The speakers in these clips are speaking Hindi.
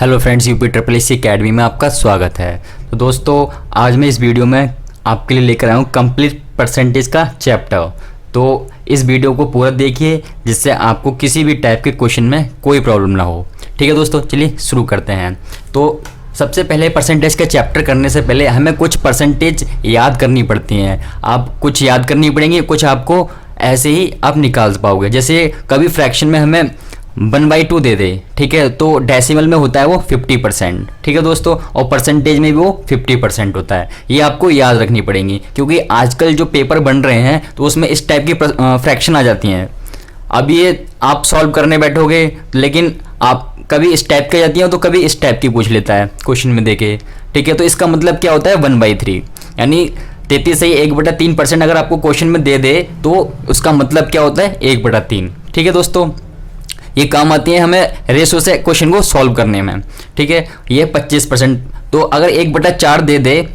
Hello friends, UP triple S C academy में आपका स्वागत है। तो दोस्तों, आज मैं इस वीडियो में आपके लिए लेकर आया हूँ कंप्लीट परसेंटेज का चैप्टर। तो इस वीडियो को पूरा देखिए जिससे आपको किसी भी टाइप के क्वेश्चन में कोई प्रॉब्लम ना हो। ठीक है दोस्तों, चलिए शुरू करते हैं। तो सबसे पहले परसेंटेज का चैप्टर करने से पहले हमें कुछ परसेंटेज याद करनी पड़ती हैं। आप कुछ याद करनी पड़ेंगी, कुछ आपको ऐसे ही आप निकाल पाओगे। जैसे कभी फ्रैक्शन में हमें 1/2 दे दे, ठीक है, तो डेसिमल में होता है वो 50%। ठीक है दोस्तों, और परसेंटेज में भी वो 50% होता है। ये आपको याद रखनी पड़ेंगी क्योंकि आजकल जो पेपर बन रहे हैं तो उसमें इस टाइप की फ्रैक्शन आ जाती हैं। अब ये आप सॉल्व करने बैठोगे लेकिन आप कभी इस टाइप की जाती हैं तो कभी इस टाइप की पूछ लेता है क्वेश्चन में देके। ठीक है, तो इसका मतलब क्या होता है 1/3, यानी 33 से 1/3% अगर आपको क्वेश्चन में दे दे तो उसका मतलब क्या होता है 1/3। ठीक है दोस्तों, ये काम आती है हमें रेशो से क्वेश्चन को सॉल्व करने में। ठीक है, ये 25%, तो अगर 1/4 दे दे,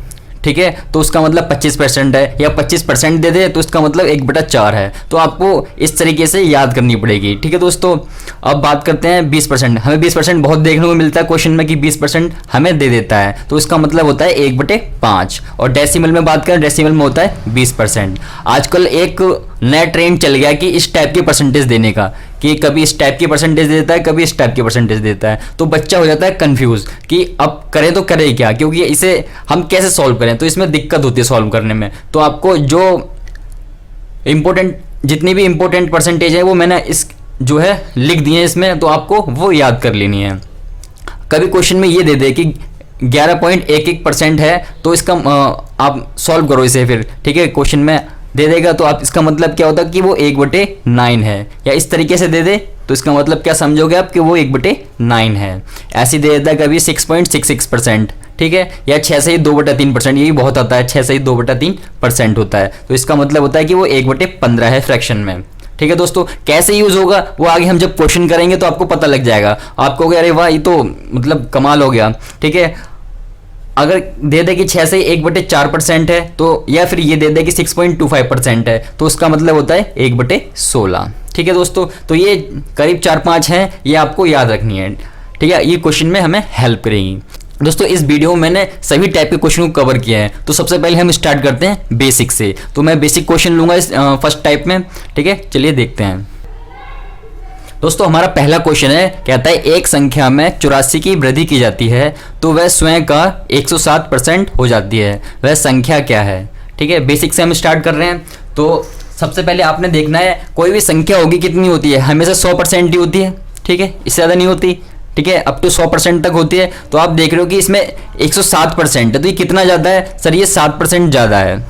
ठीक है, तो उसका मतलब 25% है, या 25% दे दे तो इसका मतलब 1/4 है। तो आपको इस तरीके से याद करनी पड़ेगी। ठीक है दोस्तों, अब बात करते हैं 20%। हमें 20% बहुत देखने को मिलता है क्वेश्चन में कि 20% हमें दे देता है, तो इसका मतलब होता है 1/5। और डेसिमल में बात करें, डेसिमल में होता है 20%। आजकल एक नया ट्रेंड चल गया कि इस टाइप की परसेंटेज देने का, कि कभी इस टाइप की परसेंटेज देता है, कभी इस टाइप की परसेंटेज देता है। तो बच्चा हो जाता है कंफ्यूज कि अब करें तो करें क्या, क्योंकि इसे हम कैसे सॉल्व करें, तो इसमें दिक्कत होती है सॉल्व करने में। तो आपको जो जितनी भी इंपॉर्टेंट परसेंटेज है वो मैंने इस जो है लिख दिए इसमें, तो आपको वो याद कर लेनी है। कभी क्वेश्चन में ये दे दे कि 11.11% है, तो इसका आप सॉल्व करो इसे फिर। ठीक है, क्वेश्चन में दे देगा तो आप इसका मतलब क्या होता है कि वो 1/9 है, या इस तरीके से दे दे तो इसका मतलब क्या समझोगे आप कि वो 1/9 है। ऐसे दे देता है कभी 6.66%, ठीक है, या 6 से ही 2/3%, यही बहुत आता है, 6 से ही 2/3% होता है, तो इसका मतलब होता है कि वो 1/15 है फ्रैक्शन में। ठीक है दोस्तों, कैसे यूज होगा वो आगे हम जब क्वेश्चन करेंगे तो आपको पता लग जाएगा। आप कहोगे अरे वाह, ये तो मतलब कमाल हो गया। ठीक है, अगर दे दे कि 6 से 1/4% है, तो या फिर ये दे दे कि 6.25% है, तो उसका मतलब होता है 1/16। ठीक है दोस्तों, तो ये करीब 4-5 हैं, ये आपको याद रखनी है। ठीक है, ये क्वेश्चन में हमें हेल्प करेंगी। दोस्तों, इस वीडियो में मैंने सभी टाइप के क्वेश्चन को कवर किया है। तो सबसे पहले हम स्टार्ट करते हैं बेसिक से। तो मैं बेसिक क्वेश्चन लूंगा इस फर्स्ट टाइप में। ठीक है, चलिए देखते हैं। दोस्तों, हमारा पहला क्वेश्चन है, कहता है एक संख्या में 84 की वृद्धि की जाती है तो वह स्वयं का 107% हो जाती है, वह संख्या क्या है। ठीक है, बेसिक से हम स्टार्ट कर रहे हैं। तो सबसे पहले आपने देखना है कोई भी संख्या होगी कितनी होती है, हमेशा 100% ही होती है। ठीक है, इससे ज़्यादा नहीं होती। ठीक है, अप टू 100% तक होती है। तो आप देख रहे हो कि इसमें 107% है, तो ये कितना ज़्यादा है सर, ये 7% ज़्यादा है।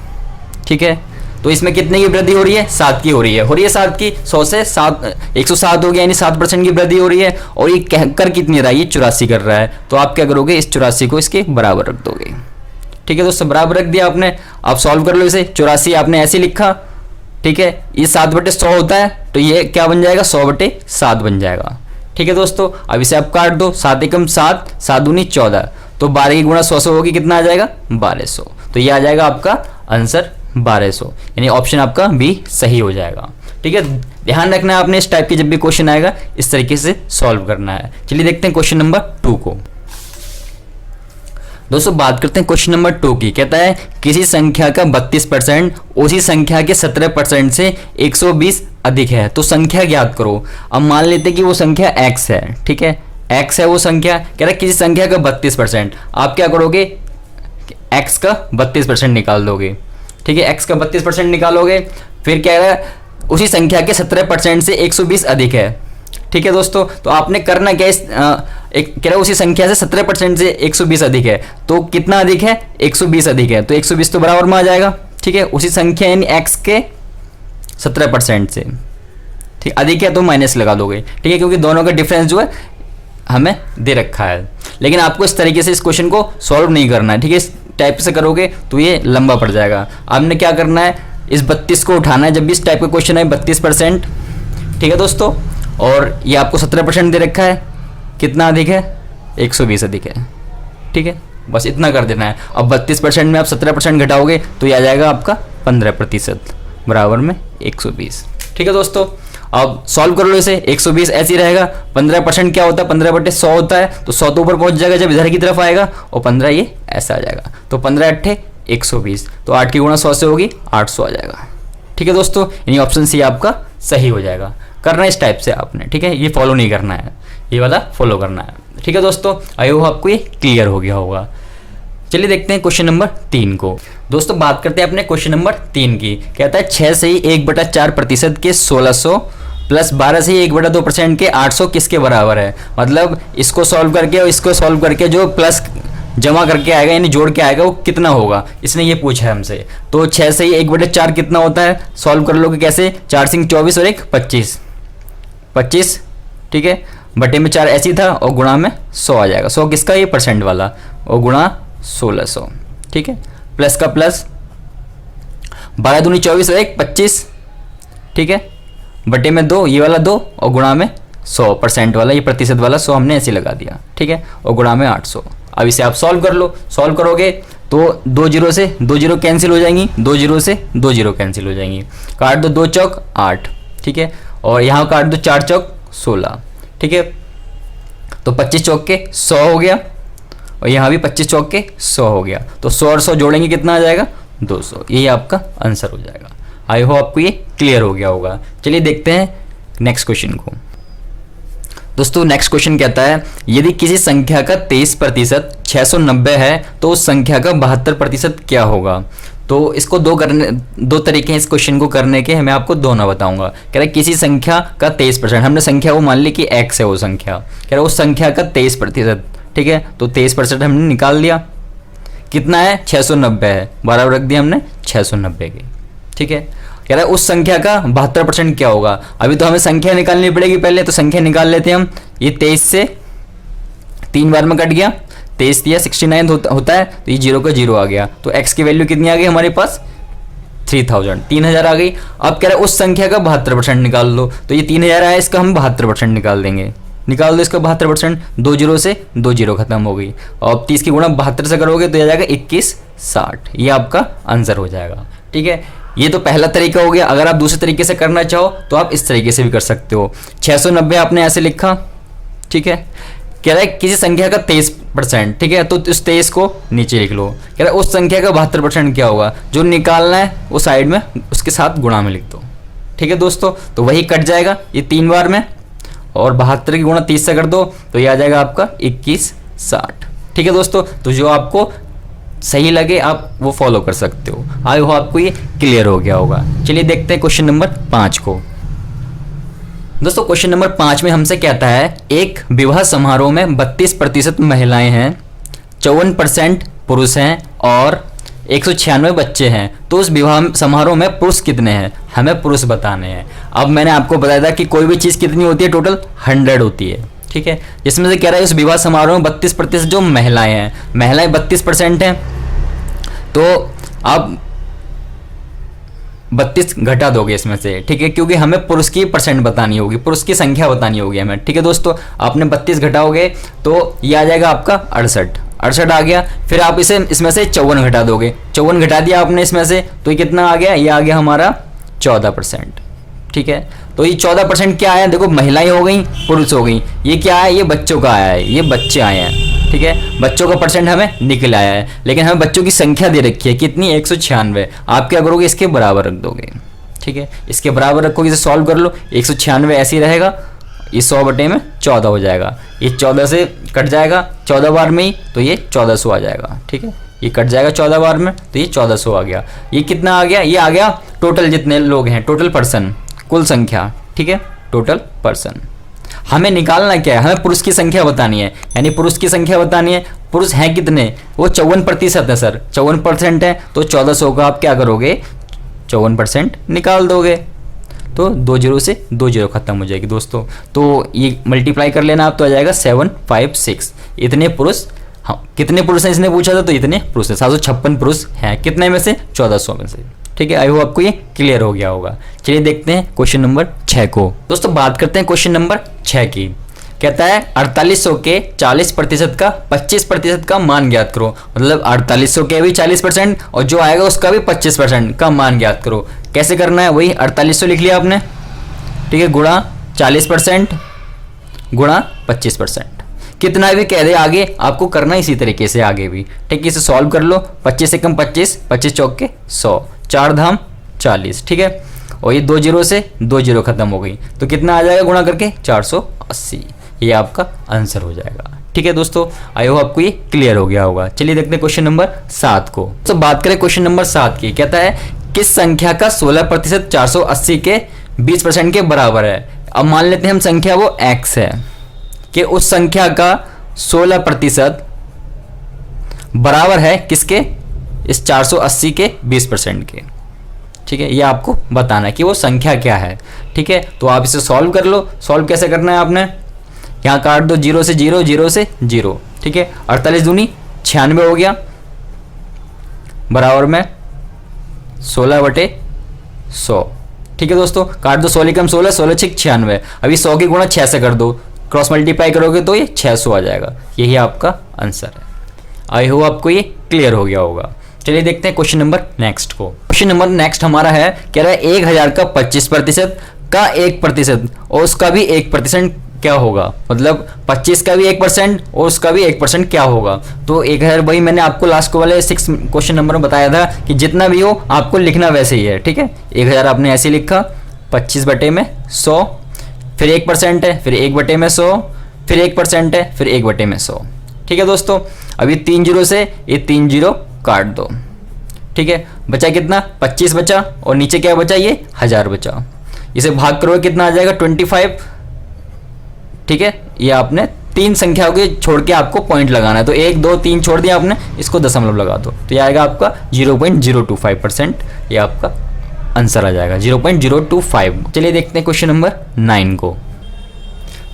ठीक है, तो इसमें कितने की वृद्धि हो रही है, 7 की हो रही है 7 की, 100 से 107 हो गया, यानी 7% की वृद्धि हो रही है। और ये कर कितनी रहा है, ये 84 कर रहा है। तो आप क्या करोगे, इस 84 को इसके बराबर रख दोगे। ठीक है दोस्तों, बराबर रख दिया आपने। आप सॉल्व कर लो इसे। 84 आपने ऐसे लिखा, ठीक है, ये 7/100 होता है, तो ये क्या बन जाएगा, 100/7 बन जाएगा। ठीक है दोस्तों, अब इसे आप काट दो, 7 एकम 7, 7 दूनी 14, तो 12 की गुणा 100 से होगी, कितना आ जाएगा 1200। तो ये आ जाएगा आपका आंसर 1200, यानी ऑप्शन आपका बी सही हो जाएगा। ठीक है, ध्यान रखना है आपने, इस टाइप की जब भी क्वेश्चन आएगा इस तरीके से सॉल्व करना है। चलिए देखते हैं क्वेश्चन नंबर 2 को। दोस्तों, बात करते हैं क्वेश्चन नंबर 2 की। कहता है किसी संख्या का 32% उसी संख्या के 17% से 120 अधिक है, तो संख्या ज्ञात करो। अब मान लेते हैं कि वो संख्या x है। ठीक है, x है वो संख्या। कह रहा है किसी संख्या का 32%, आप क्या करोगे, x का 32% निकाल दोगे। ठीक है, x का 32% निकालोगे, फिर क्या है, उसी संख्या के 17% से 120 अधिक है। ठीक है दोस्तों, तो आपने करना क्या, कह रहा है उसी संख्या से 17% से 120 अधिक है, तो कितना अधिक है, 120 अधिक है, तो 120 तो बराबर में आ जाएगा। ठीक है, उसी संख्या यानी x के 17% से, ठीक, अधिक है तो माइनस लगा दोगे। ठीक है, क्योंकि दोनों का डिफरेंस जो है हमें दे रखा है। लेकिन आपको इस तरीके से इस क्वेश्चन को सॉल्व नहीं करना है। ठीक है, इस टाइप से करोगे तो ये लंबा पड़ जाएगा। आपने क्या करना है, इस 32 को उठाना है जब भी इस टाइप का क्वेश्चन है, 32%। ठीक है दोस्तों, और ये आपको 17% दे रखा है, कितना अधिक है, 120 अधिक है। ठीक है, बस इतना कर देना है। अब 32% में आप 17% घटाओगे तो ये आ जाएगा आपका 15% बराबर में 120। ठीक है दोस्तों, अब सॉल्व कर लो इसे, 120 ऐसे ही रहेगा। 15% क्या होता है, 15/100 होता है, तो 100 तो ऊपर पहुंच जाएगा जब इधर की तरफ आएगा, और 15 ये ऐसा आ जाएगा। तो 15 अट्ठे 120, तो 8 की गुणा 100 से होगी 800 आ जाएगा। ठीक है दोस्तों, यानी ऑप्शन सी आपका सही हो जाएगा। करना इस टाइप से आपने, ठीक है, ये फॉलो नहीं करना है, ये वाला फॉलो करना है। ठीक है दोस्तों, आई होप आपको ये क्लियर हो गया होगा। चलिए देखते हैं क्वेश्चन नंबर 3 को। दोस्तों बात करते हैं अपने क्वेश्चन नंबर 3 की। कहता है 6 से ही 1/4% के 1600 प्लस 12 से ही 1/2% के 800 किसके बराबर है। मतलब इसको सॉल्व करके और इसको सॉल्व करके जो प्लस जमा करके आएगा यानी जोड़ के आएगा वो कितना होगा, इसने ये पूछा है हमसे। तो 6 से ही 1/4 कितना होता है, सॉल्व कर लोगे कैसे, 4 सिंह 24 और 1 25, ठीक है, बटे में 4 ऐसी था और गुणा में 100 आ जाएगा। 100 किसका, ये परसेंट वाला, और गुणा 1600, ठीक है, प्लस का प्लस, 12 दूनी 24 और 1 25, ठीक है, बटे में 2, ये वाला 2 और गुणा में 100% वाला, ये प्रतिशत वाला 100 हमने ऐसे लगा दिया, ठीक है, और गुणा में 800। अब इसे आप सॉल्व कर लो, सॉल्व करोगे तो 2 जीरो से 2 जीरो कैंसिल हो जाएंगी, 2 जीरो से 2 जीरो कैंसिल हो जाएंगी, काट दो 2 चौक 8, ठीक है, और यहाँ काट दो 4 चौक 16, ठीक है, तो 25 चौक के 100 हो गया, और यहाँ भी 25 चौक के 100 हो गया, तो 100 और 100 जोड़ेंगे कितना आ जाएगा, 200। यही आपका आंसर हो जाएगा। आई होप आपको ये क्लियर हो गया होगा। चलिए देखते हैं नेक्स्ट क्वेश्चन को। दोस्तों नेक्स्ट क्वेश्चन कहता है यदि किसी संख्या का 23% 690 है तो उस संख्या का 72% क्या होगा। तो इसको दो तरीके हैं इस क्वेश्चन को करने के, मैं आपको दोनों बताऊंगा। कह रहा है किसी संख्या का 23%, हमने संख्या वो मान ली कि x है वो संख्या, कह रहा है उस संख्या का 23%, ठीक है, तो 23% हमने निकाल लिया, कितना है 690 है, बराबर रख दिया हमने 690 के, ठीक है। कह रहा है उस संख्या का 72% क्या होगा। अभी तो हमें संख्या निकालनी पड़ेगी पहले, तो संख्या निकाल लेते हैं हम। ये 23 से 3 बार में कट गया, 23 दिया 69 होता है, तो ये 0 का 0 आ गया, तो x की वैल्यू कितनी आ गई हमारे पास 3000 आ गई। अब कह रहा है उस संख्या का 72% निकाल लो, तो ये 3000 आया, इसका हम 72% निकाल देंगे, निकाल दो इसका 72%, 2 जीरो से 2 जीरो खत्म हो गई, और 30 की गुणा 72 से करोगे तो ये आ जाएगा 2160, ये आपका आंसर हो जाएगा, ठीक है। ये तो पहला तरीका हो गया। अगर आप दूसरे तरीके से करना चाहो तो आप इस तरीके से भी कर सकते हो। 690 आपने ऐसे लिखा, ठीक है, कह रहा है किसी संख्या का 23%, ठीक है, तो इस 23 को नीचे लिख लो। कह रहा है उस संख्या का 72% क्या होगा, जो निकालना है वो साइड में उसके साथ गुणा में लिख दो, ठीक है दोस्तों। तो वही कट जाएगा ये 3 बार में, और 72 की गुणा 30 से कर दो तो ये आ जाएगा आपका 2160, ठीक है दोस्तों। तो जो आपको सही लगे आप वो फॉलो कर सकते हो। आई होप आपको ये क्लियर हो गया होगा। चलिए देखते हैं क्वेश्चन नंबर 5 को। दोस्तों क्वेश्चन नंबर 5 में हमसे कहता है एक विवाह समारोह में 32% महिलाएं हैं, 54% पुरुष हैं और 196 बच्चे हैं, तो उस विवाह समारोह में पुरुष कितने हैं, हमें पुरुष बताने हैं। अब मैंने आपको बताया था कि कोई भी चीज़ कितनी होती है, टोटल 100 होती है, ठीक है। जिसमें से कह रहा है उस विवाह समारोह में 32% जो महिलाएं हैं, महिलाएं 32% हैं, तो आप 32 घटा दोगे इसमें से, ठीक है, क्योंकि हमें पुरुष की परसेंट बतानी होगी, पुरुष की संख्या बतानी होगी हमें, ठीक है दोस्तों। आपने 32 घटाओगे तो ये आ जाएगा आपका 68 आ गया। फिर आप इसे इसमें से 54 घटा दोगे, 54 घटा दिया आपने इसमें से, तो ये कितना आ गया, ये आ गया हमारा 14%, ठीक है। तो ये 14% क्या आया, देखो महिलाएं हो गई पुरुष हो गई, ये क्या है, ये बच्चों का आया है, ये बच्चे आए हैं, ठीक है, बच्चों का परसेंट हमें निकल आया है। लेकिन हमें बच्चों की संख्या दे रखी है कितनी, 196। आप क्या करोगे, इसके बराबर रख दोगे, ठीक है, इसके बराबर रखोगे, इसे सॉल्व कर लो, 196 ऐसे ही रहेगा, ये 100 बटे में 14 हो जाएगा, ये 14 से कट जाएगा 14 बार में ही, तो ये 1400 आ जाएगा, ठीक है, ये कट जाएगा 14 बार में, तो ये 1400 आ गया। ये कितना आ गया, ये आ गया टोटल जितने लोग हैं, टोटल पर्सन, कुल संख्या, ठीक है, टोटल पर्सन। हमें निकालना क्या है, हमें पुरुष की संख्या बतानी है, यानी पुरुष की संख्या बतानी है। पुरुष हैं कितने, वो 54% है सर, 54% है, तो 1400 का आप क्या करोगे, 54% निकाल दोगे, तो 2 जीरो से 2 जीरो खत्म हो जाएगी दोस्तों। तो ये मल्टीप्लाई कर लेना आप, तो आ जाएगा 756। इतने पुरुष, हाँ कितने पुरुष हैं इसने पूछा था, तो इतने पुरुष हैं, 756 पुरुष हैं, कितने में से, 1400 में से, ठीक है। आई होप आपको ये क्लियर हो गया होगा। चलिए देखते हैं क्वेश्चन नंबर 6 को। दोस्तों बात करते हैं क्वेश्चन नंबर 6 की। कहता है 4800 के 40% का 25% का मान ज्ञात करो। मतलब 4800 के भी 40% और जो आएगा उसका भी 25% का मान ज्ञात करो। कैसे करना है, वही 4800 लिख लिया आपने, ठीक है, गुणा 40% गुणा 25%। कितना भी कह दे आगे आपको करना इसी तरीके से आगे भी, ठीक है। इसे सॉल्व कर लो, 25 से कम 25, 25 चौक के 100, 4 धाम 40, ठीक है। और ये 2 जीरो से 2 जीरो खत्म हो गई, तो कितना आ जाएगा गुणा करके 480, ये आपका आंसर हो जाएगा, ठीक है दोस्तों। आई होप आपको ये क्लियर हो गया होगा। चलिए देखते हैं क्वेश्चन नंबर 7 को। तो बात करें क्वेश्चन नंबर 7 की, कहता है किस संख्या का 16% 480 के 20% के बराबर है। अब मान लेते हैं हम संख्या वो x है, कि उस संख्या का 16% बराबर है किसके, इस 480 के 20% के, ठीक है। ये आपको बताना है कि वो संख्या क्या है, ठीक है। तो आप इसे सॉल्व कर लो। सॉल्व कैसे करना है आपने, यहाँ काट दो, 0 से 0, 0 से 0, ठीक है। 48 दूनी 96 हो गया, बराबर में 16/100, ठीक है दोस्तों। काट दो, 16 कम 16, 16 6 96। अभी 100 की गुणा 6 से कर दो, क्रॉस मल्टीप्लाई करोगे तो ये 600 आ जाएगा। यही आपका आंसर है। आई होप आपको ये क्लियर हो गया होगा। चलिए देखते हैं क्वेश्चन नंबर नेक्स्ट को। क्वेश्चन नंबर नेक्स्ट हमारा है, कह रहा है 1000 का 25% का 1% और उसका भी 1% क्या होगा। मतलब 25 का भी 1% और उसका भी 1% क्या होगा। तो 1000 भाई मैंने आपको लास्ट को वाले 6 क्वेश्चन नंबर में बताया था कि जितना भी हो आपको लिखना वैसे ही है, ठीक है। 1000 आपने ऐसे लिखा, 25/100, फिर 1% है, फिर 1/100, फिर 1% है, फिर 1/100, ठीक है दोस्तों। अभी 3 जीरो से ये 3 जीरो काट दो, ठीक है। बचा कितना, 25 बचा, और नीचे क्या बचा, ये 1000 बचा। इसे भाग करोगे कितना आ जाएगा, 25, ठीक है। ये आपने 3 संख्याओं के छोड़ के आपको पॉइंट लगाना है, तो 1 2 3 छोड़ दिया आपने, इसको दशमलव लगा दो, तो ये आएगा आपका 0.025%। ये आपका आंसर आ जाएगा 0.025। चलिए देखते हैं क्वेश्चन नंबर 9 को।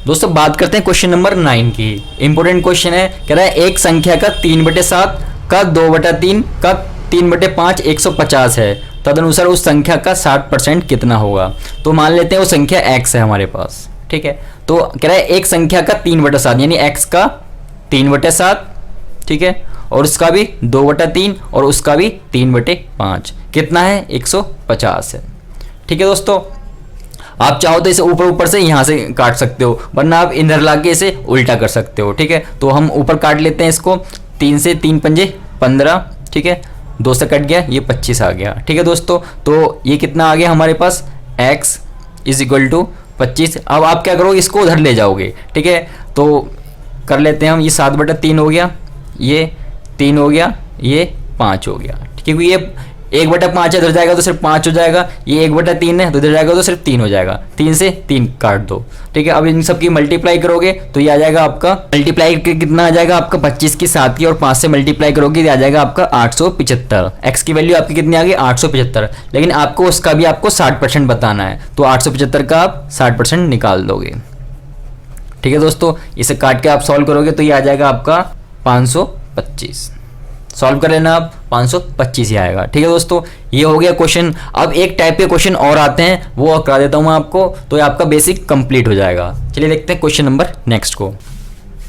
दोस्तों बात करते हैं क्वेश्चन नंबर 9 की। इंपॉर्टेंट क्वेश्चन है, कह रहा है एक संख्या का 3/7 का 2/3 का 3/5 150 है, तदनुसार उस संख्या का 60% कितना होगा। तो मान लेते हैं वो संख्या x है हमारे पास, ठीक है। तो कह रहा है एक संख्या का 3/7 यानी x का 3/7, ठीक है, और उसका भी 2/3 और उसका भी 3/5 कितना है, 150 है, ठीक है दोस्तों। आप चाहो तो इसे ऊपर ऊपर से यहाँ से काट सकते हो, वरना आप इधर लाके इसे उल्टा कर सकते हो, ठीक है। तो हम ऊपर काट लेते हैं इसको, 3 से 3 पंजे 15, ठीक है, 2 से कट गया, ये 25 आ गया, ठीक है दोस्तों। तो ये कितना आ गया हमारे पास, x = 25। अब आप क्या करोगे, इसको उधर ले जाओगे, ठीक है। तो कर लेते हैं हम, ये 7/3 हो गया, ये 3 हो गया, ये 5 हो गया, क्योंकि ये 1/5 है, इधर जाएगा तो सिर्फ 5 हो जाएगा। ये 1/3 है तो इधर जाएगा तो सिर्फ 3 हो जाएगा। 3 से 3 काट दो, ठीक है। अब इन सब की मल्टीप्लाई करोगे तो ये आ जाएगा आपका, मल्टीप्लाई कितना आ जाएगा आपका, 25 की 7 की और 5 से मल्टीप्लाई करोगे आ जाएगा आपका 875। एक्स की वैल्यू आपकी कितनी आ गई, 875। लेकिन आपको उसका भी आपको 60% बताना है, तो 875 का आप 60% निकाल दोगे, ठीक है दोस्तों। इसे काट के आप सॉल्व करोगे तो ये आ जाएगा आपका 525। सॉल्व कर लेना आप, 525 ही आएगा, ठीक है दोस्तों। ये हो गया क्वेश्चन। अब एक टाइप के क्वेश्चन और आते हैं, वो करा देता हूं मैं आपको, तो ये आपका बेसिक कंप्लीट हो जाएगा। चलिए देखते हैं क्वेश्चन नंबर नेक्स्ट को।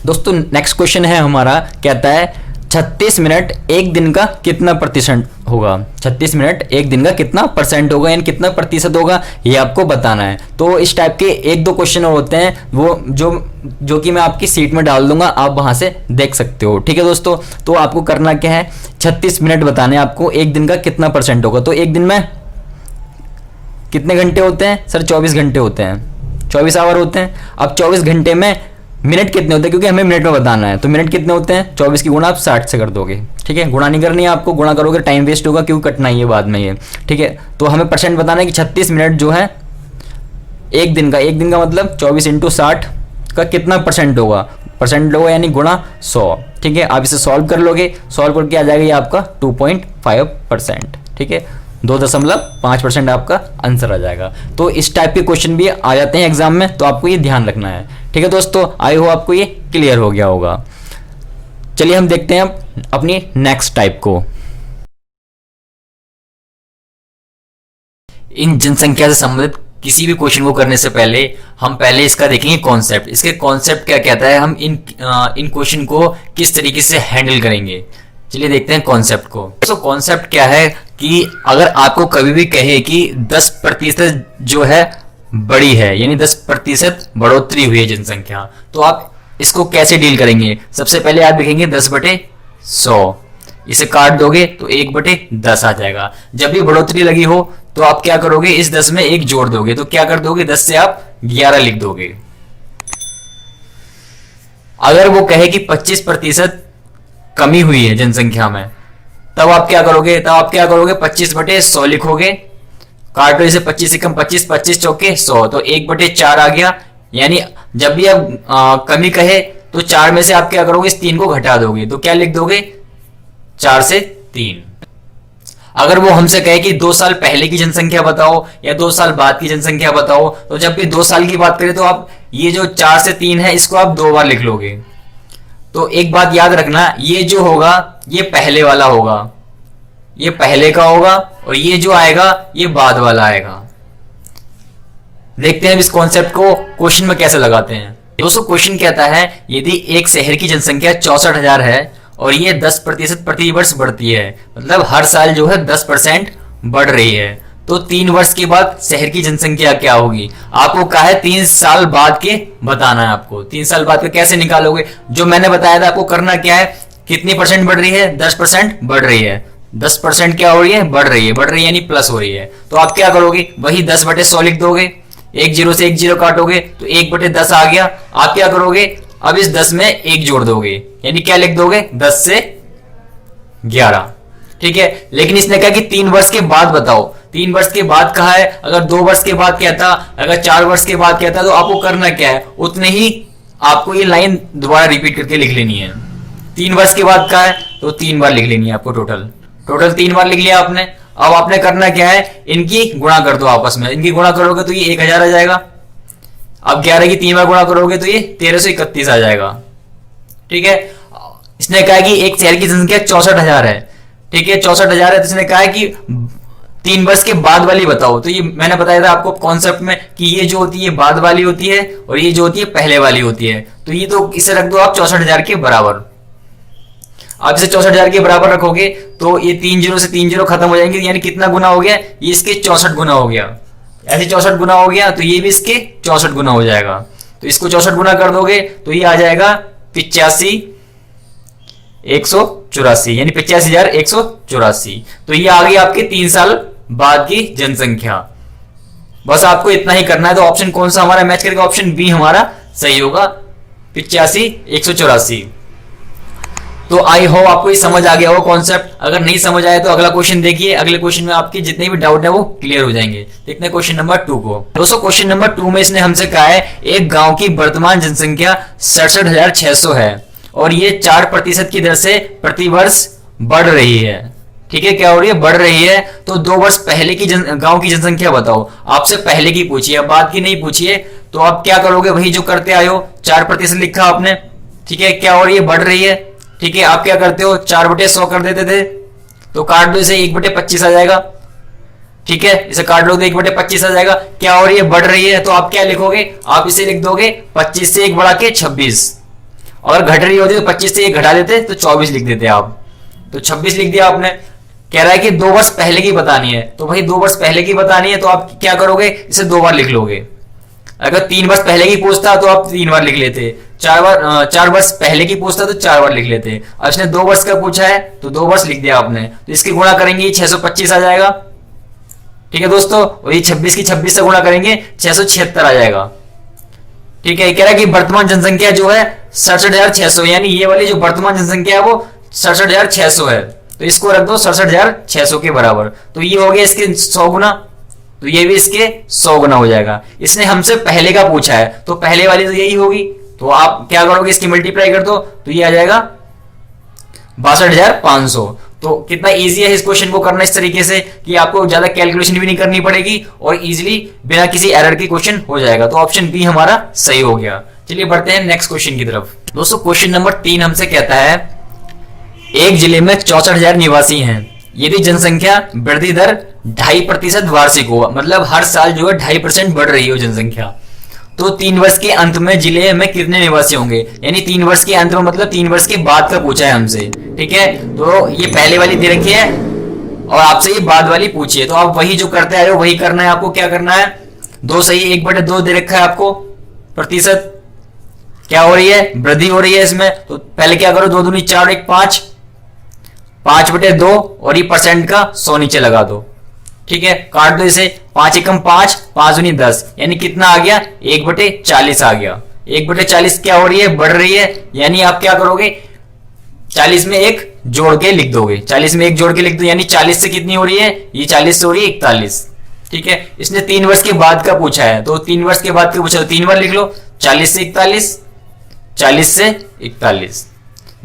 दोस्तों नेक्स्ट क्वेश्चन है हमारा, कहता है 36 मिनट एक दिन का कितना प्रतिशत होगा। 36 मिनट एक दिन का कितना परसेंट होगा, यानी कितना प्रतिशत होगा, ये आपको बताना है। तो इस टाइप के 1-2 क्वेश्चन होते हैं, वो जो कि मैं आपकी सीट में डाल दूंगा, आप वहां से देख सकते हो, ठीक है दोस्तों। तो आपको करना क्या है, 36 मिनट बताने आपको एक दिन का कितना परसेंट होगा। तो एक दिन में कितने घंटे होते हैं सर, 24 घंटे होते हैं, 24 आवर होते हैं। अब 24 घंटे में मिनट कितने होते हैं, क्योंकि हमें मिनट में बताना है, तो मिनट कितने होते हैं, 24 की गुणा आप 60 से कर दोगे, ठीक है। गुणा नहीं करनी है आपको, गुणा करोगे टाइम वेस्ट होगा, क्योंकि कटना ही है बाद में ये, ठीक है। तो हमें परसेंट बताना है कि 36 मिनट जो है एक दिन का मतलब 24 × 60 का कितना परसेंट होगा, यानी गुणा 100, ठीक है। आप इसे सॉल्व कर लोगे, सॉल्व करके आ जाएगा ये आपका 2.5%, ठीक है। 2.5% आपका आंसर आ जाएगा। तो इस टाइप के क्वेश्चन भी आ जाते हैं एग्जाम में, तो आपको ये ध्यान रखना है, ठीक है दोस्तों। आई होप आपको ये क्लियर हो गया होगा। चलिए हम देखते हैं अपनी नेक्स्ट टाइप को। इन जनसंख्या से संबंधित किसी भी क्वेश्चन को करने से पहले हम पहले इसका देखेंगे कॉन्सेप्ट। इसके कॉन्सेप्ट क्या कहता है, हम इन क्वेश्चन को किस तरीके से हैंडल करेंगे। चलिए देखते हैं कॉन्सेप्ट को। तो कॉन्सेप्ट क्या है कि अगर आपको कभी भी कहे कि 10% जो है बड़ी है, यानी 10% बढ़ोतरी हुई है जनसंख्या। तो आप इसको कैसे डील करेंगे? सबसे पहले आप लिखेंगे 10/100, इसे काट दोगे तो 1/10 आ जाएगा। जब भी बढ़ोतरी लगी हो तो आप क्या करोगे, इस 10 में 1 जोड़ दोगे, तो क्या कर दोगे, 10 से आप 11 लिख दोगे। अगर वो कहे कि 25% कमी हुई है जनसंख्या में, तब आप क्या करोगे, 25/100 लिखोगे, काटो इसे, 25 से कम 25, 25 चौके 100, तो 1/4 आ गया। यानी जब भी आप कमी कहे तो 4 में से आप क्या करोगे, इस 3 को घटा दोगे, तो क्या लिख दोगे, 4 से 3। अगर वो हमसे कहे कि 2 साल पहले की जनसंख्या बताओ या 2 साल बाद की जनसंख्या बताओ, तो जब भी 2 साल की बात करें तो आप ये जो 4 से 3 है इसको आप 2 बार लिख लोगे। तो एक बात याद रखना, ये जो होगा ये पहले वाला होगा, ये पहले का होगा, और ये जो आएगा ये बाद वाला आएगा। देखते हैं इस कॉन्सेप्ट को क्वेश्चन में कैसे लगाते हैं। दोस्तों क्वेश्चन कहता है यदि एक शहर की जनसंख्या 64,000 है और ये 10% प्रति वर्ष बढ़ती है, मतलब हर साल जो है 10% बढ़ रही है, तो 3 वर्ष के बाद शहर की जनसंख्या क्या होगी? आपको कहा है 3 साल बाद के बताना है आपको। 3 साल बाद के कैसे निकालोगे? जो मैंने बताया था आपको करना क्या है, कितनी परसेंट बढ़ रही है, 10% बढ़ रही है, 10% क्या हो रही है, बढ़ रही है यानी प्लस हो रही है। तो आप क्या करोगे, वही 10/100 लिख दोगे, 1 0 से 1 0 काटोगे तो 1/10 आ गया। आप क्या करोगे, अब इस 10 में 1 जोड़ दोगे, यानी क्या लिख दोगे, 10 से 11। ठीक है, लेकिन इसने कहा कि 3 वर्ष के बाद बताओ। 3 वर्ष के बाद कहा है, अगर 2 वर्ष के बाद कहता, अगर 4 वर्ष के बाद कहता, तो आपको करना क्या है, उतने ही आपको ये लाइन दोबारा रिपीट करके लिख लेनी है। 3 वर्ष के बाद कहा है तो 3 बार लिख लेनी है आपको, टोटल 3 बार लिख लिया आपने। अब आपने करना क्या है, इनकी गुणा कर दो आपस में, इनकी गुणा करोगे तो ये 1000 आ जाएगा। अब 11 की 3 बार गुणा करोगे तो ये 1331 आ जाएगा। ठीक है, इसने कहा कि एक शहर की जनसंख्या 64,000 है। ठीक है, 64,000 है, तो इसने कहा है कि 3 वर्ष के बाद वाली बताओ। तो ये मैंने बताया था आपको कॉन्सेप्ट में कि ये जो होती है बाद वाली होती है और ये जो होती है पहले वाली होती है। तो ये तो इसे रख दो आप 64,000 के बराबर। आप इसे 64,000 के बराबर रखोगे तो ये 3 0 से 3 0 खत्म हो जाएंगे, यानी कितना गुना हो गया, ये इसके 64 गुना हो गया। ऐसे 64 गुना हो गया तो ये भी इसके 64 गुना हो जाएगा। तो इसको 64 गुना कर दोगे तो ये आ जाएगा 85,184, यानी 85,184। तो ये आ गई आपके 3 साल बाद की जनसंख्या। बस आपको इतना ही करना है। तो ऑप्शन कौन सा हमारा मैच करेगा, ऑप्शन बी हमारा सही होगा, 85,184। तो आई होप आपको ये समझ आ गया हो कॉन्सेप्ट। अगर नहीं समझ आया तो अगला क्वेश्चन देखिए, अगले क्वेश्चन में आपके जितने भी डाउट है वो क्लियर हो जाएंगे। देखते हैं क्वेश्चन नंबर 2 को। दोस्तों क्वेश्चन नंबर 2 में इसने हमसे कहा है एक गांव की वर्तमान जनसंख्या 67,600 है और ये 4% की दर से प्रति वर्ष बढ़ रही है। ठीक है, क्या हो रही है, बढ़ रही है। तो 2 वर्ष पहले की गांव की जनसंख्या बताओ। आपसे पहले की पूछिए, बाद की नहीं पूछिए। तो आप क्या करोगे, वही जो करते आए हो, 4% लिखा आपने। ठीक है, क्या हो रही है, बढ़ रही है। ठीक है, आप क्या करते हो, 4/100 कर देते थे, तो काट दो इसे, 1/25 आ जाएगा। ठीक है, इसे काट लो तो 1/25 आ जाएगा। क्या हो रही है, बढ़ रही है, तो आप क्या लिखोगे, आप इसे लिख दोगे 25 से 1 बढ़ा के 26। और घट रही होती तो 25 से 1 घटा देते तो 24 लिख देते आप। तो 26 लिख दिया आपने। कह रहा है कि 2 वर्ष पहले की बतानी है, तो भाई 2 वर्ष पहले की बतानी है तो आप क्या करोगे, इसे 2 बार लिख लोगे। अगर 3 वर्ष पहले की पूछता तो आप 3 बार लिख लेते, 4 वर्ष पहले की पूछता तो 4 बार लिख लेते। अब इसने 2 वर्ष का पूछा है तो 2 वर्ष लिख दिया आपने। तो इसकी गुणा करेंगे 625 आ जाएगा। ठीक है दोस्तों, और ये 26 की 26 से गुणा करेंगे 676 आ जाएगा। ठीक है, कह रहा है कि वर्तमान जनसंख्या जो है 67,600, यानी ये वाली जो वर्तमान जनसंख्या है वो 67,600 है। तो इसको रख दो 67,600 के बराबर। तो ये हो गया इसके 100 गुना, तो ये भी इसके 100 गुना हो जाएगा। इसने हमसे पहले का पूछा है तो पहले वाली तो यही होगी। तो आप क्या करोगे, इसकी मल्टीप्लाई कर दो तो ये आ जाएगा 62,500। तो कितना इजी है इस क्वेश्चन को करना इस तरीके से कि आपको ज्यादा कैलकुलेशन भी नहीं करनी पड़ेगी और इजीली बिना किसी एरर के क्वेश्चन हो जाएगा। तो ऑप्शन बी हमारा सही हो गया। चलिए बढ़ते हैं नेक्स्ट क्वेश्चन की तरफ। दोस्तों क्वेश्चन नंबर 3 हमसे कहता है एक जिले में 64,000 निवासी हैं, यदि जनसंख्या वृद्धि दर 2.5% वार्षिक हो, मतलब हर साल जो है 2.5% बढ़ रही हो जनसंख्या, तो 3 वर्ष के अंत में जिले में कितने निवासी होंगे। यानी 3 वर्ष के अंत में मतलब 3 वर्ष के बाद का पूछा है हमसे। ठीक है, तो ये पहले वाली दे रखी है और आपसे ये बाद वाली पूछी है। तो आप वही जो करते आए हो वही करना है आपको। क्या करना है, 2 सही 1/2 दे रखा है आपको प्रतिशत, क्या हो रही है, वृद्धि हो रही है इसमें। तो पहले क्या करो, 2 दूनी 4 और 1 5, 5/2 और ये परसेंट का 100 नीचे लगा दो, ठीक है, काट दो इसे, 5 एकम 5, 5 दूनी 10, यानी कितना आ गया, 1/40 आ गया। 1/40 क्या हो रही है, बढ़ रही है, यानी आप क्या करोगे, 40 में 1 जोड़ के लिख दोगे, 40 में 1 जोड़ के लिख दो, यानी 40 से कितनी हो रही है, ये 40 से हो रही है 41, ठीक है। इसने 3 वर्ष के बाद का पूछा है, तो 3 वर्ष के बाद का पूछा तो 3 बार लिख लो, 40 से 41, 40 से 41।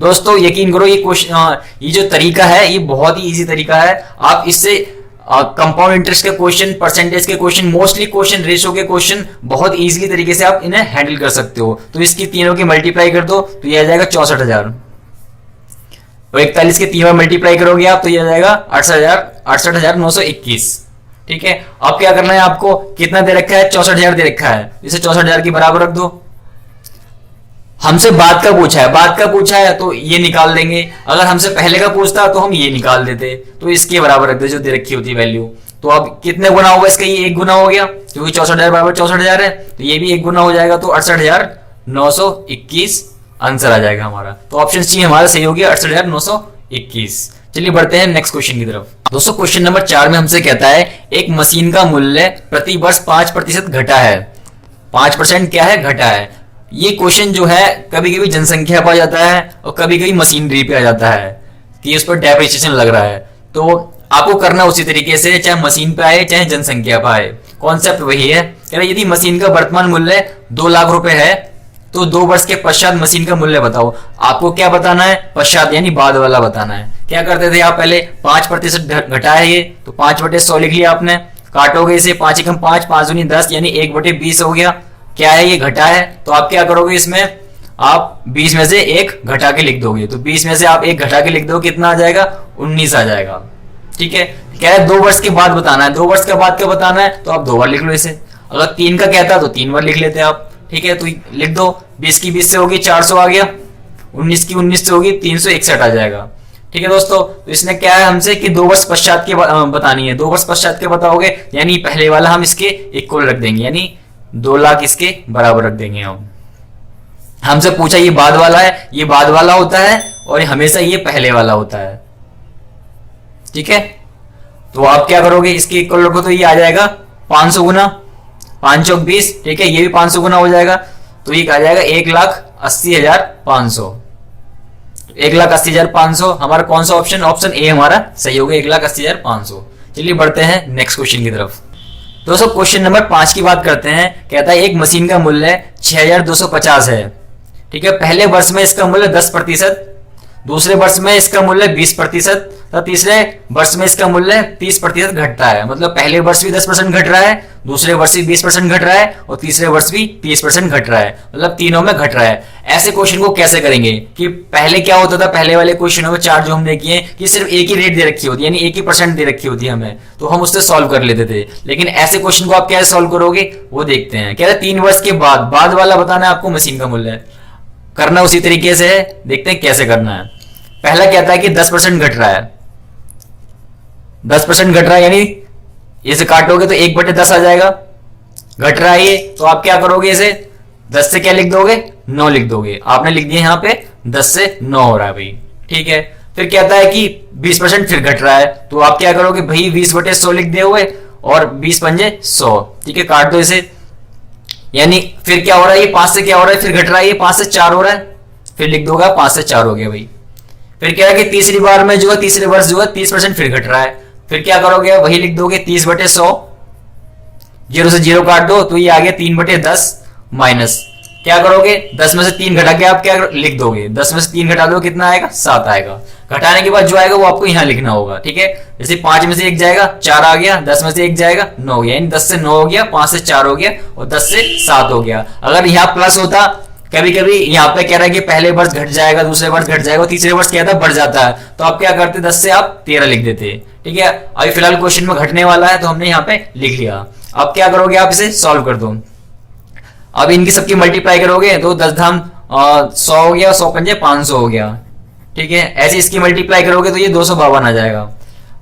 दोस्तों यकीन करो, ये क्वेश्चन, ये जो तरीका है ये बहुत ही इजी तरीका है। आप इससे कंपाउंड इंटरेस्ट के क्वेश्चन, परसेंटेज के क्वेश्चन, मोस्टली क्वेश्चन, रेशो के क्वेश्चन बहुत इजीली तरीके से आप इन्हें हैंडल कर सकते हो। तो इसकी तीनों की मल्टीप्लाई कर दो तो ये आ जाएगा 64,000, और 41 के 3 बार मल्टीप्लाई करोगे आप तो ये आ जाएगा 68,921, ठीक है। अब क्या करना है आपको, कितना दे रखा है, 64,000 दे रखा है, इसे 64,000 के बराबर रख दो। हमसे बाद का पूछा है, बाद का पूछा है तो ये निकाल देंगे, अगर हमसे पहले का पूछता तो हम ये निकाल देते, तो इसके बराबर रख दे जो दे रखी होती वैल्यू। तो अब कितने गुना होगा इसका, ये 1 गुना हो गया, क्योंकि 64,000 बराबर 64,000 है, तो ये भी 1 गुना हो जाएगा, तो 68,921 आंसर आ जाएगा हमारा। तो ऑप्शन सी हमारा सही हो गया, 68,921। चलिए बढ़ते हैं नेक्स्ट क्वेश्चन की तरफ। दोस्तों क्वेश्चन नंबर 4 में हमसे कहता है एक मशीन का मूल्य प्रति वर्ष 5% घटा है, 5% क्या है, घटा है। ये क्वेश्चन जो है कभी कभी जनसंख्या पे आ जाता है और कभी कभी मशीनरी पे आ जाता है कि उस पर डेप्रिसिएशन लग रहा है, तो आपको करना उसी तरीके से, चाहे मशीन पे आए चाहे जनसंख्या पे आए, कॉन्सेप्ट वही है। कह रहे यदि मशीन का वर्तमान मूल्य 2 लाख रुपए है तो 2 वर्ष के पश्चात मशीन का मूल्य बताओ। आपको क्या बताना है, पश्चात यानी बाद वाला बताना है। क्या करते थे आप, पहले 5% घटा है ये, तो 5/100 लिख लिया आपने, काटोगे इसे, 5 एकम 5, 5 दूनी 10, यानी 1/20 हो गया। क्या है, ये घटा है, तो आप क्या करोगे, इसमें आप 20 में से 1 घटा के लिख दोगे, तो 20 में से आप 1 घटा के लिख दो, कितना आ जाएगा, 19 आ जाएगा, ठीक है। कह रहे 2 वर्ष के बाद बताना है, 2 वर्ष के बाद का बताना है तो आप 2 बार लिख लो इसे, अगर 3 का कहता तो 3 बार लिख लेते आप, ठीक है। तो लिख दो, 20 की 20 से होगी 400 आ गया, 19 की 19 से होगी 361 आ जाएगा, ठीक है दोस्तों। तो इसने क्या है हमसे कि 2 वर्ष पश्चात के बतानी है, 2 वर्ष पश्चात के बताओगे, यानी पहले वाला हम इसके इक्वल रख देंगे, यानी 2 लाख इसके बराबर रख देंगे हम। हमसे पूछा ये बाद वाला है, ये बाद वाला होता है और हमेशा ये पहले वाला होता है, ठीक है। तो आप क्या करोगे, इसके इक्वल रखो तो ये आ जाएगा 500 गुना 5 चौक 20, ठीक है, ये भी 500 गुना हो जाएगा, तो ये आ जाएगा 1,80,500, 1,80,500 हमारा कौन सा ऑप्शन, ऑप्शन ए हमारा सही हो गया, 1,80,500। चलिए बढ़ते हैं नेक्स्ट क्वेश्चन की तरफ। दोस्तों क्वेश्चन नंबर 5 की बात करते हैं। कहता है एक मशीन का मूल्य 6,250 है, ठीक है। पहले वर्ष में इसका मूल्य 10%, दूसरे वर्ष में इसका मूल्य 20%, तो तीसरे वर्ष में इसका मूल्य 30% घटता है। मतलब पहले वर्ष भी 10% घट रहा है, दूसरे वर्ष भी 20% घट रहा है और तीसरे वर्ष भी 30% घट रहा है, मतलब तीनों में घट रहा है। ऐसे क्वेश्चन को कैसे करेंगे कि पहले क्या होता था, पहले वाले क्वेश्चनों में 4 जो हमने किए कि सिर्फ एक ही रेट दे रखी होती है, यानी एक ही % दे रखी होती है हमें, तो हम उससे सॉल्व कर लेते थे। लेकिन ऐसे क्वेश्चन को आप कैसे सॉल्व करोगे वो देखते हैं। कह रहे 3 वर्ष के बाद वाला बताना है आपको मशीन का मूल्य, करना उसी तरीके से है, देखते हैं कैसे करना है। पहला कहता है कि 10% घट रहा है, 10% घट रहा है, यानी इसे काटोगे तो 1/10 आ जाएगा, घट रहा है ये, तो आप क्या करोगे, इसे 10 से क्या लिख दोगे, 9 लिख दोगे। आपने लिख दिया यहाँ पे 10 से 9 हो रहा है भाई, ठीक है। फिर कहता है कि 20% फिर घट रहा है, तो आप क्या करोगे भाई, 20/100 लिख दिए हुए और 20 पंजे 100, ठीक है, काट दो इसे। यानी फिर क्या हो रहा है, ये 5 से क्या हो रहा है, फिर घट रहा है, ये 5 से 4 हो रहा है, फिर लिख दोगे 5 से 4 हो गया भाई। फिर क्या है कि तीसरी बार में जो है, तीसरे वर्ष जो है 30% फिर घट रहा है, फिर क्या करोगे, वही लिख दोगे 30/100, 0 से 0 काट दो तो ये आ गया 3/10 माइनस, क्या करोगे 10 में से 3 घटा के आप क्या लिख दोगे, 10 में से 3 घटा दो कितना आएगा, 7 आएगा। घटाने के बाद जो आएगा वो आपको यहाँ लिखना होगा, ठीक है। जैसे 5 में से 1 जाएगा 4 आ गया, 10 में से 1 जाएगा 9 हो गया, यानी 10 से 9 हो गया, 5 से 4 हो गया और 10 से 7 हो गया। अगर यहाँ प्लस होता, कभी कभी यहाँ पे कह रहा है कि पहले वर्ष घट जाएगा, दूसरे वर्ष घट जाएगा, तीसरे वर्ष क्या था बढ़ जाता है, तो आप क्या करते 10 से आप 13 लिख देते, ठीक है। अभी फिलहाल क्वेश्चन में घटने वाला है तो हमने यहाँ पे लिख लिया। अब क्या करोगे, आप इसे सॉल्व कर दो। अब इनकी सबकी मल्टीप्लाई करोगे तो 10 धाम 100 हो गया, 100 पंजे 500 हो गया, ठीक है। ऐसे इसकी मल्टीप्लाई करोगे तो ये 252 आ जाएगा।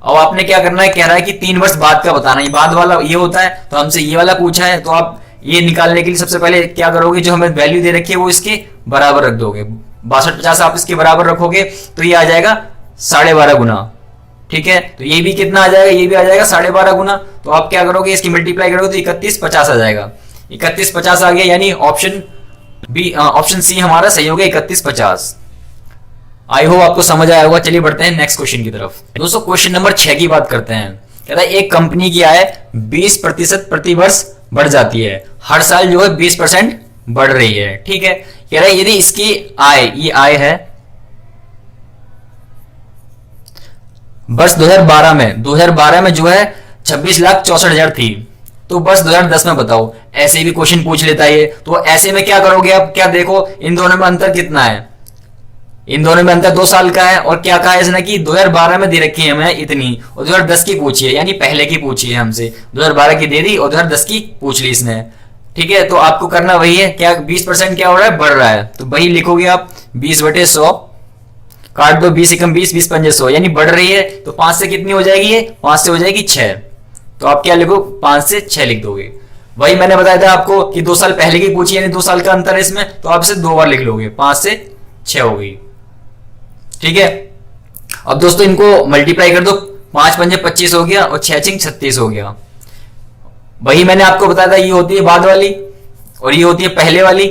अब आपने क्या करना है, कह रहा है कि 3 वर्ष बाद का बताना है, बाद वाला ये होता है, तो हमसे ये वाला पूछा है, तो आप ये निकालने के लिए सबसे पहले क्या करोगे, जो हमें वैल्यू दे रखी है वो इसके बराबर रख दोगे। 6250 आप इसके बराबर रखोगे तो ये आ जाएगा 12.5 गुना। ठीक है, तो ये भी कितना आ जाएगा, ये भी आ जाएगा 12.5 गुना। तो आप क्या करोगे, इसकी मल्टीप्लाई करोगे तो 3150 आ जाएगा। 3150 आ गया, यानी ऑप्शन बी, ऑप्शन सी हमारा सही हो गया, 3150। आई होप आपको समझ आया होगा। चलिए बढ़ते हैं नेक्स्ट क्वेश्चन की तरफ। दोस्तों क्वेश्चन नंबर 6 की बात करते हैं। कहता है एक कंपनी की आय 20% प्रति वर्ष बढ़ जाती है, हर साल जो है 20% बढ़ रही है। ठीक है, कह रहा है यदि इसकी आय, ये आय है वर्ष 2012 में जो है 26,64,000 थी, तो वर्ष 2010 में बताओ। ऐसे भी क्वेश्चन पूछ लेता है ये, तो ऐसे में क्या करोगे आप, क्या देखो इन दोनों में अंतर कितना है, इन दोनों में अंतर 2 साल का है। और क्या कहा है इसने कि 2012 में दे रखी है हमें इतनी, और 2010 की पूछी है, यानी पहले की पूछी है हमसे। 2012 की दे दी और 2010 की पूछ ली इसने। ठीक है, तो आपको करना वही है, क्या 20% क्या हो रहा है, बढ़ रहा है, तो वही लिखोगे आप 20/100, काट दो 20 एकम 20, 20 पंजे 100, यानी बढ़ रही है। तो 5 से कितनी हो जाएगी, ये 5 से हो जाएगी 6, तो आप क्या लिखो 5 से 6 लिख दोगे। वही मैंने बताया था आपको कि 2 साल पहले की पूछी, यानी 2 साल का अंतर है इसमें, तो आप इसे 2 बार लिख लोगे, 5 से 6 हो गई। ठीक है, अब दोस्तों इनको मल्टीप्लाई कर दो, 5 पंजे 25 हो गया और 6 चिंग 36 हो गया। वही मैंने आपको बताया था, ये होती है बाद वाली और ये होती है पहले वाली।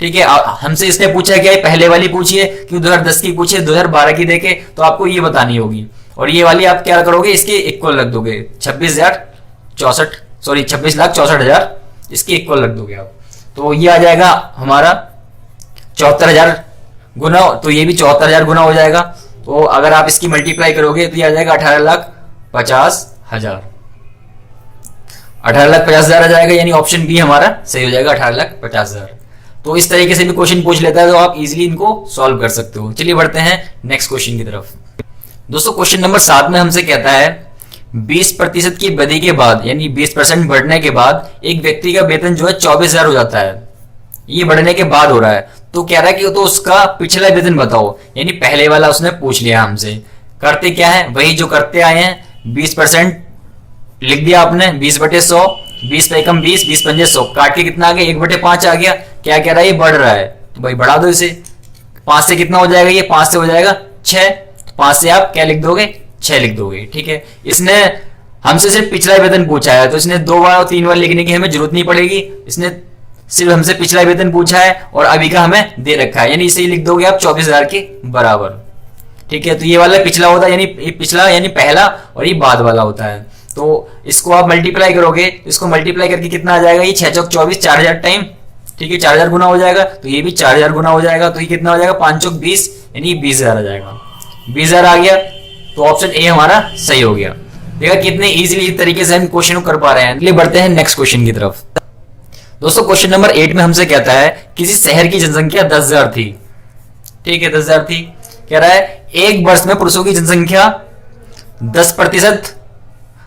ठीक है, हमसे इसने पूछा क्या है, पहले वाली पूछी है, क्यों 2010 की पूछी है, 2012 की देखे, तो आपको ये बतानी होगी। और ये वाली आप क्या करोगे, इसके इक्वल रख दोगे, 26,64,000 इसके इक्वल रख दोगे आप, तो ये आ जाएगा हमारा 74,000 गुना, तो ये भी 74,000 गुना हो जाएगा। तो अगर आप इसकी मल्टीप्लाई करोगे तो ये आ जाएगा 18,50,000, 18,50,000 आ जाएगा, यानी ऑप्शन बी हमारा सही हो जाएगा, 18,50,000। तो इस तरीके से भी क्वेश्चन पूछ लेता है, तो आप इजीली इनको सॉल्व कर सकते हो। चलिए बढ़ते हैं नेक्स्ट क्वेश्चन की तरफ। दोस्तों क्वेश्चन नंबर 7 में हमसे कहता है 20% की वृद्धि के बाद, यानी 20% बढ़ने के बाद एक व्यक्ति का वेतन जो है 24,000 हो जाता है, ये बढ़ने के बाद हो रहा है। तो कह रहा है कि तो उसका पिछला वेतन बताओ, यानी पहले वाला उसने पूछ लिया हमसे। करते क्या है, वही जो करते आए हैं, 20% लिख दिया आपने, 20/100, 20 पे कम 20, 20 पंजे 100, काट के कितना आ गया, 1/5 आ गया। क्या कह रहा है, ये बढ़ रहा है, तो भाई बढ़ा दो इसे। 5 से कितना हो जाएगा, ये 5 से हो जाएगा 6, 5 से आप क्या लिख दोगे, 6 लिख दोगे। ठीक है, इसने हमसे सिर्फ पिछला वेतन पूछा है, तो इसने 2 बार और 3 बार लिखने की हमें जरूरत नहीं पड़ेगी। इसने सिर्फ हमसे पिछला वेतन पूछा है और अभी का हमें दे रखा है, यानी इसे ही लिख दोगे आप 24,000 के बराबर। ठीक है, तो ये वाला पिछला होता है, यानी पिछला यानी पहला, और ये बाद वाला होता है। तो इसको आप मल्टीप्लाई करोगे, इसको मल्टीप्लाई करके कितना आ जाएगा, ये 6 चौक 24, 4,000 टाइम। ठीक है, 4,000 गुना हो जाएगा, तो ये भी 4,000 गुना हो जाएगा, तो ये कितना हो जाएगा, 5 चौक 20, यानी 20,000 आ जाएगा। 20,000 आ गया, तो ऑप्शन ए हमारा सही हो गया। देखा कितने इजीली इस तरीके से हम क्वेश्चन को कर पा रहे हैं। चलिए बढ़ते हैं नेक्स्ट क्वेश्चन की तरफ। दोस्तों क्वेश्चन नंबर 8 में हमसे कहता है किसी शहर की जनसंख्या 10,000 थी। ठीक है, 10,000 थी। कह रहा है एक वर्ष में पुरुषों की जनसंख्या 10%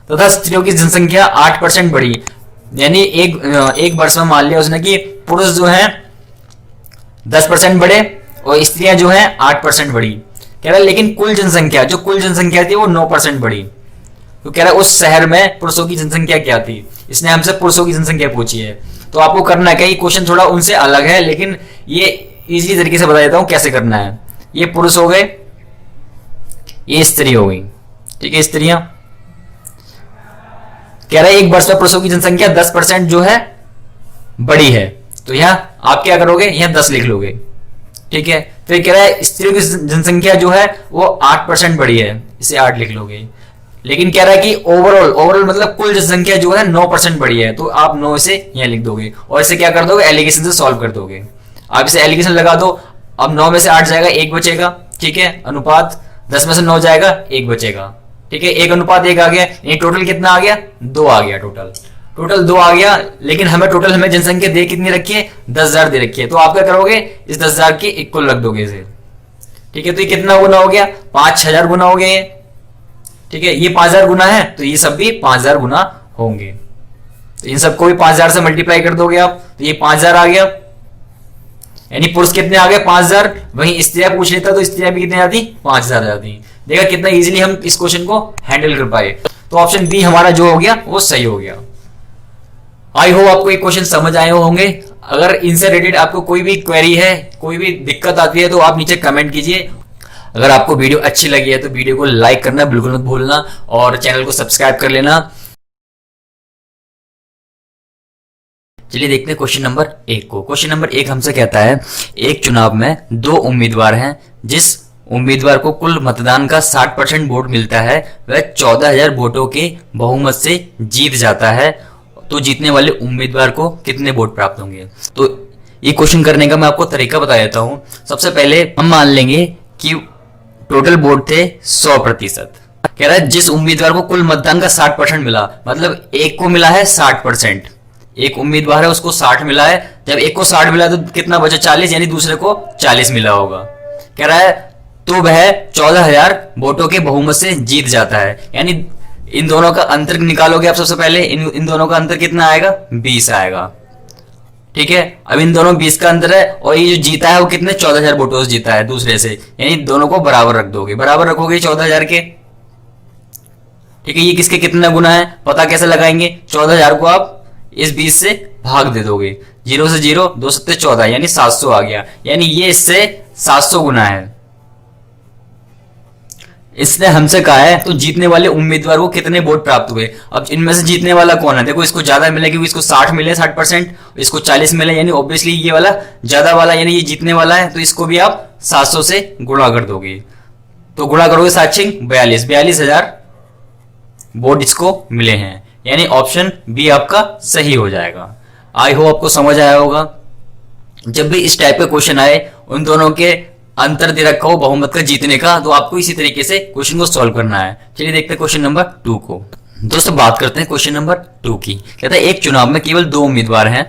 तथा स्त्रियों की जनसंख्या 8% बढ़ी। यानी एक वर्ष में मान लिया उसने कि पुरुष जो है 10% बढ़े और स्त्रियां जो है 8% बढ़ी। कह रहा है लेकिन कुल जनसंख्या, जो कुल जनसंख्या थी वो 9% बढ़ी। तो कह रहा है उस शहर में पुरुषों की जनसंख्या क्या थी। इसने हमसे पुरुषों की जनसंख्या पूछी है। तो आपको करना क्या, ये क्वेश्चन थोड़ा उनसे अलग है, लेकिन ये इजी तरीके से बता देता हूं कैसे करना है। ये पुरुष हो गए, ये स्त्री हो गई। ठीक है, स्त्रियां। कह रहा है एक वर्ष में पुरुषों की जनसंख्या 10% जो है बड़ी है, तो यहां आप क्या करोगे, यहां 10 लिख लोगे। ठीक है, फिर कह रहा है स्त्रियों की जनसंख्या जो है वो 8% बढ़ी है, इसे 8 लिख लोगे। लेकिन कह रहा है कि ओवरऑल मतलब कुल जनसंख्या जो है 9% बढ़ी है, तो आप 9 से यहां लिख दोगे और इसे क्या कर दोगे, एलिगेशन से सॉल्व कर दोगे। आप इसे एलिगेशन लगा दो। अब 9 में से 8 जाएगा, 1 बचेगा। ठीक है, अनुपात 10 में से 9 जाएगा, 1 बचेगा। ठीक है, 1:1 आ गया। ये टोटल कितना आ गया, 2 आ गया। टोटल 2 आ गया। लेकिन हमें जनसंख्या दे कितनी रखी है, 10,000 दे रखी है। तो आप क्या करोगे, इस 10,000 के इक्वल रख दोगे इसे। ठीक है, तो ये कितना गुना हो गया, 5,000 गुना हो गया ये। ठीक है, ये 5,000 गुना है, तो ये सब भी 5,000 गुना होंगे। तो इन सबको भी 5,000 से मल्टीप्लाई कर दोगे आप, तो ये 5,000 आ गया। यानी पुरुष कितने आ गए, 5,000। वहीं स्त्रियां पूछ लेता तो स्त्रियां भी कितने आती, 5,000 आती। देखा कितना इजीली हम इस क्वेश्चन को हैंडल कर पाए। तो ऑप्शन बी हमारा जो हो गया वो सही हो गया। आई होप आपको ये क्वेश्चन समझ आए होंगे। अगर इनसे रिलेटेड आपको कोई भी क्वेरी है, कोई भी दिक्कत आती है तो आप नीचे कमेंट कीजिए। अगर आपको वीडियो अच्छी लगी है तो वीडियो को लाइक करना बिल्कुल मत भूलना और चैनल को सब्सक्राइब कर लेना। चलिए देखते हैं क्वेश्चन नंबर 1 को। क्वेश्चन नंबर 1 हमसे कहता है एक चुनाव में 2 उम्मीदवार हैं, जिस उम्मीदवार को कुल मतदान का 60% वोट मिलता है वह 14,000 वोटों के बहुमत से जीत जाता है, तो जीतने वाले उम्मीदवार को कितने वोट प्राप्त होंगे। तो ये क्वेश्चन करने का मैं आपको तरीका बता देता हूं। सबसे पहले हम मान लेंगे कि टोटल वोट थे 100%। कह रहा है जिस उम्मीदवार को कुल मतदान का 60% मिला, मतलब एक को मिला है 60%, एक उम्मीदवार है उसको 60 मिला है। जब एक को 60 मिला तो कितना बचा 40, यानी दूसरे को 40 मिला होगा। कह रहा है तो वह 14,000 वोटों के बहुमत से जीत जाता है। यानी इन दोनों का अंतर निकालोगे आप सबसे पहले, इन दोनों का अंतर कितना आएगा 20 आएगा। ठीक है, अब इन दोनों 20 का अंतर है और ये जो जीता है वो कितने 14,000 वोटों से जीता है दूसरे से, यानी दोनों को बराबर रख दोगे, बराबर रखोगे 14,000 के। ठीक है, ये किसके कितना गुना है पता कैसे लगाएंगे। 14,000 को आप इस 20 से भाग दे दोगे, 0 से 0 2 सत्ते 14 यानी 700 आ गया। यानी ये इससे 700 गुना है। इसने हमसे कहा है तो जीतने वाले उम्मीदवार को कितने वोट प्राप्त हुए। अब इनमें से जीतने वाला कौन है, देखो इसको ज्यादा मिले क्योंकि इसको 60 मिले 60%, इसको 40 मिले, यानी ऑब्वियसली ये वाला ज्यादा वाला यानी ये जीतने वाला है। तो इसको भी आप 700 से गुणा कर दोगे, तो गुणा करोगे 7 42,000 वोट इसको मिले हैं, यानी ऑप्शन बी आपका सही हो जाएगा। आई होप आपको समझ आया होगा। जब भी इस टाइप के क्वेश्चन आए उन दोनों के अंतर दे रखा हो बहुमत का जीतने का, तो आपको इसी तरीके से क्वेश्चन को सॉल्व करना है। चलिए देखते हैं क्वेश्चन नंबर 2 को। दोस्तों बात करते हैं क्वेश्चन नंबर 2 की। कहता है एक चुनाव में केवल 2 उम्मीदवार हैं,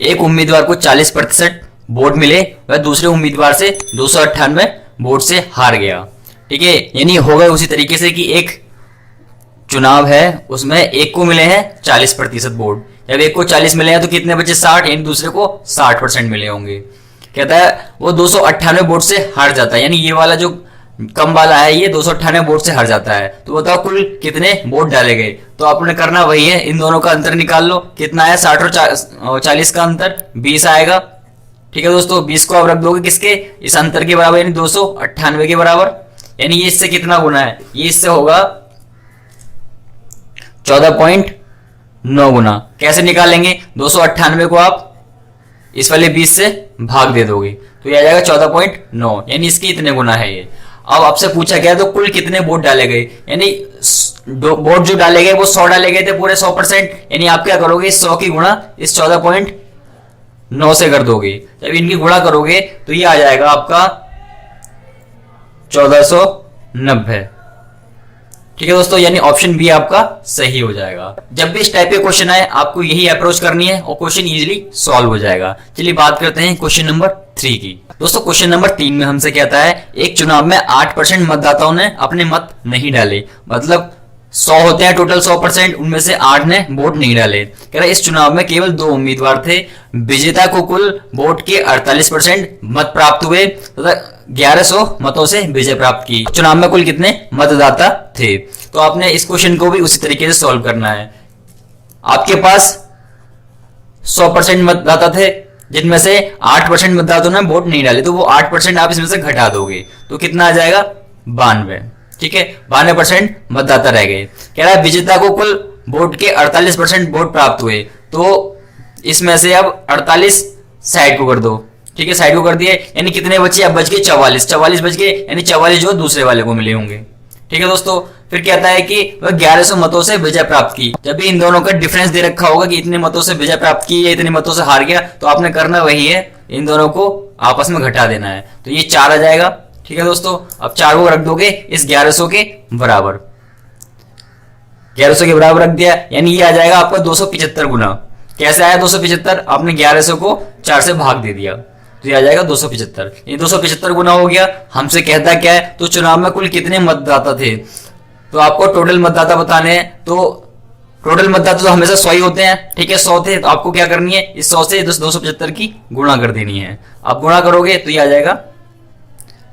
एक उम्मीदवार को 40% वोट मिले, वह दूसरे उम्मीदवार से 298 वोट से हार गया। ठीक है, यानी होगा उसी तरीके से कि एक चुनाव है उसमें एक को मिले हैं 40% वोट, जब एक को 40 मिले हैं तो कितने बचे 60, यानी दूसरे को 60% मिले होंगे। कहता है वो 298 वोट से हार जाता है, यानी ये वाला जो कम वाला है ये 298 वोट से हार जाता है। तो बताओ कुल कितने वोट डाले गए। तो आपने करना वही है, इन दोनों का अंतर निकाल लो, कितना है 60 और 40 का अंतर 20 आएगा। ठीक है दोस्तों, 20 को आप रख दोगे किसके, इस अंतर के बराबर, यानी 298 के बराबर। यानी ये इससे कितना गुना है, ये इससे होगा 14.9 गुना। कैसे निकालेंगे, 298 को आप इस वाले 20 से भाग दे दोगे तो ये आ जाएगा 14.9, यानी इसके इतने गुना है ये। अब आपसे पूछा गया तो कुल कितने वोट डाले गए, यानी वोट जो डाले गए वो 100 डाले गए थे पूरे 100%, यानी आप क्या करोगे 100 की गुणा इस 14.9 से कर दोगे। जब इनकी गुणा करोगे तो ये आ जाएगा आपका 1490। ठीक है दोस्तों, यानी ऑप्शन बी आपका सही हो जाएगा। जब भी इस टाइप के क्वेश्चन आए आपको यही अप्रोच करनी है और क्वेश्चन इजीली सॉल्व हो जाएगा। चलिए बात करते हैं क्वेश्चन नंबर 3 की। दोस्तों क्वेश्चन नंबर 3 में हमसे कहता है एक चुनाव में 8% मतदाताओं ने अपने मत नहीं डाले, मतलब 100 होते हैं टोटल 100%, उनमें से 8 ने वोट नहीं डाले। कह रहा है इस चुनाव में केवल 2 उम्मीदवार थे, विजेता को कुल वोट के 48% मत प्राप्त हुए तथा 1100 मतों से विजय प्राप्त की। चुनाव में कुल कितने मतदाता थे। तो आपने इस क्वेश्चन को भी उसी तरीके से सॉल्व करना है। आपके पास 100% मतदाता थे जिनमें से 8% मतदाताओं ने वोट नहीं डाले, तो वो 8% आप इसमें से घटा दोगे तो कितना आ जाएगा 92। ठीक है, 92% मतदाता रह गए। कह रहा है विजेता को कुल वोट के 48% वोट प्राप्त हुए, तो इसमें से अब 48 साइड को कर दो। ठीक है, साइड को कर दिए, यानी कितने बचे, अब बच गए 44 बच गए, यानी 44 जो दूसरे वाले को मिले होंगे। ठीक है दोस्तों, फिर कहता है कि वह 1100 मतों से विजय प्राप्त की। जब भी इन दोनों का डिफरेंस दे रखा होगा कि इतने मतों से विजय प्राप्त की या इतने मतों से हार गया, तो आपने करना वही है, इन दोनों को आपस में घटा देना है। तो ये 4 आ जाएगा। ठीक है दोस्तों, अब 4 को रख दोगे इस 1100 के बराबर, 1100 के बराबर रख दिया, यानी ये आ जाएगा आपका 275 गुना। कैसे आया 275, आपने 1100 को 4 से भाग दे दिया तो ये आ जाएगा 275, ये 275 गुना हो गया। हमसे कहता क्या है, तो चुनाव में कुल कितने मतदाता थे, तो आपको टोटल मतदाता बताने हैं। तो टोटल मतदाता तो हमेशा 100 ही होते हैं। ठीक है, 100 थे तो आपको क्या करनी है, इस 100 से 275 की गुणा कर देनी है। आप गुणा करोगे तो ये आ जाएगा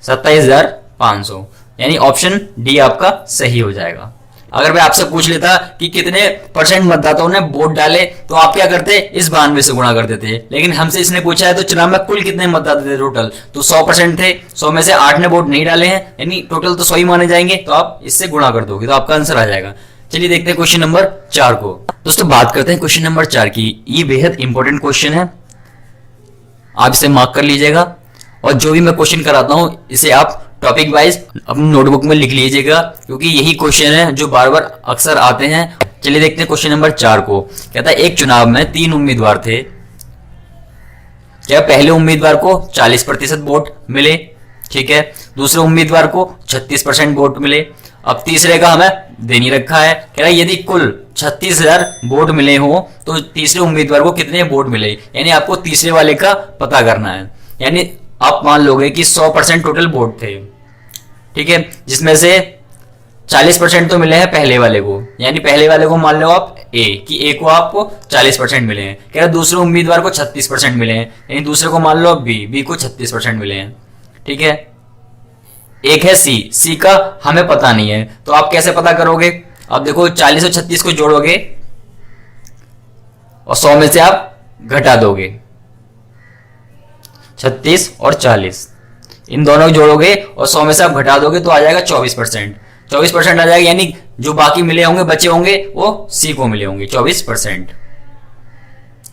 27,500। यानी ऑप्शन डी आपका सही हो जाएगा। अगर मैं आपसे पूछ लेता कि कितने परसेंट मतदाताओं ने वोट डाले, तो आप क्या करते, इस 92 से गुणा कर देते। लेकिन हमसे इसने पूछा है तो चुनाव में कुल कितने मतदाता थे टोटल, तो 100% थे। 100 में से 8 ने वोट नहीं डाले हैं, यानी टोटल तो 100 ही माने जाएंगे, तो आप इससे गुणा कर दोगे तो आपका आंसर आ जाएगा। चलिए देखते हैं क्वेश्चन नंबर 4 को। दोस्तों बात करते हैं क्वेश्चन नंबर 4 की। ये बेहद इंपॉर्टेंट क्वेश्चन है, आप इसे मार्क कर लीजिएगा और जो भी मैं क्वेश्चन कराता हूं इसे आप टॉपिक वाइज अपनी नोटबुक में लिख लीजिएगा, क्योंकि यही क्वेश्चन है जो बार बार अक्सर आते हैं। चलिए देखते हैं क्वेश्चन नंबर 4 को। कहता है एक चुनाव में 3 उम्मीदवार थे, क्या पहले उम्मीदवार को 40% वोट मिले, ठीक है, दूसरे उम्मीदवार को 36% वोट मिले, अब तीसरे का हमें दे नहीं रखा है। कह रहा है यदि कुल 36,000 वोट मिले हो तो तीसरे उम्मीदवार को कितने वोट मिले, यानी आपको तीसरे वाले का पता करना है। यानी आप मान लोगे कि 100% टोटल वोट थे, ठीक है, जिसमें से 40% तो मिले हैं पहले वाले को, यानी पहले वाले को मान लो आप ए, कि ए को आपको 40% मिले हैं। कह रहा दूसरे उम्मीदवार को 36% मिले हैं, यानी दूसरे को मान लो आप बी को 36% मिले हैं, ठीक है। एक है सी का हमें पता नहीं है, तो आप कैसे पता करोगे। अब देखो 40 और 36 को जोड़ोगे और 100 में से आप घटा दोगे, 36 और 40 इन दोनों को जोड़ोगे और 100 में से आप घटा दोगे तो आ जाएगा 24%। 24% आ जाएगा, यानी जो बाकी मिले होंगे बचे होंगे वो सी को मिले होंगे 24%,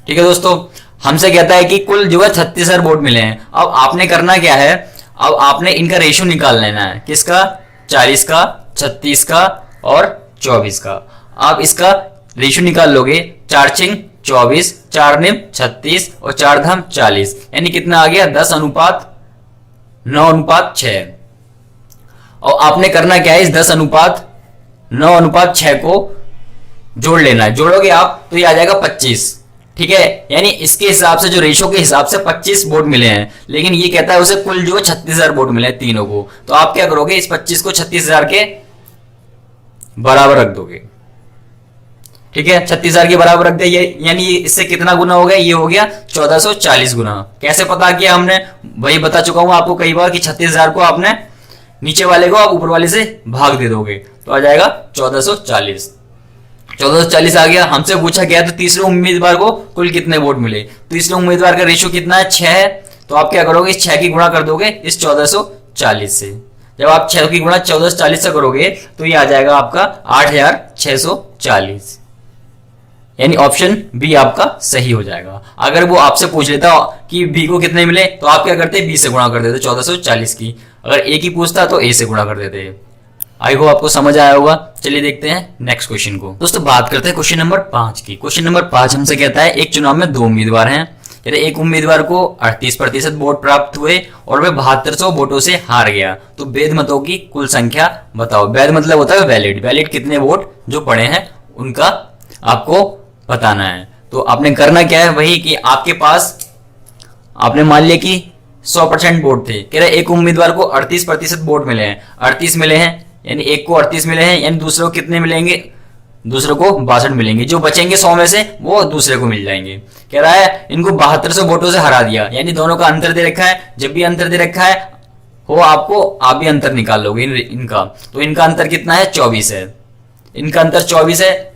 ठीक है। दोस्तों हमसे कहता है कि कुल जो है 36,000 वोट मिले हैं। अब आपने करना क्या है, अब आपने इनका रेशियो निकाल लेना है, किसका, 40 का, 36 का और 24 का। आप इसका रेशियो निकाल लोगे, 4 छिंग 24, 4 निम 36 और 4 धाम 40, यानी कितना आ गया 10:9:6। और आपने करना क्या है, इस 10:9:6 को जोड़ लेना है। जोड़ोगे आप तो ये आ जाएगा 25, ठीक है, यानी इसके हिसाब से जो रेशो के हिसाब से 25 वोट मिले हैं, लेकिन ये कहता है उसे कुल जो 36,000 वोट मिले हैं तीनों को। तो आप क्या करोगे, इस 25 को 36,000 के बराबर रख दोगे, ठीक है, 36,000 के बराबर रख दे, यानी इससे कितना गुना हो गया, ये हो गया 1440 गुना। कैसे पता किया हमने, वही बता चुका हूं आपको कई बार कि 36,000 को आपने नीचे वाले को आप ऊपर वाले से भाग दे दोगे तो आ जाएगा 1440। 1440 आ गया। हमसे पूछा गया तो तीसरे उम्मीदवार को कुल कितने वोट मिले, तीसरे उम्मीदवार का रेशियो कितना है, 6 है, तो आप क्या करोगे, इस 6 की गुणा कर दोगे इस 1440 से। जब आप 6 की गुणा 1440 से करोगे तो ये आ जाएगा आपका 8640, यानी ऑप्शन बी आपका सही हो जाएगा। अगर वो आपसे पूछ लेता कि बी को कितने मिले तो आप क्या करते, बी से गुणा कर देते 1440 की। अगर ए की पूछता तो ए से गुणा कर देते। आई होप आपको समझ आया होगा। चलिए देखते हैं नेक्स्ट क्वेश्चन को। दोस्तों बात करते हैं क्वेश्चन नंबर 5 की। क्वेश्चन नंबर 5 हमसे कहता है एक चुनाव में 2 उम्मीदवार हैं, एक उम्मीदवार को 38% वोट प्राप्त हुए और वह 7200 वोटों से हार गया, तो वैध मतों की कुल संख्या बताओ। वैध मतलब होता है वैलिड, वैलिड कितने वोट जो पड़े हैं उनका आपको बताना है। तो आपने करना क्या है, वही कि आपके पास आपने मान लिया कि 100% वोट थे। कह रहे एक उम्मीदवार को 38% वोट मिले हैं, 38 मिले हैं, यानी एक को 38 मिले हैं, यानी दूसरे को कितने मिलेंगे, दूसरे को 62 मिलेंगे। जो बचेंगे 100 में से वो दूसरे को मिल जाएंगे। कह रहा है इनको 7200 वोटों से हरा दिया, यानी दोनों का अंतर दे रखा है। जब भी अंतर दे रखा है हो आपको, आप भी अंतर निकाल लोगे इनका। तो इनका अंतर कितना है, 24 है। इनका अंतर 24 है,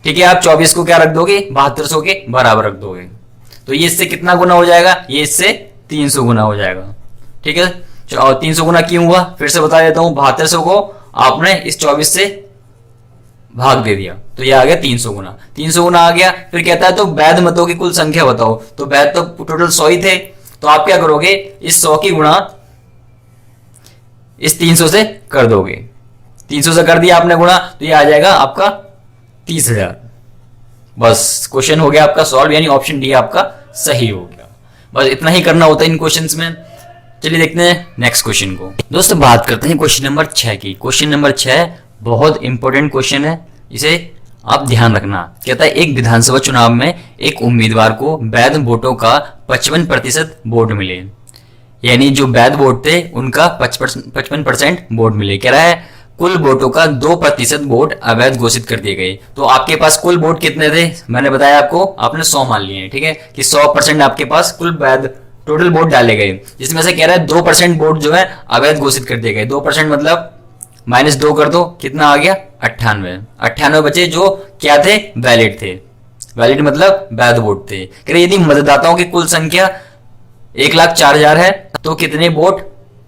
ठीक है। आप 24 को क्या रख दोगे, 7200 के बराबर रख दोगे। तो ये इससे कितना गुना हो जाएगा, ये इससे 300 गुना हो जाएगा, ठीक है। 300 गुना क्यों हुआ, फिर से बता देता हूं। 7200 को आपने इस 24 से भाग दे दिया तो ये आ गया 300 गुना। 300 गुना आ गया। फिर कहता है तो वैध मतों की कुल संख्या बताओ। तो वैध तो टोटल 100 ही थे, तो आप क्या करोगे, इस 100 की गुणा इस 300 से कर दोगे। 300 से कर दिया आपने गुणा तो ये आ जाएगा आपका 30,000। बस क्वेश्चन हो गया आपका सॉल्व, यानी ऑप्शन डी आपका सही हो गया। बस इतना ही करना होता है इन क्वेश्चंस में। चलिए देखते हैं नेक्स्ट क्वेश्चन को। दोस्तों बात करते हैं क्वेश्चन नंबर 6 की। क्वेश्चन नंबर 6 बहुत इंपॉर्टेंट क्वेश्चन है, इसे आप ध्यान रखना। कहता है एक विधानसभा चुनाव में एक उम्मीदवार को वैध वोटों का 55% वोट मिले, यानी जो वैध वोट थे उनका 55% वोट मिले। कह रहा है कुल वोटों का 2% वोट अवैध घोषित कर दिए गए। तो आपके पास कुल वोट कितने थे, मैंने बताया आपको, आपने 100 मान लिए हैं, ठीक है, कि 100% आपके पास कुल वैध टोटल वोट डाले गए, जिसमें से कह रहा है 2% वोट जो है अवैध घोषित कर दिए गए। 2% मतलब -2 कर दो, कितना आ गया 98। 98 बचे जो क्या थे, वैलिड थे। वैलिड मतलब वैध वोट थे। कह रहे यदि मतदाताओं की कुल संख्या 1,04,000 है तो कितने वोट,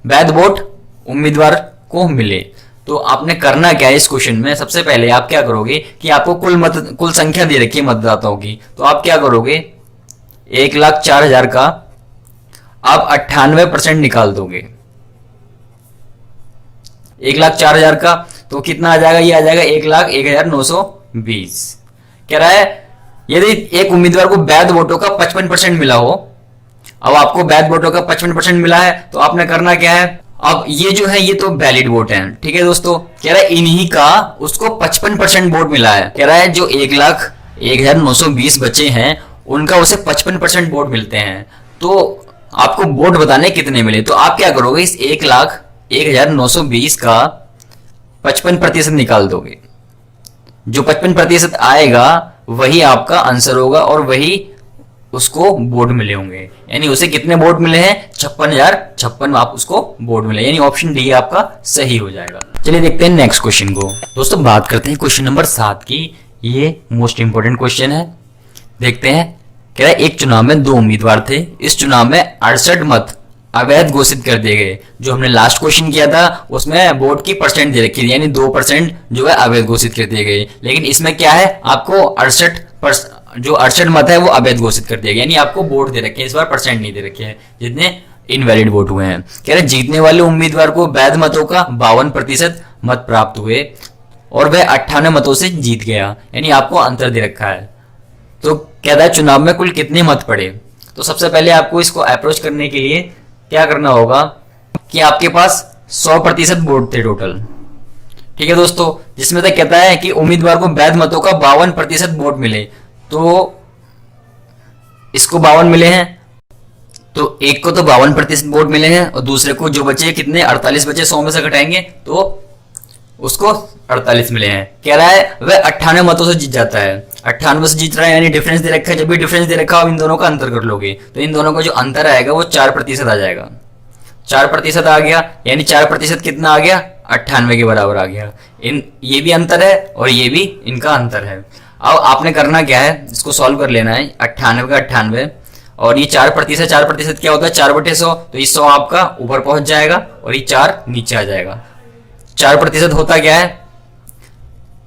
वैध वोट उम्मीदवार को मिले। तो आपने करना क्या है इस क्वेश्चन में, सबसे पहले आप क्या करोगे कि आपको कुल संख्या दे रखी है मतदाताओं की, तो आप क्या करोगे 1,04,000 का आप 98% निकाल दोगे। 1,04,000 का तो कितना आ जाएगा, ये आ जाएगा 1,01,920। कह रहा है यदि एक उम्मीदवार को वैध वोटों का 55% मिला हो, अब आपको वैध वोटों का 55% मिला है तो आपने करना क्या है, अब ये जो है ये तो वैलिड वोट है, ठीक है दोस्तों। कह रहा है इन्हीं का उसको 55% वोट मिला है। कह रहा है जो 1,01,920 बचे हैं उनका उसे 55% वोट मिलते हैं। तो आपको वोट बताने कितने मिले, तो आप क्या करोगे इस 1,01,920 का 55% निकाल दोगे। जो 55% आएगा वही आपका आंसर होगा और वही उसको वोट मिले होंगे। यानी उसे कितने वोट मिले हैं, 56,056 आप उसको वोट मिले, यानी ऑप्शन डी आपका सही हो जाएगा। चलिए देखते हैं नेक्स्ट क्वेश्चन को। दोस्तों बात करते हैं क्वेश्चन नंबर 7 की। ये मोस्ट इंपोर्टेंट क्वेश्चन है, देखते हैं। कह रहा है एक चुनाव में 2 उम्मीदवार थे, इस चुनाव में 68 मत अवैध घोषित कर दिए गए। जो हमने लास्ट क्वेश्चन किया था उसमें वोट की परसेंट दे रखी थी, यानी 2% जो है अवैध घोषित कर दिए गए। लेकिन इसमें क्या है, आपको 68 मत है वो अवैध घोषित कर दिए गए, यानी आपको वोट दे रखे हैं, इस बार परसेंट नहीं दे रखे हैं जितने इनवैलिड वोट हुए हैं। कह रहे जीतने वाले उम्मीदवार को वैध मतों का 52% मत प्राप्त हुए और वह 98 मतों से जीत गया, यानी आपको अंतर दे रखा है। तो कहता है चुनाव में कुल कितने मत पड़े। तो सबसे पहले आपको इसको अप्रोच करने के लिए क्या करना होगा कि आपके पास 100% वोट थे टोटल, ठीक है दोस्तों, जिसमें तक कहता है कि उम्मीदवार को वैध मतों का 52% वोट मिले। तो इसको 52 मिले हैं, तो एक को तो 52% वोट मिले हैं और दूसरे को जो बचे कितने 48 बचे, 100 में से घटाएंगे तो उसको 48 मिले हैं। कह रहा है वह 98 मतों से जीत जाता है, 98 से जीत रहा है, यानी डिफरेंस दे रखा है। जब भी डिफरेंस दे रखा हो इन दोनों का अंतर कर लोगे तो इन दोनों का जो अंतर आएगा वो 4% आ जाएगा। 4% आ गया, यानी 4% कितना आ गया, 98 के बराबर आ गया। ये भी अंतर है और ये भी इनका अंतर है। अब आपने करना क्या है, इसको सॉल्व कर लेना है। 98 का 98 और ये 4% क्या होता है, 4/100, तो ये 100 आपका ऊपर पहुंच जाएगा और ये 4 नीचे आ जाएगा। 4% होता क्या है,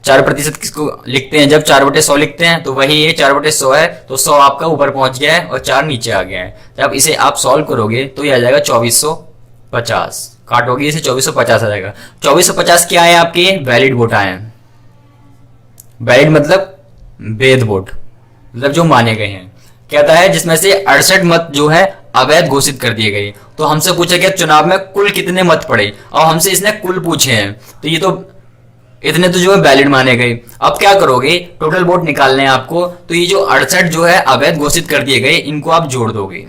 4% किसको लिखते हैं, जब 4/100 लिखते हैं तो वही ये 4/100 है, तो 100 आपका ऊपर पहुंच गया है और 4 नीचे आ गया है। जब इसे आप सॉल्व करोगे तो ये आ जाएगा 2450, काटोगे इसे 2450 आ जाएगा। 2450 क्या है, आपके वैलिड वोट आए हैं। वैलिड मतलब वैध वोट, मतलब जो माने गए हैं। कहता है जिसमें से 68 मत जो है अवैध घोषित कर दिए गए। तो हमसे पूछा गया चुनाव में कुल कितने मत पड़े, और हमसे इसने कुल पूछे हैं, तो ये तो इतने तो जो है वैलिड माने गए। अब क्या करोगे, टोटल वोट निकालने हैं आपको, तो ये जो 68 जो है अवैध घोषित कर दिए गए इनको आप जोड़ दोगे।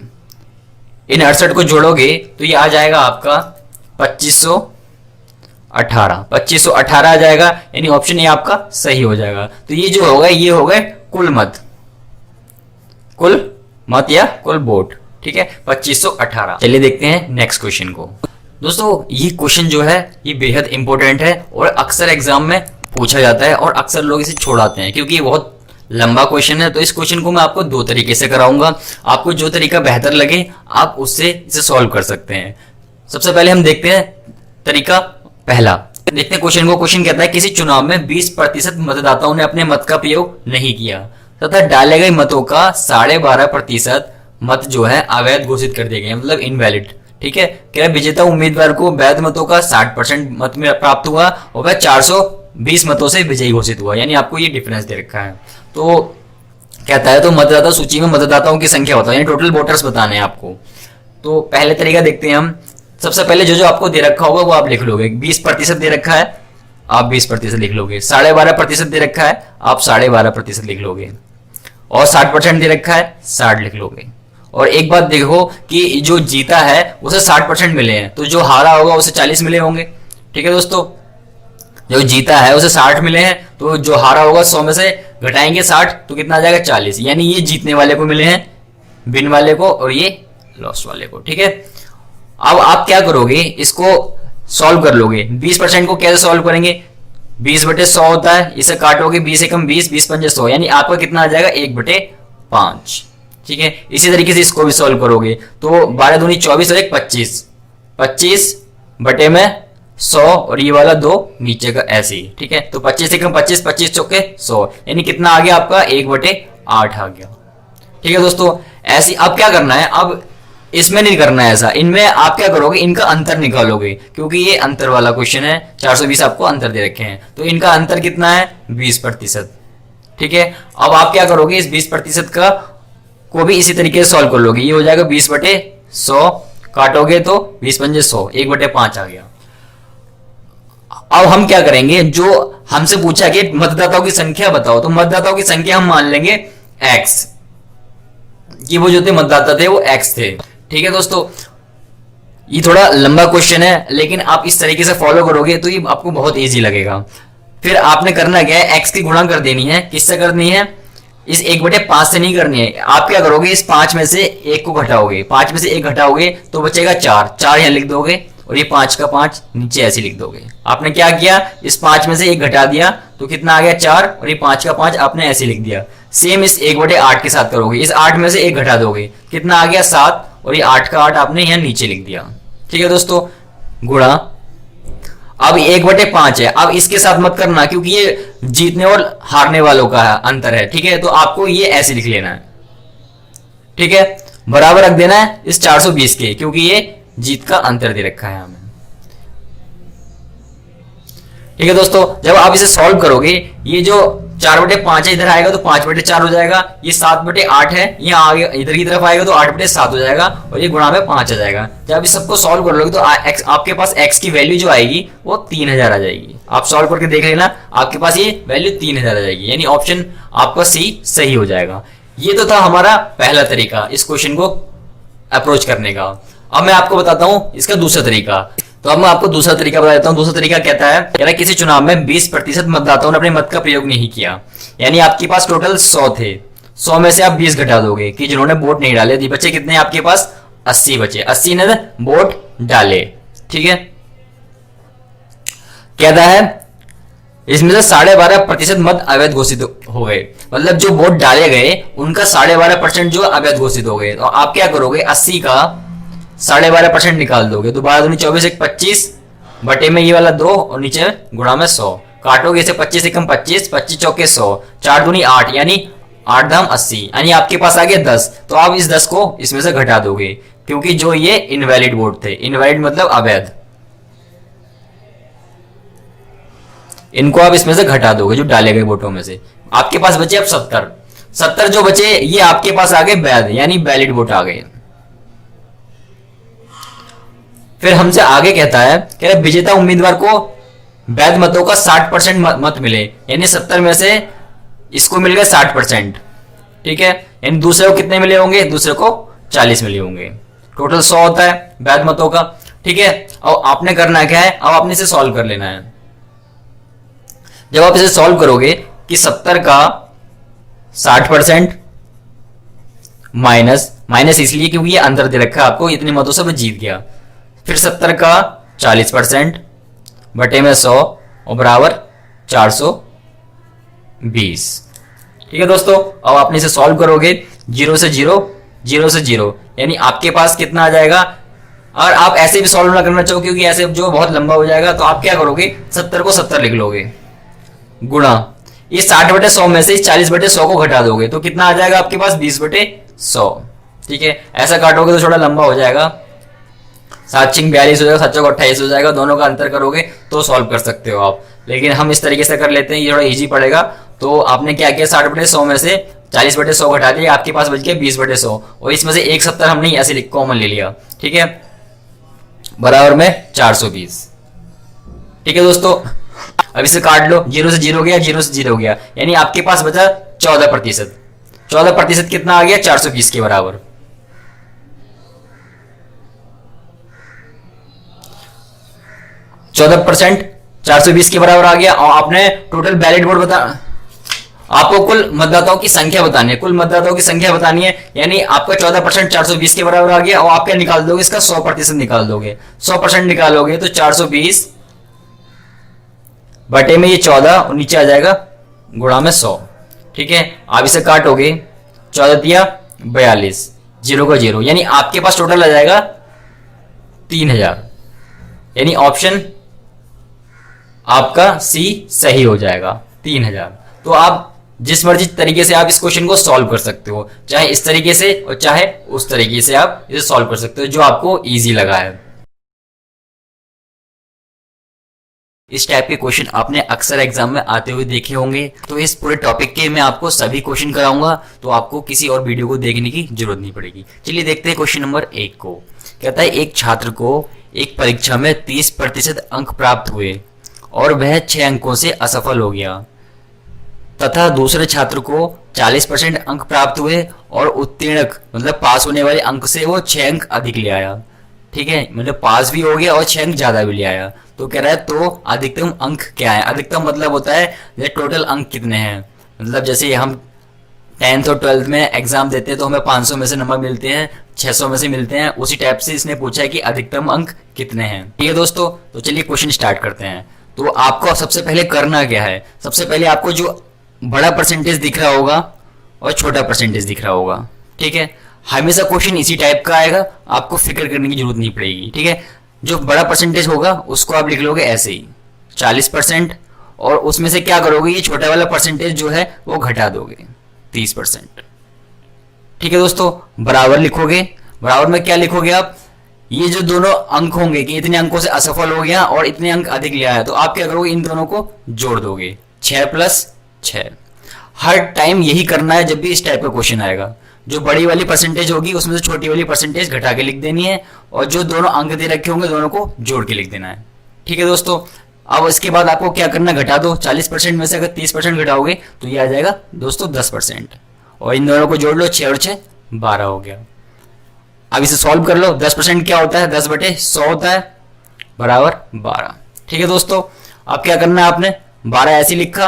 इन 68 को जोड़ोगे तो ये आ जाएगा आपका 2518 आ जाएगा, यानी ऑप्शन ए आपका सही हो जाएगा। तो ये जो होगा ये हो गए कुल मत या कुल वोट, ठीक है, 2518। चलिए देखते हैं नेक्स्ट क्वेश्चन को। दोस्तों ये क्वेश्चन जो है ये बेहद इंपॉर्टेंट है और अक्सर एग्जाम में पूछा जाता है और अक्सर लोग इसे छोड़ाते हैं क्योंकि ये बहुत लंबा क्वेश्चन है। तो इस क्वेश्चन को मैं आपको 2 तरीके से कराऊंगा, आपको जो तरीका बेहतर लगे आप उससे इसे सॉल्व कर सकते हैं। सबसे पहले हम देखते हैं तरीका पहला, देखते हैं क्वेश्चन को। क्वेश्चन कहता है किसी चुनाव में 20% मतदाताओं ने अपने मत का प्रयोग नहीं किया तथा डाले गए मतों का 12.5% मत जो है अवैध घोषित कर दिए गए, मतलब इनवैलिड, ठीक है। कह रहा विजेता उम्मीदवार को वैध मतों का 60% मत में प्राप्त हुआ और वह 420 मतों से विजयी घोषित हुआ, यानी आपको ये डिफरेंस दे रखा है। तो कहता है तो मतदाता सूची में मतदाताओं की संख्या होता है, यानी टोटल वोटर्स बताने हैं आपको। तो पहले तरीका देखते हैं हम। सबसे पहले जो आपको दे रखा होगा वो आप लिख लोगे। 20% दे रखा है, आप 20% लिख लोगे। 12.5% दे रखा है, आप 12.5% लिख लोगे। और 60% दे रखा है, 60 लिख लोगे। और एक बात देखो कि जो जीता है उसे 60% मिले हैं, तो जो हारा होगा उसे 40 मिले होंगे, ठीक है दोस्तों। जो जीता है उसे 60 मिले हैं, तो जो हारा होगा 100 में से घटाएंगे 60 तो कितना आ जाएगा 40, यानी ये जीतने वाले को मिले हैं, विन वाले को, और ये लॉस वाले को, ठीक है। अब आप क्या करोगे, इसको सॉल्व कर लोगे। 20% को कैसे सॉल्व करेंगे, 20/100 होता है, इसे काटोगे 20 एकम 20, 20×5 यानी आपका कितना आ जाएगा 1/5। ठीक है, इसी तरीके से इसको भी सॉल्व करोगे तो 12 दूनी 24 और 1 25, 25 बटे में 100 और ये वाला 2 नीचे का ऐसे ही। ठीक है, तो 25 एकम 25, 25 चौके 100 यानी कितना आ गया आपका 1/8 आ गया। ठीक है दोस्तों, ऐसी अब क्या करना है, अब इसमें नहीं करना है ऐसा, इनमें आप क्या करोगे, इनका अंतर निकालोगे क्योंकि ये अंतर वाला क्वेश्चन है। 420 आपको अंतर दे रखे हैं तो इनका अंतर कितना है 20%। ठीक है, अब आप क्या करोगे, इस 20% का को भी इसी तरीके से सॉल्व कर लोगे। ये हो जाएगा 20/100, काटोगे तो 20×100, 1/5 आ गया। अब हम क्या करेंगे, जो हमसे पूछा कि मतदाताओं की संख्या बताओ, तो मतदाताओं की संख्या हम मान लेंगे x, कि वो जो थे मतदाता थे वो x थे। ठीक है दोस्तों, ये थोड़ा लंबा क्वेश्चन है लेकिन आप इस तरीके से फॉलो करोगे तो ये आपको बहुत इजी लगेगा। फिर आपने करना क्या है, x की गुणा कर देनी है, किससे करनी है, इस 1/5 से नहीं करनी है। आप क्या करोगे, इस 5 में से 1 को घटाओगे, 5 में से 1 घटाओगे तो बचेगा 4, 4 यहां लिख दोगे और ये 5 का 5 नीचे ऐसे लिख दोगे। आपने क्या किया, इस 5 में से 1 घटा दिया तो कितना आ गया 4 और ये 5 का 5 आपने ऐसे लिख दिया। सेम इस 1/8 के साथ करोगे, इस 8 में से 1 घटा दोगे, कितना आ गया 7 और ये 8 का 8 आपने यहाँ नीचे लिख दिया। ठीक है दोस्तों, गुणा, अब 1/5 है, अब इसके साथ मत करना क्योंकि ये जीतने और हारने वालों का अंतर है। ठीक है, तो आपको ये ऐसे लिख लेना है। ठीक है, बराबर रख देना है इस 420 के क्योंकि ये जीत का अंतर दे रखा है हमें। ठीक है दोस्तों, जब आप इसे सॉल्व करोगे, ये जो 4/5 है इधर आएगा तो 5/4 हो जाएगा, ये 7/8 है यहाँ आगे इधर की तरफ आएगा तो 8/7 हो जाएगा और ये गुणा में 5 आ जाएगा। जब इस सबको सॉल्व कर लोगे तो आपके पास x की वैल्यू जो आएगी वो 3000 आ जाएगी। आप सॉल्व करके देख लेना, आपके पास ये वैल्यू 3000 आ जाएगी, यानी ऑप्शन आपका सी सही हो जाएगा। ये तो था हमारा पहला तरीका इस क्वेश्चन को अप्रोच करने का। अब मैं आपको बताता हूं इसका दूसरा तरीका। तो अब मैं आपको दूसरा तरीका बता देता हूं। दूसरा तरीका कहता है, कह रहा है किसी चुनाव में 20% मतदाताओं ने अपने मत का प्रयोग नहीं किया, यानी आपके पास टोटल 100 थे, 100 में से आप 20 घटा दोगे कि जिन्होंने वोट नहीं डाले, बचे कितने आपके पास 80 बचे, 80 ने वोट डाले। ठीक है, कहता है इसमें से 12.5% मत अवैध घोषित हो गए, मतलब जो वोट डाले गए उनका 12.5% जो अवैध घोषित हो गए। तो आप क्या करोगे, 80 का 12.5% निकाल दोगे तो 12 दूनी 24, 1 25 बटे में ये वाला 2 और नीचे गुणा में 100, काटोगे इसे 25 एकम 25, 25 चौके 100, 4 दूनी 8 यानी 8 दाम 80, यानी आपके पास आ गया 10। तो आप इस 10 को इसमें से घटा दोगे क्योंकि जो ये इनवैलिड वोट थे, इनवैलिड मतलब अवैध, इनको आप इसमें से घटा दोगे जो डाले गए वोटों में से। आपके पास बचे अब 70 जो बचे ये आपके पास आ गए वैध यानी वैलिड वोट आ गए। फिर हमसे आगे कहता है, कह रहा विजेता उम्मीदवार को वैध मतों का 60% मत मिले, यानी 70 में से इसको मिल गए 60%। ठीक है, यानी दूसरे को कितने मिले होंगे, दूसरे को 40 मिले होंगे। टोटल 100 होता है वैध मतों का। ठीक है, अब आपने करना क्या है, अब आपने इसे सॉल्व कर लेना है। जब आप इसे सॉल्व करोगे कि 70 का 60% माइनस इसलिए क्योंकि ये अंतर दे रखा है आपको, इतने मतों से वो जीत गया। फिर 70 का 40% बटे में 100 और बराबर 420। ठीक है दोस्तों, अब आपने इसे सॉल्व करोगे 0 से 0, 0 से 0, यानी आपके पास कितना आ जाएगा। और आप ऐसे भी सॉल्व ना करना चाहो क्योंकि ऐसे जो बहुत लंबा हो जाएगा, तो आप क्या करोगे 70 को 70 लिख लोगे, गुणा ये 60/100 में से 40/100 को घटा दोगे तो कितना आ जाएगा आपके पास 20/100। ठीक है, ऐसा काटोगे तो थोड़ा लंबा हो जाएगा, 7 छिंग 42 हो जाएगा, 7 चौक 28 हो जाएगा, दोनों का अंतर करोगे तो सॉल्व कर सकते हो आप। लेकिन हम इस तरीके से कर लेते हैं, ये थोड़ा इजी पड़ेगा। तो आपने क्या किया, 60/100 में से 40/100 घटा दिया, आपके पास बच गया 20/100 और इसमें से 170 हमने ऐसे कॉमन ले लिया। ठीक है, बराबर में 420। ठीक है दोस्तों, अब इसे काट लो, 0 से 0 गया, 0 से 0 गया, यानी आपके पास बचा 14%। 14% कितना आ गया 420 के बराबर। %420 के बराबर आ गया। और आपने टोटल वैलिड वोट आपको कुल मतदाताओं की संख्या बतानी है, कुल मतदाताओं की संख्या बतानी है, यानी आपका 14% 420 के बराबर आ गया, और आप क्या निकाल दोगे इसका 100% निकाल दोगे। 100% निकालोगे तो 420 बटे में ये 14 और नीचे आ जाएगा गुणा में 100। ठीक है, आप इसे काटोगे, 14 दिया 42, जीरो का जीरो, यानी आपके पास टोटल आ जाएगा 3000, यानी ऑप्शन आपका सी सही हो जाएगा 3000। तो आप जिस मर्जी तरीके से आप इस क्वेश्चन को सॉल्व कर सकते हो, चाहे इस तरीके से और चाहे उस तरीके से आप इसे सॉल्व कर सकते हो जो आपको इजी लगा है। इस टाइप के क्वेश्चन आपने अक्सर एग्जाम में आते हुए देखे होंगे। तो इस पूरे टॉपिक के मैं आपको सभी क्वेश्चन कराऊंगा, तो आपको किसी और वीडियो को देखने की जरूरत नहीं पड़ेगी। चलिए देखते हैं क्वेश्चन नंबर 1 को। कहता है एक छात्र को एक परीक्षा में 30% अंक प्राप्त हुए और वह 6 अंकों से असफल हो गया, तथा दूसरे छात्र को 40% अंक प्राप्त हुए और उत्तीर्ण मतलब पास होने वाले अंक से वो 6 अंक अधिक ले आया। ठीक है, मतलब पास भी हो गया और 6 अंक ज्यादा भी ले आया। तो कह रहा है तो अधिकतम अंक क्या है। अधिकतम मतलब होता है ये टोटल अंक कितने हैं, मतलब जैसे हम 10th और 12th में एग्जाम देते हैं तो हमें 500 में से नंबर मिलते हैं, 600 में से मिलते हैं, उसी टाइप से इसने पूछा है कि अधिकतम अंक कितने हैं। ठीक है दोस्तों, तो चलिए क्वेश्चन स्टार्ट करते हैं। तो आपको सबसे पहले करना क्या है, सबसे पहले आपको जो बड़ा परसेंटेज दिख रहा होगा और छोटा परसेंटेज दिख रहा होगा, ठीक है, हमेशा क्वेश्चन इसी टाइप का आएगा, आपको फिक्र करने की जरूरत नहीं पड़ेगी। ठीक है, जो बड़ा परसेंटेज होगा उसको आप लिख लोगे ऐसे ही 40%, और उसमें से क्या करोगे, ये छोटा वाला परसेंटेज जो है वो घटा दोगे 30%। ठीक है दोस्तों, बराबर लिखोगे। बराबर में क्या लिखोगे आप, ये जो दोनों अंक होंगे कि इतने अंकों से असफल हो गया और इतने अंक अधिक ले आया, तो आप क्या करोगे, इन दोनों को जोड़ दोगे, 6 + 6। हर टाइम यही करना है जब भी इस टाइप का क्वेश्चन आएगा। जो बड़ी वाली परसेंटेज होगी उसमें से छोटी वाली परसेंटेज घटा के लिख देनी है, और जो दोनों अंक दे रखे होंगे दोनों को जोड़ के लिख देना है। ठीक है दोस्तों, अब इसके बाद आपको क्या करना, घटा दो। 40% में से अगर 30% घटाओगे तो ये आ जाएगा दोस्तों 10%, और इन दोनों को जोड़ लो, 6 और 6 12 हो गया। अब इसे सॉल्व कर लो। 10% क्या होता है, 10/100 होता है, बराबर 12। ठीक है दोस्तों, अब क्या करना है, आपने 12 ऐसे लिखा,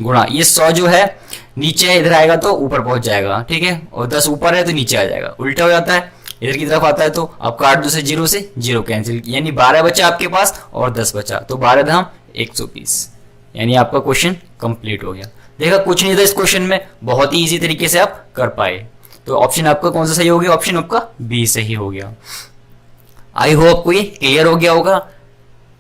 गुणा ये 100 जो है नीचे इधर आएगा तो ऊपर पहुंच जाएगा। ठीक है, और 10 ऊपर है तो नीचे आ जाएगा, उल्टा हो जाता है, इधर की तरफ आता है तो आप काट दो, से 0 कैंसिल, यानी 12 बचा आपके पास और 10 बचा, तो 12 धाम 120, यानी आपका क्वेश्चन कंप्लीट हो गया। देखा, कुछ नहीं था इस क्वेश्चन में, बहुत ही इजी तरीके से आप कर पाए। तो ऑप्शन आपका कौन सा सही हो गया, ऑप्शन आपका बी सही हो गया। आई होप आपको ये क्लियर हो गया होगा।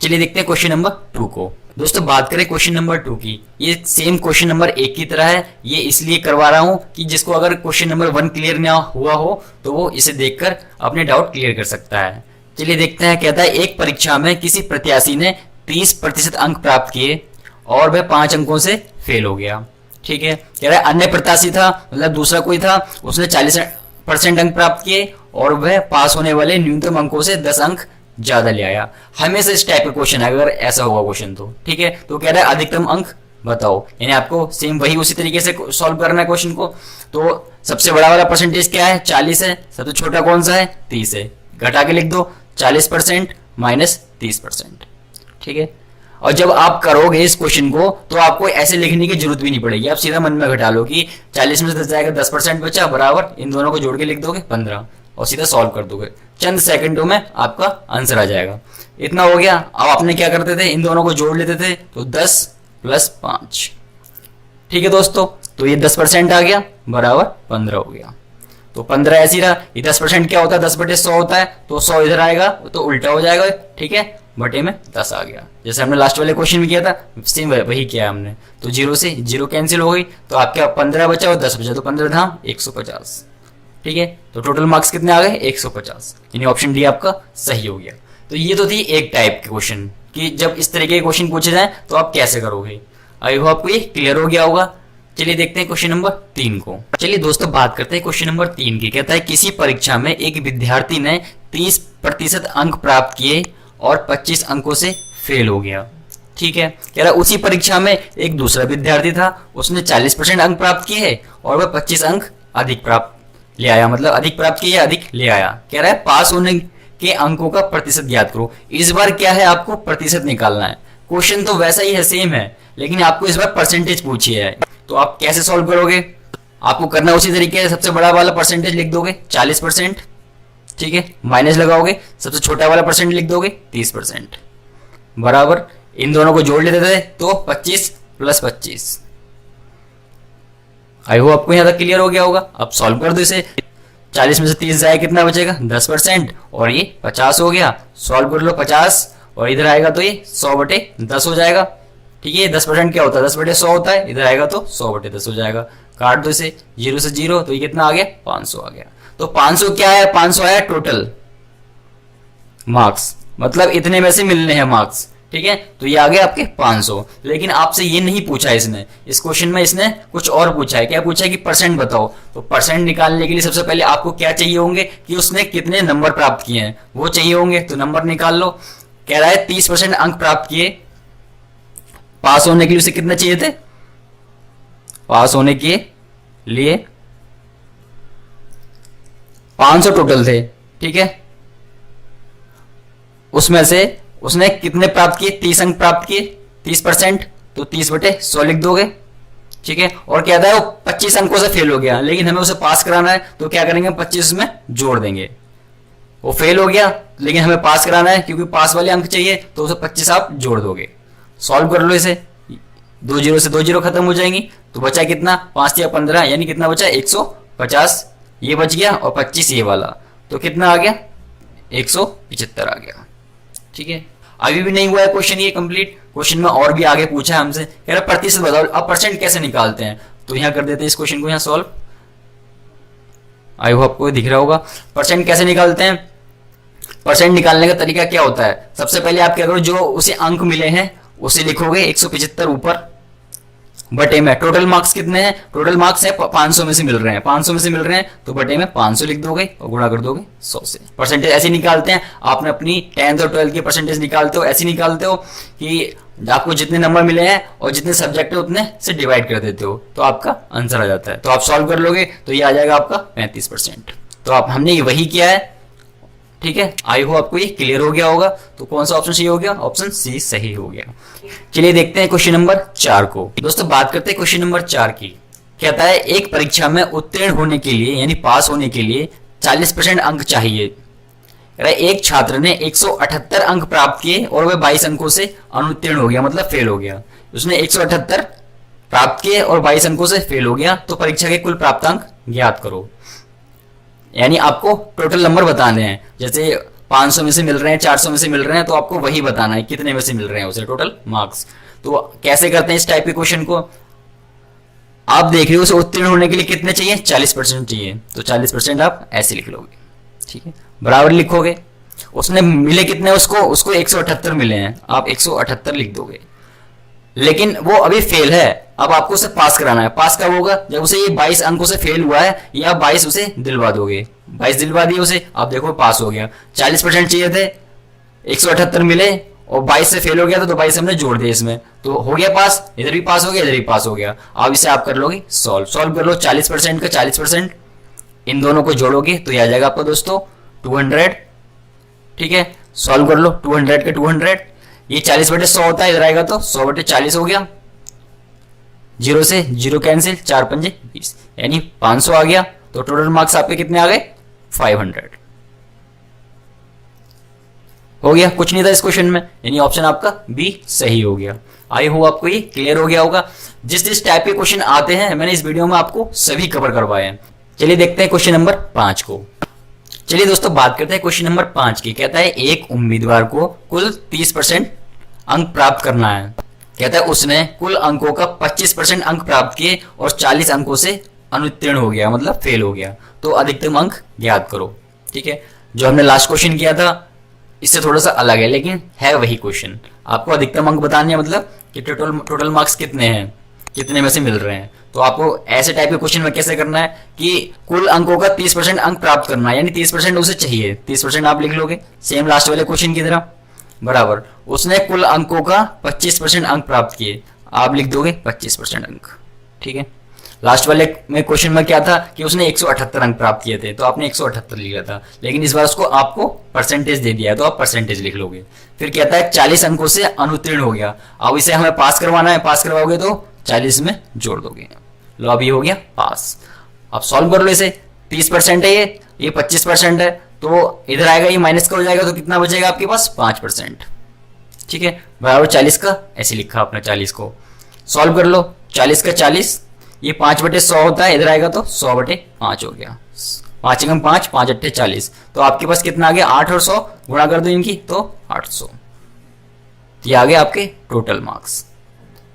चलिए देखते हैं क्वेश्चन नंबर 2 को। दोस्तों बात करें क्वेश्चन नंबर 2 की, ये सेम क्वेश्चन नंबर 1 की तरह है। ये इसलिए करवा रहा हूं कि जिसको अगर क्वेश्चन नंबर 1 क्लियर ना हुआ हो तो वो इसे देखकर अपने डाउट क्लियर कर सकता है। चलिए देखते हैं। कहता है एक परीक्षा में किसी प्रत्याशी ने 30% अंक प्राप्त किए और वह 5 अंकों से फेल हो गया। ठीक है, कह रहा है अन्य प्रत्याशी था, मतलब दूसरा कोई था, उसने 40% अंक प्राप्त किए और वह पास होने वाले न्यूनतम अंकों से 10 अंक ज्यादा ले आया। हमेशा इस टाइप का क्वेश्चन है अगर ऐसा होगा क्वेश्चन तो। ठीक है, तो कह रहा है अधिकतम अंक बताओ, यानी आपको सेम वही उसी तरीके से सॉल्व करना है क्वेश्चन को। तो सबसे बड़ा वाला परसेंटेज क्या है, 40 है, सबसे छोटा कौन सा है, 30 है, घटा के लिख दो 40% माइनस 30%। ठीक है, और जब आप करोगे इस क्वेश्चन को तो आपको ऐसे लिखने की जरूरत भी नहीं पड़ेगी, आप सीधा मन में घटा लो कि 40 में से 10 जाएगा, 10% बचा, बराबर इन दोनों को जोड़ के लिख दोगे 15 और सीधा सॉल्व कर दोगे, चंद सेकंडों में आपका आंसर आ जाएगा। इतना हो गया। अब आपने क्या करते थे, इन दोनों को जोड़ लेते थे, तो 10 + 5। ठीक है दोस्तों, तो ये 10% आ गया, बराबर 15 हो गया। तो 15 ऐसी रहा। ये 10% क्या होता है, 10/100 होता है, तो 100 इधर आएगा तो उल्टा हो जाएगा। ठीक है, बटे में 10 आ गया, जैसे हमने लास्ट वाले क्वेश्चन में किया था, सेम वही किया हमने। तो 0 से 0 कैंसिल हो गई, तो आपका 15 बचा और 10 बचा, तो 15 धाम 150। ठीक है, तो टोटल मार्क्स कितने आ गए, 150, यानी ऑप्शन डी आपका सही हो गया। तो ये तो थी एक टाइप के क्वेश्चन कि जब इस तरीके के क्वेश्चन पूछे जाए तो आप कैसे करोगे। आई होप आपको ये क्लियर हो गया होगा। चलिए देखते हैं क्वेश्चन नंबर 3 को। चलिए दोस्तों बात करते हैं क्वेश्चन नंबर 3 की। कहता है किसी परीक्षा में एक विद्यार्थी ने 30% अंक प्राप्त किए और 25 अंकों से फेल हो गया। ठीक है, कह रहा उसी परीक्षा में एक दूसरा विद्यार्थी था, उसने 40% अंक प्राप्त किए और वह 25 अंक अधिक प्राप्त ले आया, मतलब अधिक प्राप्त किया, अधिक ले आया। कह रहा है पास होने के अंकों का प्रतिशत ज्ञात करो। इस बार क्या है, आपको प्रतिशत निकालना है। क्वेश्चन तो वैसा ही है, सेम है, लेकिन आपको इस बार परसेंटेज पूछी है। तो आप कैसे सॉल्व करोगे? आपको करना उसी तरीके से, सबसे बड़ा वाला परसेंटेज लिख दोगे 40%, ठीक है, माइनस लगाओगे, सबसे छोटा वाला परसेंट लिख दोगे 30%, बराबर इन दोनों को जोड़ लेते थे तो 25 + 25। आई होप आपको यहां तक क्लियर हो गया होगा। अब सॉल्व कर दो इसे, 40 में से 30 जाए कितना बचेगा? 10%, और ये 50 हो गया। सॉल्व कर लो 50, और इधर आएगा तो ये 100/10 हो जाएगा, ठीक है। 10% क्या होता है? 10/100 होता है, इधर आएगा तो 100/10 हो जाएगा। काट दो इसे, 0 से 0, तो ये कितना आ गया? 500 आ गया। तो 500 क्या है? 500 आया टोटल मार्क्स, मतलब इतने में से मिलने हैं मार्क्स, ठीक है। तो ये आ गया आपके 500। लेकिन आपसे ये नहीं पूछा इसने, इस क्वेश्चन में इसने कुछ और पूछा है। क्या पूछा है कि परसेंट बताओ। तो परसेंट निकालने के लिए सबसे पहले आपको क्या चाहिए होंगे कि उसने कितने नंबर प्राप्त किए हैं, वो चाहिए होंगे। तो नंबर निकाल लो। कह रहा है 30% अंक प्राप्त किए, पास होने के लिए उसे कितने चाहिए थे? पास होने के लिए 500 टोटल थे, ठीक है। उसमें से उसने कितने प्राप्त किए? 30 अंक प्राप्त किए, 30%, तो 30/100 लिख दोगे, ठीक है। और क्या था? वो 25 अंकों से फेल हो गया, लेकिन हमें उसे पास कराना है, तो क्या करेंगे? 25 में जोड़ देंगे। वो फेल हो गया, लेकिन हमें पास कराना है, क्योंकि पास वाले अंक चाहिए, तो उसे 25 आप जोड़ दोगे। सॉल्व कर लो इसे, 2 0 से 2 0 खत्म हो जाएंगी, तो बचा कितना? 5 या 15, यानी कितना बचा? 150 ये बच गया, और 25 ये वाला, तो कितना आ गया? 175 आ गया, ठीक है। अभी भी नहीं हुआ है क्वेश्चन ये कंप्लीट। क्वेश्चन में और भी आगे पूछा है हमसे, कह रहा प्रतिशत बताओ। अब परसेंट कैसे निकालते हैं, तो यहां कर देते हैं इस क्वेश्चन को यहां सॉल्व। आई होप आपको दिख रहा होगा परसेंट कैसे निकालते हैं। परसेंट निकालने का तरीका क्या होता है? सबसे पहले आप क्या करो, जो उसे अंक मिले हैं उसे लिखोगे 175 ऊपर, बटे में टोटल मार्क्स कितने हैं? टोटल मार्क्स है 500 में से मिल रहे हैं, 500 में से मिल रहे हैं, तो बटे में 500 लिख दोगे और गुणा कर दोगे 100 से। परसेंटेज ऐसे निकालते हैं। आपने अपनी 10th और 12th की परसेंटेज निकालते हो, ऐसे निकालते हो कि आपको जितने नंबर मिले हैं और जितने सब्जेक्ट है उतने से डिवाइड कर देते हो, तो आपका आंसर आ जाता है। तो आप सॉल्व कर लोगे तो ये आ जाएगा आपका 35%। तो आप हमने वही किया है, ठीक है। आई होप आपको ये क्लियर हो गया होगा। तो कौन सा ऑप्शन सही हो गया? ऑप्शन सी सही हो गया। चलिए देखते हैं क्वेश्चन नंबर 4 को। दोस्तों बात करते हैं क्वेश्चन नंबर 4 की। कहता है एक परीक्षा में उत्तीर्ण होने के लिए यानी पास होने के लिए 40% अंक चाहिए। एक छात्र ने 178 अंक प्राप्त किए और वह 22 अंकों से अनुत्तीर्ण हो गया, मतलब फेल हो गया। उसने 178 प्राप्त किए और 22 अंकों से फेल हो गया, तो परीक्षा के कुल प्राप्त अंक ज्ञात करो। यानी आपको टोटल नंबर बताने हैं, जैसे 500 में से मिल रहे हैं, 400 में से मिल रहे हैं, तो आपको वही बताना है कितने में से मिल रहे हैं उसे टोटल मार्क्स। तो कैसे करते हैं इस टाइप के क्वेश्चन को? आप देख रहे हो उसे उत्तीर्ण होने के लिए कितने चाहिए? 40% चाहिए, तो 40% आप ऐसे लिख लोगे, ठीक है, बराबर लिखोगे। उसने मिले कितने? उसको 178 मिले हैं, आप 178 लिख दोगे। लेकिन वो अभी फेल है, अब आपको उसे पास कराना है। पास कब होगा? जब उसे ये 22 अंकों से फेल हुआ है, या 22 उसे दिलवा दोगे। 22 दिलवा दिए उसे, आप देखो पास हो गया। 40% चाहिए थे, 178 मिले और 22 से फेल हो गया, तो 22 हमने जोड़ दिए इसमें, तो हो गया पास। इधर भी पास हो गया, इधर भी पास हो गया। अब इसे आप कर लोगे सॉल्व कर लो। 40% का 40% इन दोनों को जोड़ोगे तो ये आ जाएगा आपका दोस्तों 200, ठीक है। सॉल्व कर लो, 200 का 200, ये 40/100 होता है, इधर आएगा तो 100/40 हो गया। 0 से 0 कैंसिल, 4 पंजे 20, यानी 500 आ गया। तो टोटल मार्क्स आपके कितने आ गए? 500 हो गया। कुछ नहीं था इस क्वेश्चन में, यानी ऑप्शन आपका बी सही हो गया। आई होप आपको ये क्लियर हो गया होगा। जिस टाइप के क्वेश्चन आते हैं मैंने इस वीडियो में आपको सभी कवर करवाए हैं। चलिए देखते हैं क्वेश्चन नंबर 5 को। चलिए दोस्तों बात करते हैं क्वेश्चन नंबर 5 की। कहता है एक उम्मीदवार को कुल 30% अंक प्राप्त करना है। कहता है उसने कुल अंकों का 25% अंक प्राप्त किए और 40 अंकों से अनुत्तीर्ण हो गया, मतलब फेल हो गया। तो अधिकतम अंक ज्ञात करो, ठीक है। जो हमने लास्ट क्वेश्चन किया था इससे थोड़ा सा अलग है, लेकिन है वही क्वेश्चन। आपको अधिकतम अंक बताने हैं, मतलब कि टोटल मार्क्स कितने हैं, कितने में से मिल रहे हैं। तो आपको ऐसे टाइप के क्वेश्चन में कैसे करना है कि कुल अंकों का 30% अंक प्राप्त करना है, यानी 30% उसे चाहिए। 30% आप लिख लोगे सेम लास्ट वाले क्वेश्चन की तरह, बराबर। उसने कुल अंकों का 25% अंक प्राप्त किए, आप लिख दोगे 25% अंक, ठीक है। लास्ट वाले में क्वेश्चन में क्या था कि उसने 178 अंक प्राप्त किए थे, तो आपने 178 लिखा था, लेकिन इस बार उसको आपको परसेंटेज दे दिया है, तो आप परसेंटेज लिख लोगे। फिर कहता है 40 अंकों से अनुत्तीर्ण हो गया। अब इसे हमें पास करवाना है, पास करवाओगे तो 40 में जोड़ दोगे। लो अब ये हो गया पास। अब सॉल्व कर लो इसे। 30% है ये 25% है, तो इधर आएगा ये माइनस का हो जाएगा, तो कितना बचेगा आपके पास 5%। ठीक है, बराबर 40 का, ऐसे लिखा आपने 40 को। सॉल्व कर लो, 40 का 40, ये 5/100 होता है, इधर आएगा तो 100/5 हो गया। 5 एकम 5, 5 अट्ठे 40, तो आपके पास कितना आ गया 8 और 100 गुणा कर दो इनकी तो 800। ये आ गया आपके टोटल मार्क्स,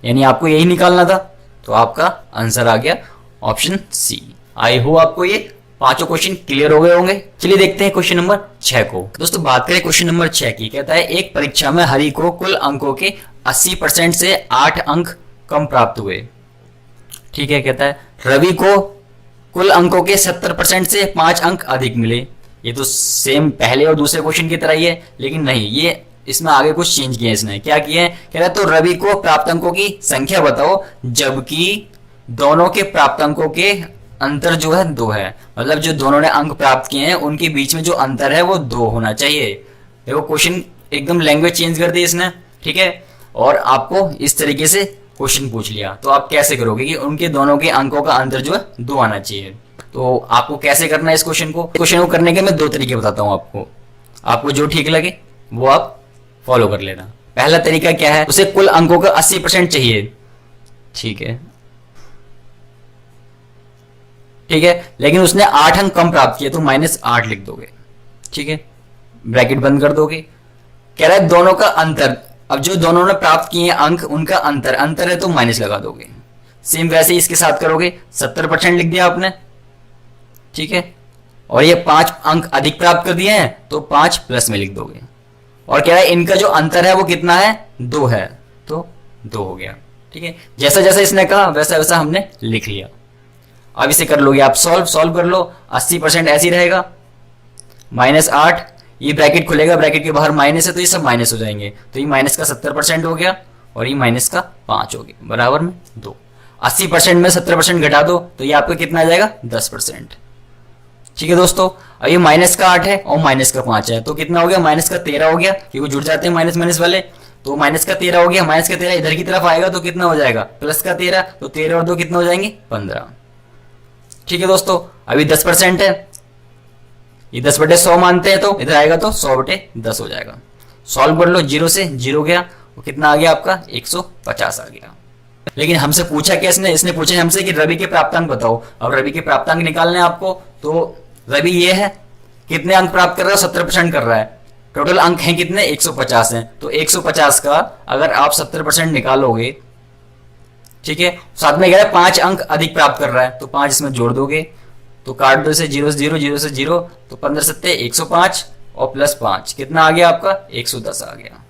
यानी आपको यही निकालना था, तो आपका आंसर आ गया ऑप्शन सी। आई होप आपको ये पांचों क्वेश्चन क्लियर हो गए होंगे। चलिए देखते हैं क्वेश्चन नंबर 6 को। दोस्तों बात करें क्वेश्चन नंबर 6 की, कहता है एक परीक्षा में हरि को कुल अंकों के 80% से 8 अंक कम प्राप्त हुए। ठीक है, कहता है रवि को कुल अंकों के 70% से 5 अंक अधिक मिले। ये तो सेम पहले और दूसरे क्वेश्चन की तरह ही है, लेकिन नहीं, ये इसमें आगे कुछ चेंज किया है इसने। क्या किया है, कह रहा है तो रवि को प्राप्त अंकों की संख्या बताओ जबकि दोनों के प्राप्त अंकों के अंतर जो है 2 है। मतलब जो दोनों ने अंक प्राप्त किए हैं उनके बीच में जो अंतर है वो 2 होना चाहिए। देखो क्वेश्चन एकदम लैंग्वेज चेंज कर दी इसने। ठीक है, और आपको इस तरीके से क्वेश्चन पूछ लिया, तो आप कैसे करोगे कि उनके दोनों के अंकों का अंतर जो है 2 आना चाहिए। तो आपको कैसे करना है इस क्वेश्चन को करने के मैं 2 तरीके बताता हूं आपको जो ठीक लगे वो आप फॉलो कर लेना। पहला तरीका क्या है, उसे कुल अंकों का 80% चाहिए। ठीक है, लेकिन उसने 8 अंक कम प्राप्त किए, तो -8 लिख दोगे। ठीक है, ब्रैकेट बंद कर दोगे। कह रहा है दोनों का अंतर, अब जो दोनों ने प्राप्त किए अंक उनका अंतर है तो माइनस लगा दोगे। सेम वैसे ही इसके साथ करोगे, 70% लिख दिया आपने। ठीक है, और ये 5 अंक अधिक प्राप्त कर दिए हैं तो 5 प्लस में लिख दोगे। और कह रहा है इनका जो अंतर है वो कितना है 2 है, तो 2 हो गया। ठीक है, जैसा जैसा इसने कहा वैसा वैसा हमने लिख लिया। अब इसे कर लोगे आप सॉल्व कर लो। 80% ऐसे ही रहेगा, -8, ये ब्रैकेट खुलेगा, ब्रैकेट के बाहर माइनस है तो ये सब माइनस हो जाएंगे, तो ये माइनस का 70% हो गया और ये माइनस का 5 हो गया, बराबर में 2। 80% में 70% घटा दो तो ये आपका कितना आ जाएगा 10%। ठीक है दोस्तों, अब ये माइनस का 8 है और माइनस का 5 है, तो कितना हो गया माइनस का 13 हो गया, क्योंकि जुड़ जाते हैं माइनस माइनस वाले, तो माइनस का 13 हो गया। माइनस का 13 इधर की तरफ आएगा तो कितना हो जाएगा प्लस का 13, तो 13 और 2 कितना हो जाएंगे 15। ठीक है दोस्तों, अभी 10% है, ये 10/100 मानते हैं तो इधर आएगा तो 100/10 हो जाएगा। सॉल्व कर लो, 0 से 0 गया, वो कितना आ गया आपका 150 आ गया। लेकिन हमसे पूछा क्या इसने पूछा हमसे कि रवि के प्राप्तांक बताओ। अब रवि के प्राप्तांक निकालने आपको, तो रवि ये है, कितने अंक प्राप्त कर रहा है 70% कर रहा है, टोटल अंक हैं कितने 150 हैं, तो 150 का अगर आप 70% निकालोगे, ठीक है, साथ में कह रहा है 5 अंक अधिक प्राप्त कर रहा है, तो 5 इसमें जोड़ दोगे, तो काट दो इसे 0 से 0, 0 से 0, तो 15 सत्ते 105 और प्लस 5 कितना आ गया आपका 110 आ गया।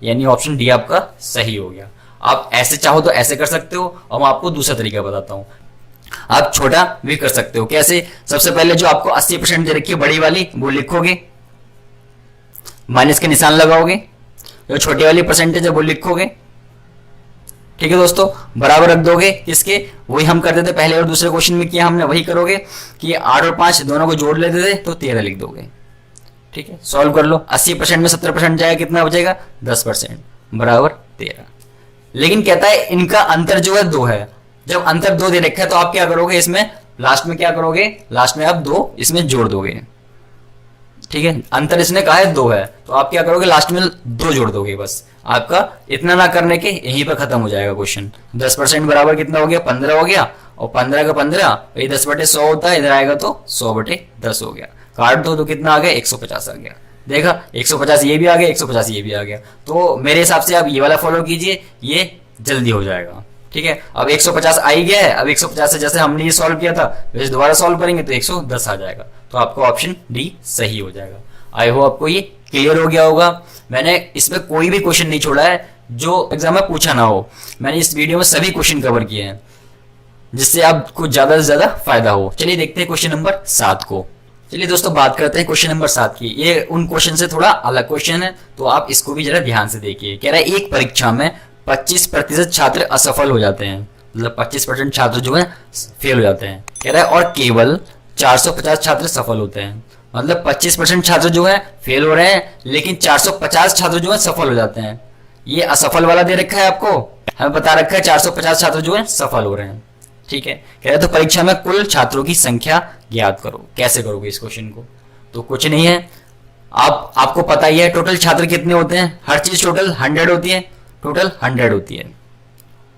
यानी ऑप्शन डी आपका सही हो गया। आप ऐसे चाहो तो ऐसे कर सकते हो, और मैं आपको दूसरा तरीका बताता हूं, आप छोटा भी कर सकते हो। कैसे, सबसे पहले जो आपको 80% दे रखी है बड़ी वाली वो लिखोगे, माइनस के निशान लगाओगे, जो छोटी वाली परसेंटेज है वो लिखोगे। ठीक है दोस्तों, बराबर रख दोगे किसके, वही हम करते थे पहले और दूसरे क्वेश्चन में किया हमने, वही करोगे कि 8 और 5 दोनों को जोड़ लेते थे तो 13 लिख दोगे। ठीक है, सॉल्व कर लो, 80% में 70% जाएगा, कितना बचेगा 10%, बराबर 13। लेकिन कहता है इनका अंतर जो है 2 है। जब अंतर 2 दे रखा है तो आप क्या करोगे, इसमें लास्ट में क्या करोगे, लास्ट में आप 2 इसमें जोड़ दोगे। ठीक है, अंतर इसने कहा है 2 है, तो आप क्या करोगे लास्ट में 2 जोड़ दोगे, बस आपका इतना ना करने के यहीं पर खत्म हो जाएगा क्वेश्चन। 10% बराबर कितना हो गया 15 हो गया, और 15 का 15 ये 10/100 होता है, इधर आएगा तो 100/10 हो गया। काट दो तो कितना आ गया 150 आ गया। देखा 150 ये भी आ गया, 150 ये भी आ गया। तो मेरे हिसाब से आप ये वाला फॉलो कीजिए, ये जल्दी हो जाएगा। ठीक है, अब 150 आ ही गया है, अब 150 से जैसे हमने ये सॉल्व किया था वैसे दोबारा सॉल्व करेंगे तो 110 आ जाएगा, तो आपको ऑप्शन डी सही हो जाएगा। आई होप आपको ये क्लियर हो गया होगा। मैंने इसमें कोई भी क्वेश्चन नहीं छोड़ा है जो एग्जाम में पूछा ना हो। मैंने इस वीडियो में सभी क्वेश्चन कवर किए हैं जिससे आपको ज्यादा से ज्यादा फायदा हो। चलिए देखते हैं क्वेश्चन नंबर 7 को। चलिए दोस्तों बात करते हैं क्वेश्चन नंबर 7 की। ये उन क्वेश्चन से थोड़ा अलग क्वेश्चन है, तो आप इसको भी जरा ध्यान से देखिए। कह रहा है एक परीक्षा में 25% छात्र असफल हो जाते हैं, मतलब 25% छात्र जो है फेल हो जाते हैं। कह रहा है और केवल 450 छात्र सफल होते हैं, मतलब 25% छात्र जो है फेल हो रहे हैं, लेकिन 450 छात्र जो है सफल हो जाते हैं। ये असफल वाला दे रखा है आपको, हमें बता रखा है 450 छात्र जो है सफल हो रहे हैं। ठीक है, कह रहे तो परीक्षा में कुल छात्रों की संख्या ज्ञात करो। कैसे करोगे इस क्वेश्चन को? तो कुछ नहीं है, आपको पता ही है टोटल छात्र कितने होते हैं, हर चीज टोटल 100 होती है, टोटल 100 होती है।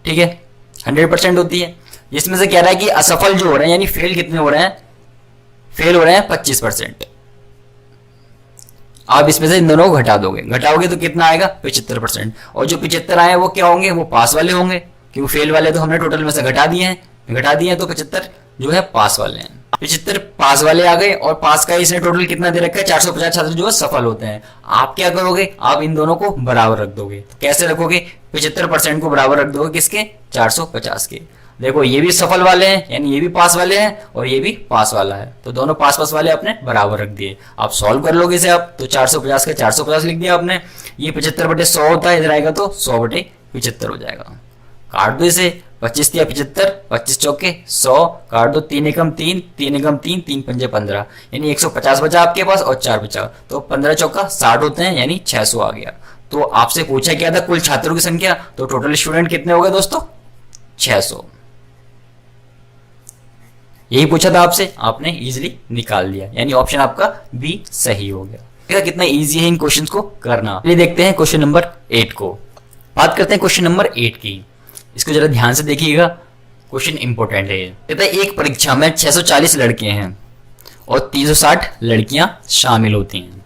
ठीक है, 100% होती है। इसमें से कह रहा है कि असफल जो हो रहे हैं यानी फेल कितने हो रहे हैं, फेल हो रहे हैं 25%। आप इसमें से इन दोनों को घटा दोगे, घटाओगे तो कितना आएगा 75%। और जो 75 आए वो क्या होंगे, वो पास वाले होंगे, क्योंकि फेल वाले तो हमने टोटल में से घटा दिए हैं, तो 75 जो है पास वाले हैं। 75 पास वाले आ गए, और पास का इसने टोटल कितना दे रखा है, 450 छात्र जो है सफल होते हैं। आप क्या करोगे, आप इन दोनों को बराबर रख दोगे। तो कैसे रखोगे, 75% को बराबर रख दोगे किसके, 450 के। देखो ये भी सफल वाले हैं, यानी ये भी पास वाले हैं और ये भी पास वाला है, तो दोनों पास पास वाले आपने बराबर रख दिए। आप सॉल्व कर लोगे इसे आप, तो 450 का 450 लिख दिया आपने। ये 75/100 होता है, इधर आएगा तो 100/75 हो जाएगा। काट दो इसे, 25 या 75, 25 चौके 100, काट दो, 3 एकम 3, 3 एकम 3, 3 पंजे 15, यानी 150 बचा आपके पास और 4 बचा, तो 15 चौका 60 होते हैं, यानी 600 आ गया। तो आपसे पूछा क्या था, कुल छात्रों की संख्या, तो टोटल स्टूडेंट कितने हो गए दोस्तों, 600। यही पूछा था आपसे, आपने इजीली निकाल दिया, यानी ऑप्शन आपका बी सही हो गया। कितना इजी है इन क्वेश्चंस को करना। चलिए देखते हैं क्वेश्चन नंबर 8 को। बात करते हैं क्वेश्चन नंबर 8 की। इसको जरा ध्यान से देखिएगा, क्वेश्चन इंपॉर्टेंट है। कहता है एक परीक्षा में 640 लड़के हैं और 360 लड़कियां शामिल होती हैं।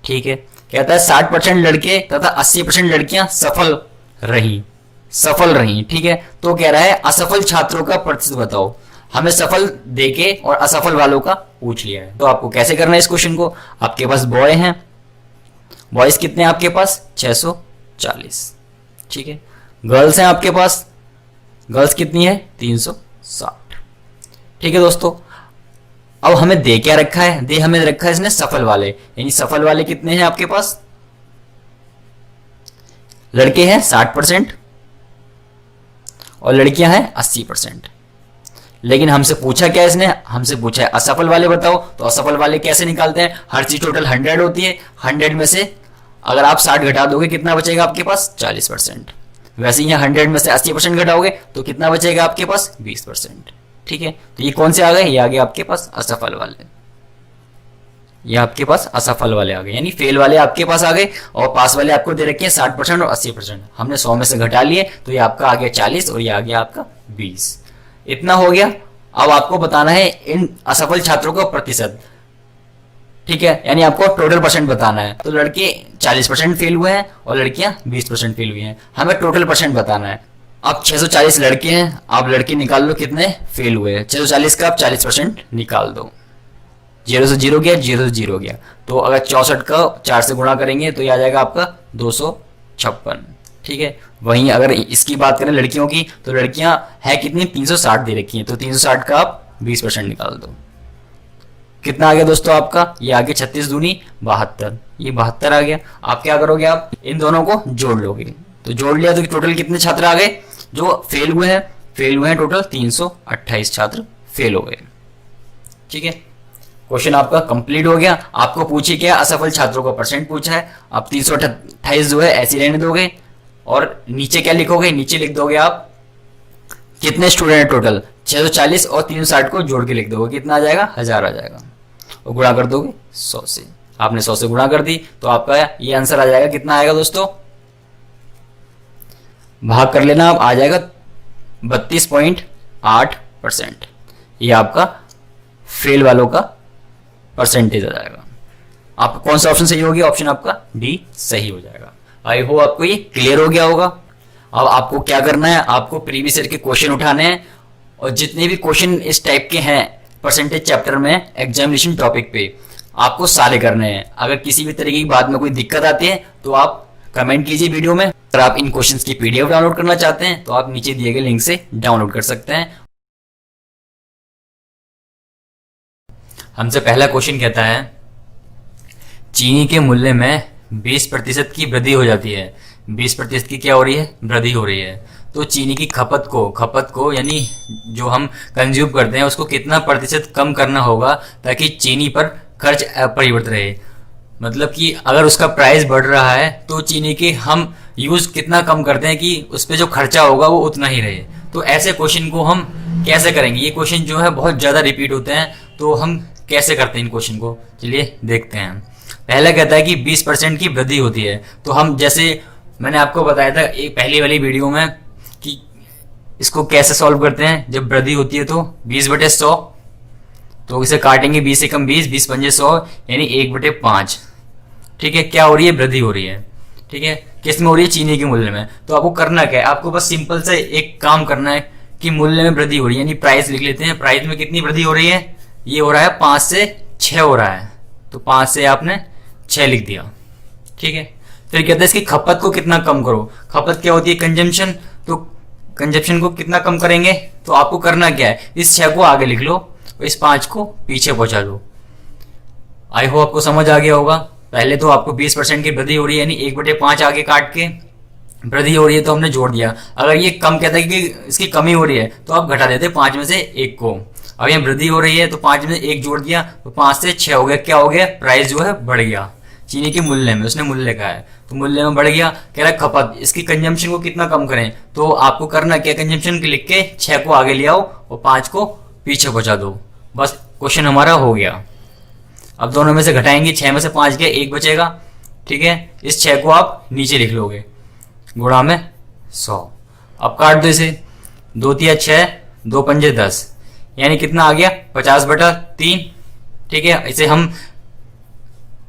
ठीक है, कहता है 60% लड़के तथा 80% लड़कियां सफल रही। ठीक है, तो कह रहा है असफल छात्रों का प्रतिशत बताओ। हमें सफल देके और असफल वालों का पूछ लिया है, तो आपको कैसे करना है इस क्वेश्चन को। आपके पास बॉय हैं, बॉयज कितने हैं आपके पास, 640। ठीक है, गर्ल्स हैं आपके पास, गर्ल्स कितनी है, 360। ठीक है दोस्तों, अब हमें दे क्या रखा है, दे हमें रखा है इसने सफल वाले, यानी सफल वाले कितने हैं आपके पास, लड़के हैं 60% और लड़कियां हैं 80%। लेकिन हमसे पूछा क्या, इसने हमसे पूछा है असफल वाले बताओ। तो असफल वाले कैसे निकालते हैं, हर चीज टोटल 100 होती है, 100 में से अगर आप 60 घटा दोगे कितना बचेगा आपके पास, 40%। वैसे यहाँ 100 में से 80% घटाओगे तो कितना बचेगा आपके पास, 20%। ठीक है, तो ये कौन से आ गए, ये आ गए आपके पास असफल वाले, ये आपके पास असफल वाले आ गए, यानी फेल वाले आपके पास आ गए। और पास वाले आपको दे रखे हैं 60% और 80%, हमने 100 में से घटा लिए, तो ये आपका आ गया 40 और ये आ गया आपका 20। इतना हो गया। अब आपको बताना है इन असफल छात्रों का प्रतिशत। ठीक है, यानी आपको टोटल परसेंट बताना है। तो लड़के 40% फेल हुए हैं और लड़कियां 20% फेल हुई हैं, हमें टोटल परसेंट बताना है। अब 640 लड़के हैं, आप लड़के निकाल लो कितने फेल हुए हैं, 640 का आप 40% निकाल दो, 0 से 0 गया, 0 से 0 गया, तो अगर 64 का 4 से गुणा करेंगे तो ये आ जाएगा आपका 256। ठीक है, वहीं अगर इसकी बात करें लड़कियों की, तो लड़कियां है कितनी, 360 दे रखी हैं, तो 360 का आप 20% निकाल दो, कितना आ गया दोस्तों आपका, ये आ गया 36 दूनी 72, ये 72 आ गया। आप क्या करोगे, आप इन दोनों को जोड़ लोगे, तो जोड़ लिया तो टोटल कितने छात्र आ गए जो फेल हुए हैं, टोटल 328 छात्र फेल हो गए। ठीक है, क्वेश्चन आपका कंप्लीट हो गया। आपको पूछे क्या, असफल छात्रों का परसेंट पूछा है, आप 328 जो है ऐसे रहने दोगे और नीचे क्या लिखोगे, नीचे लिख दोगे आप कितने स्टूडेंट है टोटल, 640 और 360 को जोड़ के लिख दोगे, कितना आ जाएगा, 1000 आ जाएगा, और गुणा कर दोगे 100 से। आपने 100 से गुणा कर दी तो आपका ये आंसर आ जाएगा, कितना आएगा दोस्तों, भाग कर लेना आप, आ जाएगा 32.8%। ये आपका फेल वालों का परसेंटेज आ जाएगा। आप कौन सा ऑप्शन सही हो गया, ऑप्शन आपका डी सही हो जाएगा। आई होप आपको ये क्लियर हो गया होगा। अब आपको क्या करना है, आपको प्रीवियस ईयर के क्वेश्चन उठाने हैं और जितने भी क्वेश्चन इस टाइप के हैं परसेंटेज चैप्टर में एग्जामिनेशन टॉपिक पे, आपको सारे करने हैं। अगर किसी भी तरीके की बात में कोई दिक्कत आती है तो आप कमेंट कीजिए वीडियो में। अगर आप इन क्वेश्चंस की पीडीएफ डाउनलोड करना चाहते हैं तो आप नीचे दिए गए लिंक से डाउनलोड कर सकते हैं। हमसे पहला क्वेश्चन कहता है चीनी के मूल्य में 20% की वृद्धि हो जाती है। 20% की क्या हो रही है, वृद्धि हो रही है। तो चीनी की खपत को यानी जो हम कंज्यूम करते हैं उसको कितना प्रतिशत कम करना होगा ताकि चीनी पर खर्च अपरिवर्तित रहे। मतलब कि अगर उसका प्राइस बढ़ रहा है तो चीनी के हम यूज कितना कम करते हैं कि उस पर जो खर्चा होगा वो उतना ही रहे। तो ऐसे क्वेश्चन को हम कैसे करेंगे, ये क्वेश्चन जो है बहुत ज़्यादा रिपीट होते हैं, तो हम कैसे करते हैं इन क्वेश्चन को, चलिए देखते हैं। पहला कहता है कि 20% की वृद्धि होती है, तो हम जैसे मैंने आपको बताया था एक पहली वाली वीडियो में कि इसको कैसे सॉल्व करते हैं। जब वृद्धि होती है तो 20/100, तो इसे काटेंगे 20 से कम 20, 20 पंजे 100 यानी 1/5। ठीक है, क्या हो रही है, वृद्धि हो रही है। ठीक है, किस में हो रही है, चीनी के मूल्य में। तो आपको करना क्या है, आपको बस सिंपल से एक काम करना है कि मूल्य में वृद्धि हो रही है, यानी प्राइस लिख लेते हैं। प्राइस में कितनी वृद्धि हो रही है, ये हो रहा है 5 से 6 हो रहा है, तो 5 से आपने 6 लिख दिया। ठीक है, फिर कहते हैं इसकी खपत को कितना कम करो। खपत क्या होती है, कंजम्पशन। तो कंजम्पशन को कितना कम करेंगे, तो आपको करना क्या है, इस 6 को आगे लिख लो और इस 5 को पीछे पहुंचा दो। आई होप आपको समझ आ गया होगा। पहले तो आपको 20% की वृद्धि हो रही है, यानी 1/5 आगे काट के वृद्धि हो रही है तो हमने जोड़ दिया। अगर ये कम कहता है कि इसकी कमी हो रही है तो आप घटा देते 5 में से 1 को। अब यहाँ वृद्धि हो रही है तो 5 में 1 जोड़ दिया तो 5 से 6 हो गया। क्या हो गया, प्राइस जो है बढ़ गया चीनी के मूल्य में, उसने मूल्य कहा है तो मूल्य में बढ़ गया। कह रहा है खपत, इसकी कंजम्पशन को कितना कम करें, तो आपको करना क्या, कंजम्पशन लिख के 6 को आगे ले आओ और 5 को पीछे पहुंचा दो। बस क्वेश्चन हमारा हो गया। अब दोनों में से घटाएंगे, 6 में से 5 गया, 1 बचेगा। ठीक है, इस 6 को आप नीचे लिख लोगे, गुणा में 100। अब काट दो इसे, 2 तिया 6, 2 पंजे 10, यानी कितना आ गया, 50/3। ठीक है, इसे हम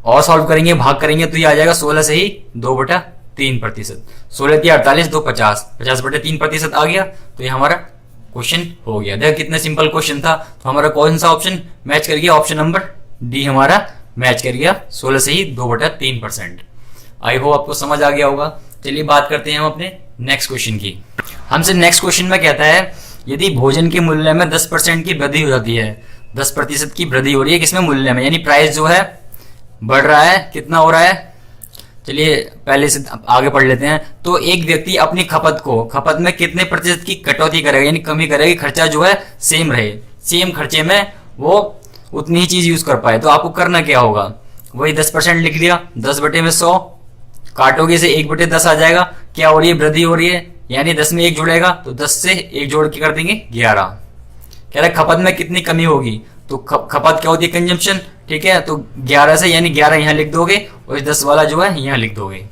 और सॉल्व करेंगे, भाग करेंगे तो ये आ जाएगा 16 से ही 2/3%। 16 तिया 48, 2 50, 50/3% आ गया। तो ये हमारा क्वेश्चन हो गया। देखो कितना सिंपल क्वेश्चन था। तो हमारा कौन सा ऑप्शन मैच कर गया, ऑप्शन नंबर डी हमारा मैच कर गया, 16 से ही 2/3%। आई होप आपको समझ आ गया होगा। चलिए बात करते हैं हम अपने नेक्स्ट क्वेश्चन की। हमसे नेक्स्ट क्वेश्चन में कहता है यदि भोजन के मूल्य में 10% की वृद्धि हो जाती है, 10% की वृद्धि हो रही है किसमें, मूल्य में, यानी प्राइस जो है बढ़ रहा है, कितना हो रहा है, चलिए पहले से आगे पढ़ लेते हैं। तो एक व्यक्ति अपनी खपत में कितने प्रतिशत की कटौती करेगा, यानी कमी करेगा, खर्चा जो है सेम रहे, सेम खर्चे में वो उतनी ही चीज यूज कर पाए। तो आपको करना क्या होगा, वही 10% लिख लिया, 10/100 काटोगे से 1/10 आ जाएगा। क्या हो रही है, वृद्धि हो रही है, यानी 10 में 1 जुड़ेगा तो 10 से 1 जोड़ के कर देंगे 11। कह रहा है खपत में कितनी कमी होगी, तो खपत क्या होती है, कंजम्पशन। ठीक है, तो 11 से, यानी 11 यहाँ लिख दोगे और 10 वाला जो है यहाँ लिख दोगे।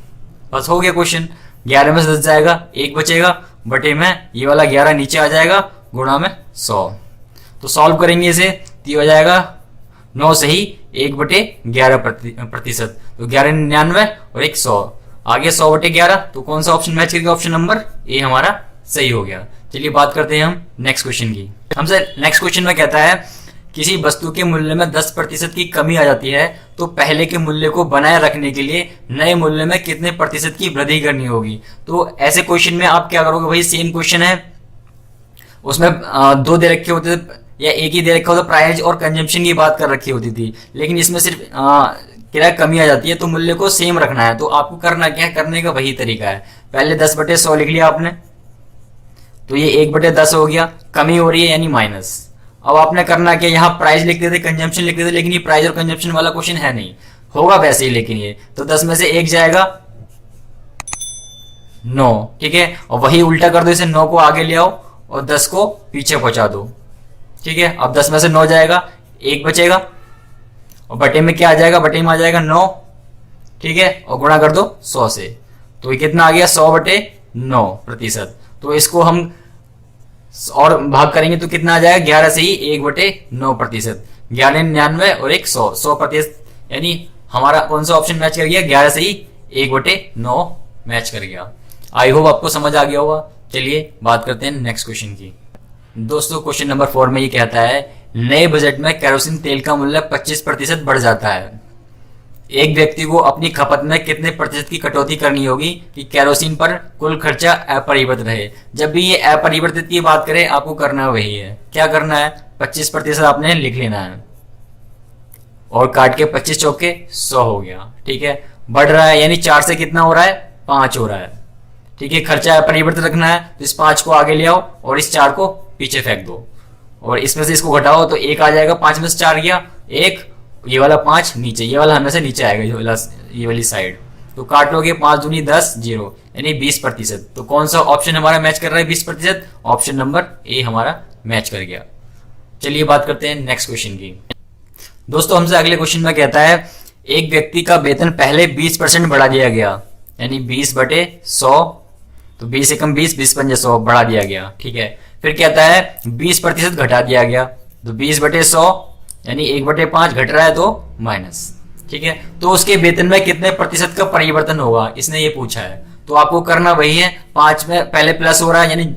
बस हो गया क्वेश्चन। 11 में से 10 जाएगा, 1 बचेगा, बटे में ये वाला 11 नीचे आ जाएगा, गुणा में 100। तो सॉल्व करेंगे इसे तो हो जाएगा 9 से ही 1/11%। तो 11 99 और 1 100 आ गया, 100/11। तो कौन सा ऑप्शन मैच करेगा, ऑप्शन नंबर ए हमारा सही हो गया। चलिए बात करते हैं हम नेक्स्ट क्वेश्चन की। हमसे नेक्स्ट क्वेश्चन में कहता है किसी वस्तु के मूल्य में 10% की कमी आ जाती है तो पहले के मूल्य को बनाए रखने के लिए नए मूल्य में कितने प्रतिशत की वृद्धि करनी होगी। तो ऐसे क्वेश्चन में आप क्या करोगे, भाई सेम क्वेश्चन है, उसमें 2 दे रखे होते थे या एक ही दे रखा होता, प्राइस और कंजम्पशन की बात कर रखी होती थी, लेकिन इसमें सिर्फ किराया कमी आ जाती है तो मूल्य को सेम रखना है। तो आपको करना क्या है, करने का वही तरीका है। पहले 10/100 लिख लिया आपने, तो ये 1/10 हो गया, कमी हो रही है यानी माइनस। अब आपने करना क्या, यहाँ प्राइस लिख देते, कंजम्पशन लिख देते, लेकिन ये प्राइस और कंजम्पशन वाला क्वेश्चन है नहीं, होगा वैसे ही, लेकिन ये तो 10 में से 1 जाएगा 9। ठीक है, और वही उल्टा कर दो, इसे 9 को आगे ले आओ और 10 को पीछे पहुंचा दो। ठीक है, अब 10 में से 9 जाएगा, 1 बचेगा और बटे में क्या आ जाएगा, बटे में आ जाएगा 9। ठीक है, और गुणा कर दो 100 से, तो ये कितना आ गया, 100/9%। तो इसको हम और भाग करेंगे तो कितना आ जाएगा, 11 से ही 1/9%। 11 99 और 1 100, 100%, यानी हमारा कौन सा ऑप्शन मैच कर गया, 11 से ही 1/9 मैच कर गया। आई होप आपको समझ आ गया होगा। चलिए बात करते हैं नेक्स्ट क्वेश्चन की। दोस्तों क्वेश्चन नंबर 4 में ये कहता है नए बजट में केरोसिन तेल का मूल्य 25% बढ़ जाता है, एक व्यक्ति को अपनी खपत में कितने प्रतिशत की कटौती करनी होगी कि केरोसिन पर कुल खर्चा अपरिवर्तित रहे। जब भी ये अपरिवर्तित की बात करें आपको करना वही है, क्या करना है, 25% आपने लिख लेना है और काट के 25 चौके 100 हो गया। ठीक है, बढ़ रहा है यानी 4 से कितना हो रहा है, 5 हो रहा है। ठीक है, खर्चा अपरिवर्तित रखना है तो इस 5 को आगे ले आओ और इस 4 को पीछे फेंक दो और इसमें से इसको घटाओ तो 1 आ जाएगा, 5 में से 4 गया 1 ये वाला 5 नीचे, ये वाला हमेशा नीचे आएगा, ये वाली साइड। तो काट लोगे 5 दूनी 10, 0 यानी 20%। तो कौन सा ऑप्शन हमारा मैच कर रहा है 20%? ऑप्शन नंबर ए हमारा मैच कर गया। चलिए बात करते हैं नेक्स्ट क्वेश्चन की। दोस्तों हमसे अगले क्वेश्चन में कहता है एक व्यक्ति का वेतन पहले 20% बढ़ा दिया गया, यानी 20/100, तो 20 एकम 20, 20×100 बढ़ा दिया गया, ठीक है। फिर कहता है 20% घटा दिया गया, तो 20/100 यानी 1/5 घट रहा है तो माइनस, ठीक है। तो उसके वेतन में कितने प्रतिशत का परिवर्तन होगा, इसने ये पूछा है। तो आपको करना वही है, 5 में पहले प्लस हो रहा है यानी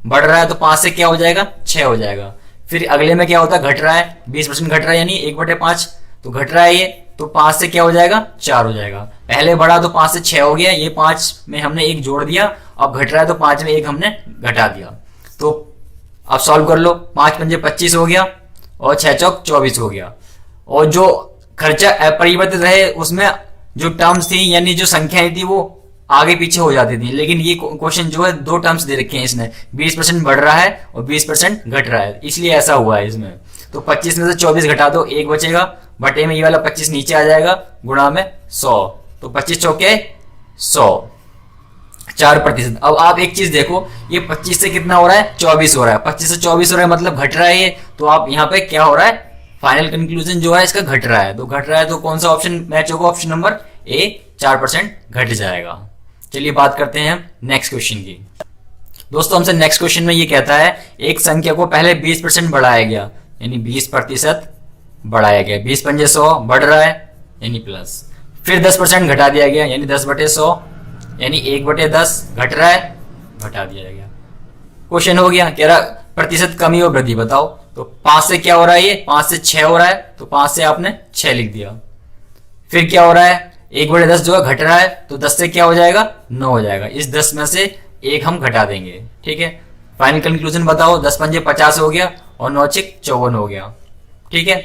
बढ़ रहा है, तो 5 से क्या हो जाएगा 6 हो जाएगा। फिर अगले में क्या होता है, घट रहा है, 20% घट रहा है यानी 1/5, तो घट रहा है ये, तो 5 से क्या हो जाएगा 4 हो जाएगा। पहले बढ़ा तो 5 से 6 हो गया, ये 5 में हमने 1 जोड़ दिया, अब घट रहा है तो 5 में 1 हमने घटा दिया। तो अब सॉल्व कर लो, 5×5 25 हो गया और 6×4 24 हो गया। और जो खर्चा अपरिवर्तित रहे उसमें जो टर्म्स थी यानी जो संख्याएं थी वो आगे पीछे हो जाती थी, लेकिन ये क्वेश्चन जो है 2 टर्म्स दे रखे हैं इसने, 20% बढ़ रहा है और 20% घट रहा है, इसलिए ऐसा हुआ है इसमें। तो 25 में से 24 घटा दो, 1 बचेगा, बटे में ये वाला 25 नीचे आ जाएगा, गुणा में 100, तो 25 चौके 100, 4%। अब आप एक चीज देखो, ये 25 से कितना हो रहा है 24 हो रहा है, 25 से 24 हो रहा है मतलब घट रहा है ये, तो आप यहाँ पे क्या हो रहा है, फाइनल कंक्लूजन जो है इसका घट रहा है। तो घट रहा है तो कौन सा ऑप्शन मैच होगा, ऑप्शन नंबर ए, 4% घट जाएगा। चलिए बात करते हैं नेक्स्ट क्वेश्चन की। दोस्तों हमसे नेक्स्ट क्वेश्चन में ये कहता है एक संख्या को पहले 20% बढ़ाया गया, यानी 20% बढ़ाया गया, 20×100 बढ़ रहा है यानी प्लस, फिर 10% घटा दिया गया यानी 10/100 यानी 1/10 घट रहा है, घटा दिया गया। क्वेश्चन हो गया, कह रहा प्रतिशत कमी और वृद्धि बताओ। तो 5 से क्या हो रहा है, ये 5 से 6 हो रहा है, तो 5 से आपने 6 लिख दिया। फिर क्या हो रहा है, 1/10 जो है घट रहा है, तो 10 से क्या हो जाएगा 9 हो जाएगा, इस 10 में से 1 हम घटा देंगे, ठीक है। फाइनल कंक्लूजन बताओ, 10×5 50 हो गया और 9×6 54 हो गया, ठीक है।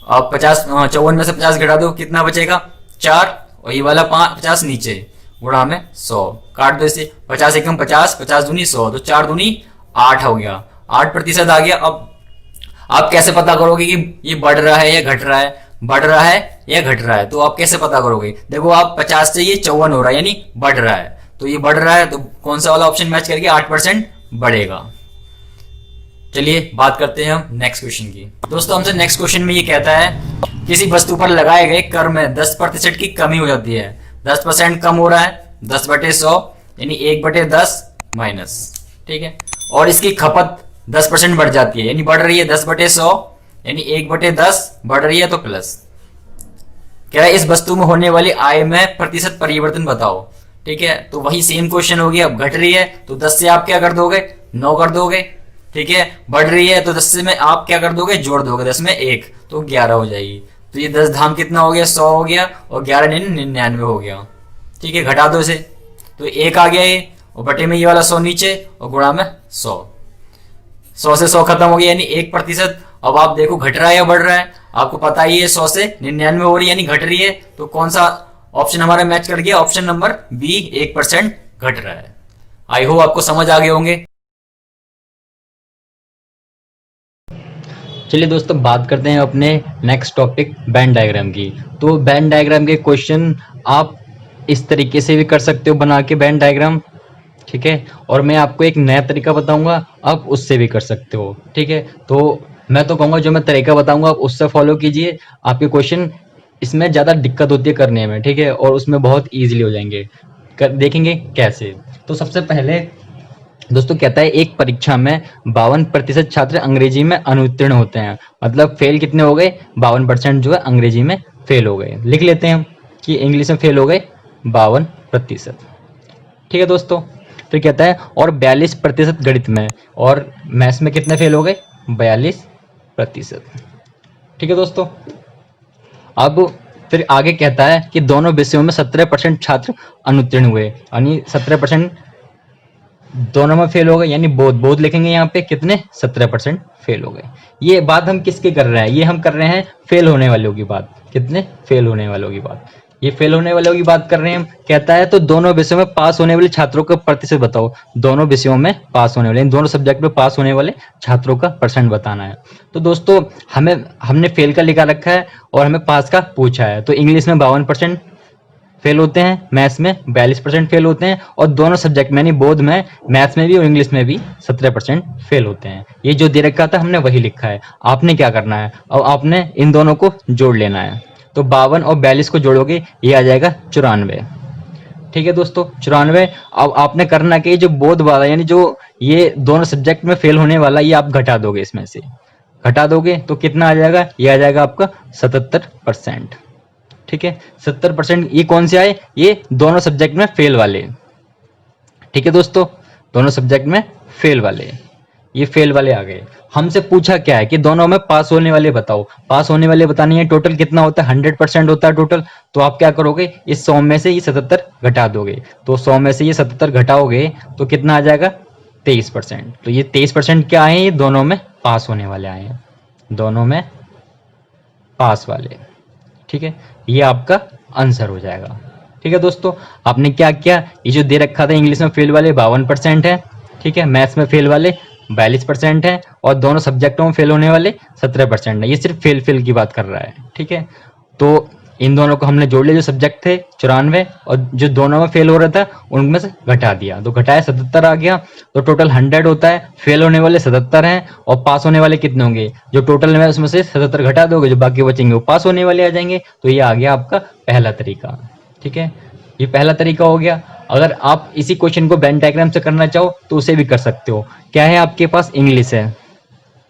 अब 54 में से 50 घटा दो, कितना बचेगा 4, और ये वाला 50 नीचे, गुणा में 100, काट दो इसे, 50 एकम 50, 50 दूनी 100, तो 4 दूनी 8 हो गया, 8% आ गया। अब आप कैसे पता करोगे कि ये बढ़ रहा है या घट रहा है, बढ़ रहा है या घट रहा है, तो आप कैसे पता करोगे, देखो आप 50 से ये 54 हो रहा है यानी बढ़ रहा है, तो ये बढ़ रहा है तो कौन सा वाला ऑप्शन मैच करेगा, 8% बढ़ेगा। चलिए बात करते हैं हम नेक्स्ट क्वेश्चन की। दोस्तों हमसे नेक्स्ट क्वेश्चन में ये कहता है किसी वस्तु पर लगाए गए कर में 10% की कमी हो जाती है, 10% कम हो रहा है, 10/100 यानी 1/10 माइनस, ठीक है। और इसकी खपत 10% बढ़ जाती है यानी बढ़ रही है, 10/100 यानी 1/10 बढ़ रही है तो प्लस। कह रहा है इस वस्तु में होने वाली आय में प्रतिशत परिवर्तन बताओ, ठीक है। तो वही सेम क्वेश्चन हो गया, अब घट रही है तो 10 से आप क्या कर दोगे 9 कर दोगे, ठीक है। बढ़ रही है तो 10 से में आप क्या कर दोगे जोड़ दोगे, 10 में 1 तो 11 हो जाएगी। तो ये 10 धाम कितना हो गया 100 हो गया और 11 99 हो गया, ठीक है। घटा दो इसे, तो 1 आ गया ये, और बटे में ये वाला 100 नीचे और गुणा में 100, 100 से 100 खत्म हो गया यानी 1%। अब आप देखो घट रहा है या बढ़ रहा है, आपको पता ही है 100 से 99 हो रही है यानी घट रही है, तो कौन सा ऑप्शन हमारा मैच कर गया, ऑप्शन नंबर बी, 1% घट रहा है। आई होप आपको समझ आ गए होंगे। चलिए दोस्तों बात करते हैं अपने नेक्स्ट टॉपिक वेन डायग्राम की। तो वेन डायग्राम के क्वेश्चन आप इस तरीके से भी कर सकते हो बना के वेन डायग्राम, ठीक है। और मैं आपको एक नया तरीका बताऊंगा, आप उससे भी कर सकते हो, ठीक है। तो मैं तो कहूँगा जो मैं तरीका बताऊंगा आप उससे फॉलो कीजिए, आपके क्वेश्चन इसमें ज़्यादा दिक्कत होती है करने में, ठीक है, और उसमें बहुत ईजिली हो जाएंगे। देखेंगे कैसे। तो सबसे पहले दोस्तों कहता है एक परीक्षा में 52% छात्र अंग्रेजी में अनुत्तीर्ण होते हैं, मतलब फेल कितने हो गए 52% जो है अंग्रेजी में फेल हो गए। लिख लेते हैं हम कि इंग्लिश में फेल हो गए 52%, ठीक है दोस्तों। फिर कहता है और 42% गणित में, और मैथ्स में कितने फेल हो गए 42%, ठीक है दोस्तों। अब फिर आगे कहता है कि दोनों विषयों में 17% छात्र अनुत्तीर्ण हुए, यानी 17% दोनों में फेल हो गए, यानी बोध लिखेंगे यहाँ पे कितने 17% फेल हो गए। ये बात हम किसके कर रहे हैं, ये हम कर रहे हैं फेल होने वालों की बात, कितने फेल होने वालों की बात। ये फेल होने वालों की बात कर रहे हैं हम। कहता है तो दोनों विषयों में पास होने वाले छात्रों का प्रतिशत बताओ। दोनों विषयों में पास होने वाले, इन दोनों सब्जेक्ट में पास होने वाले छात्रों का परसेंट बताना है। तो दोस्तों हमने फेल का लिखा रखा है और हमें पास का पूछा है। तो इंग्लिश में 52% फेल होते हैं, मैथ्स में 42% फेल होते हैं, और दोनों सब्जेक्ट में यानी बोध में, मैथ्स में भी और इंग्लिश में भी 17% फेल होते हैं। ये जो दे रखा था हमने वही लिखा है। आपने क्या करना है, अब आपने इन दोनों को जोड़ लेना है। तो 52 और 42 को जोड़ोगे ये आ जाएगा 94। ठीक है दोस्तों, 94। अब आपने करना कि जो बोध वाला यानी जो ये दोनों सब्जेक्ट में फेल होने वाला, ये आप घटा दोगे, इसमें से घटा दोगे तो कितना आ जाएगा, ये आ जाएगा आपका 77%। ठीक है, 70%। ये कौन से आए, ये दोनों सब्जेक्ट में फेल वाले। ठीक है दोस्तों, दोनों सब्जेक्ट में फेल वाले, ये फेल वाले आ गए। हमसे पूछा क्या है कि दोनों में पास होने वाले बताओ। पास होने वाले बतानी है, टोटल कितना होता है, 100% होता है टोटल। तो आप क्या करोगे, इस 100 में से ये 77 घटा दोगे। तो 100 में से ये 77 घटाओगे तो कितना आ जाएगा, 23%। तो ये 23% क्या आए, ये दोनों में पास होने वाले आए हैं, दोनों में पास वाले। ठीक है, ये आपका आंसर हो जाएगा। ठीक है दोस्तों, आपने क्या किया, ये जो दे रखा था इंग्लिश में फेल वाले 52% है, ठीक है, मैथ्स में फेल वाले 42% है, और दोनों सब्जेक्टों में फेल होने वाले 17% है। ये सिर्फ फेल की बात कर रहा है। ठीक है, तो इन दोनों को हमने जोड़ लिया, जो सब्जेक्ट थे 94 और जो दोनों में फेल हो रहा था उनमें से घटा दिया, तो घटाया 77 आ गया। तो टोटल 100 होता है, फेल होने वाले 77 हैं और पास होने वाले कितने होंगे, जो टोटल में उसमें से 77 घटा दोगे, जो बाकी बचेंगे वो पास होने वाले आ जाएंगे। तो ये आ गया आपका पहला तरीका। ठीक है, ये पहला तरीका हो गया। अगर आप इसी क्वेश्चन को वेन डायग्राम से करना चाहो तो उसे भी कर सकते हो। क्या है आपके पास, इंग्लिश है,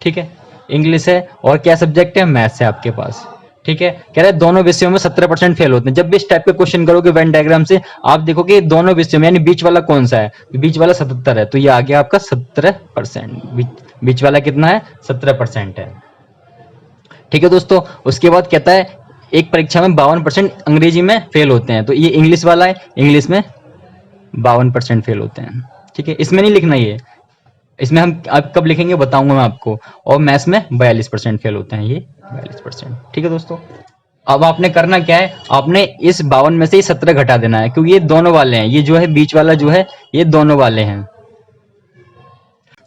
ठीक है, इंग्लिश है, और क्या सब्जेक्ट है, मैथ्स है आपके पास। ठीक है, कह रहे हैं दोनों विषयों में 17% फेल होते हैं। जब भी इस टाइप के क्वेश्चन करोगे वेन डायग्राम से, आप देखोगे दोनों विषयों में, यानी बीच वाला कौन सा है, बीच वाला 77 है, तो ये आ गया आपका 17%। बीच वाला कितना है, 17% है। ठीक है दोस्तों, उसके बाद कहता है एक परीक्षा में 52% अंग्रेजी में फेल होते हैं, तो ये इंग्लिश वाला है, इंग्लिश में 52% फेल होते हैं। ठीक है, इसमें नहीं लिखना, ये इसमें हम अब कब लिखेंगे बताऊंगा मैं आपको। और मैथ्स में 42% फेल होते हैं, ये 42%। ठीक है दोस्तों, अब आपने करना क्या है, आपने इस 52 में से ये 17 घटा देना है, क्योंकि ये दोनों वाले हैं, ये जो है बीच वाला जो है ये दोनों वाले हैं।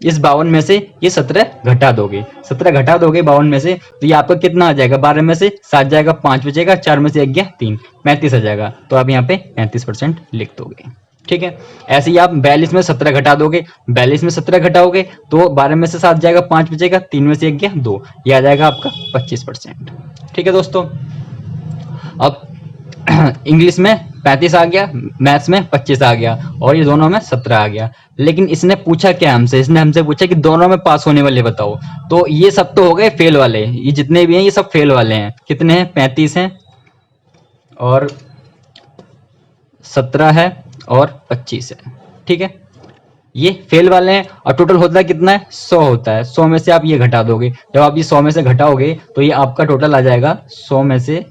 इस 52 में से ये 17 घटा दोगे, 17 घटा दोगे 52 में से, तो ये आपका कितना आ जाएगा, 12 में से 7 जाएगा, 5 बचेगा, 4 में से 1 गया 3, 35 आ जाएगा। तो आप यहाँ पे 35% लिख दोगे। ठीक है, ऐसे ही आप 42 में 17 घटा दोगे, 42 में 17 घटाओगे तो 12 में से 7 जाएगा, 5 बचेगा, 3 में से 1 गया 2, ये आ जाएगा आपका 25%। ठीक है दोस्तों, अब इंग्लिश में 35 आ गया, मैथ्स में 25 आ गया, और ये दोनों में 17 आ गया। लेकिन इसने पूछा क्या हमसे, इसने हमसे पूछा कि दोनों में पास होने वाले बताओ। तो ये सब तो हो गए फेल वाले, ये जितने भी हैं ये सब फेल वाले हैं। कितने हैं, 35 हैं और 17 है और 25 है। ठीक है, ये फेल वाले हैं, और टोटल होता है कितना है, 100 होता है। 100 में से आप ये घटा दोगे, जब आप ये 100 में से घटाओगे तो ये आपका टोटल आ जाएगा, 100 में से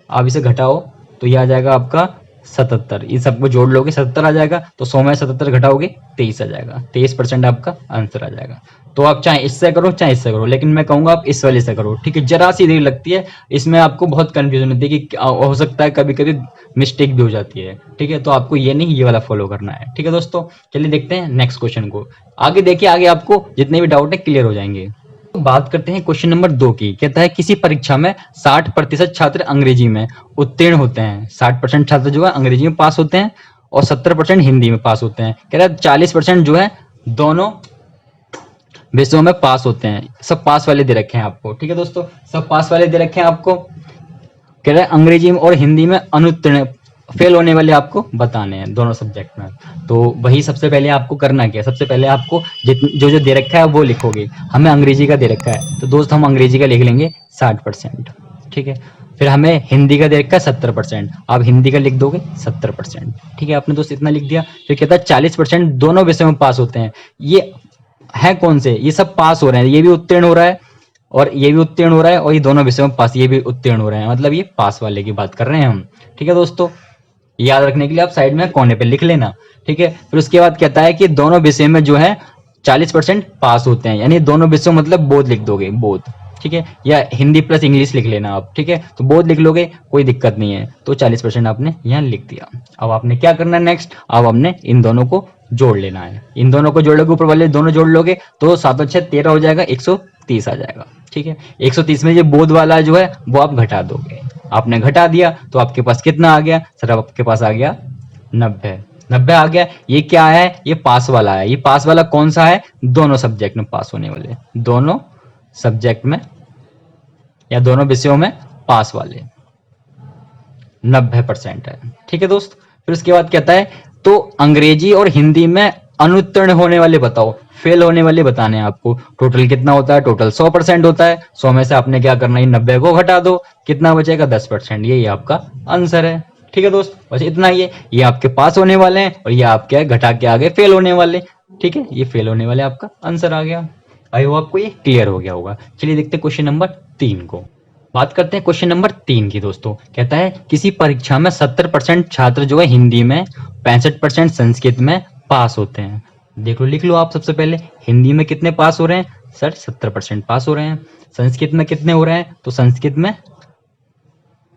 आप इसे घटाओ तो ये आ जाएगा आपका 77। ये सबको जोड़ लोगे 77 आ जाएगा, तो 100 में 77 घटाओगे 23 आ जाएगा। 23% आपका आंसर आ जाएगा। तो आप चाहे इससे करो चाहे इससे करो, लेकिन मैं कहूंगा आप इस वाले से करो। ठीक है, जरा सी देर लगती है, इसमें आपको बहुत कंफ्यूजन होती है कि हो सकता है कभी कभी मिस्टेक भी हो जाती है। ठीक है, तो आपको ये नहीं, ये वाला फॉलो करना है। ठीक है दोस्तों, चलिए देखते हैं नेक्स्ट क्वेश्चन को। आगे देखिए, आगे आपको जितने भी डाउट है क्लियर हो जाएंगे। तो बात करते हैं क्वेश्चन नंबर 2 की। कहता है किसी परीक्षा में 60% छात्र अंग्रेजी में उत्तीर्ण होते हैं। 60% छात्र जो है अंग्रेजी में पास होते हैं और 70% हिंदी में पास होते हैं। कह रहा है 40% जो है दोनों विषयों में पास होते हैं। सब पास वाले दे रखे हैं आपको। ठीक है दोस्तों, सब पास वाले दे रखे हैं आपको। कह रहा है अंग्रेजी में और हिंदी में अनुत्तीर्ण फेल होने वाले आपको बताने हैं दोनों सब्जेक्ट में। तो वही सबसे पहले आपको करना क्या है, सबसे पहले आपको जो जो दे रखा है वो लिखोगे। हमें अंग्रेजी का दे रखा है तो दोस्त हम अंग्रेजी का लिख लेंगे 60%। ठीक है, फिर हमें हिंदी का दे रखा है 70%, आप हिंदी का लिख दोगे 70%। ठीक है, आपने दोस्त इतना लिख दिया। फिर कहता है 40% दोनों विषयों में पास होते हैं। ये है कौन से, ये सब पास हो रहे हैं, ये भी उत्तीर्ण हो रहा है और ये भी उत्तीर्ण हो रहा है, और ये दोनों विषयों में पास, ये भी उत्तीर्ण हो रहे हैं, मतलब ये पास वाले की बात कर रहे हैं हम। ठीक है दोस्तों, याद रखने के लिए आप साइड में कोने पे लिख लेना। ठीक है, फिर उसके बाद कहता है कि दोनों विषय में जो है 40% पास होते हैं, यानी दोनों विषयों मतलब बोध लिख दोगे, बोध। ठीक है, या हिंदी प्लस इंग्लिश लिख लेना आप, ठीक है, तो बोथ लिख लोगे कोई दिक्कत नहीं है। तो 40% आपने यहाँ लिख दिया। अब आपने क्या करना है नेक्स्ट, अब हमने इन दोनों को जोड़ लेना है। इन दोनों को जोड़ोगे, ऊपर वाले दोनों जोड़ लोगे तो 7 और 6 13 हो जाएगा, 130 आ जाएगा। ठीक है, 130 में ये बोध वाला जो है वो आप घटा दोगे। आपने घटा दिया तो आपके पास कितना आ गया सर, आपके पास आ गया 90। 90 आ गया। ये क्या है, ये पास वाला है। ये पास वाला कौन सा है, दोनों सब्जेक्ट में पास होने वाले, दोनों सब्जेक्ट में या दोनों विषयों में पास वाले 90% है। ठीक है दोस्त, फिर उसके बाद कहता है तो अंग्रेजी और हिंदी में अनुत्तीर्ण होने वाले बताओ, फेल होने वाले बताने हैं आपको। टोटल कितना होता है, टोटल 100% होता है। 100 में से आपने क्या करना है, 90 को घटा दो, कितना बचेगा 10%। ये आपका आंसर है। ठीक है दोस्त, बस इतना ही है। ये आपके पास होने वाले हैं और ये आपके घटा के आगे फेल होने वाले। ठीक है, ये फेल होने वाले आपका आंसर आ गया। आई होप आपको ये क्लियर हो गया होगा। चलिए देखते हैं क्वेश्चन नंबर 3 को। बात करते हैं क्वेश्चन नंबर 3 की दोस्तों। कहता है किसी परीक्षा में 70% छात्र जो है हिंदी में, 65% संस्कृत में पास होते हैं। देख लो, लिख लो आप। सबसे पहले हिंदी में कितने पास हो रहे हैं सर, 70% पास हो रहे हैं। संस्कृत में कितने हो रहे हैं, तो संस्कृत में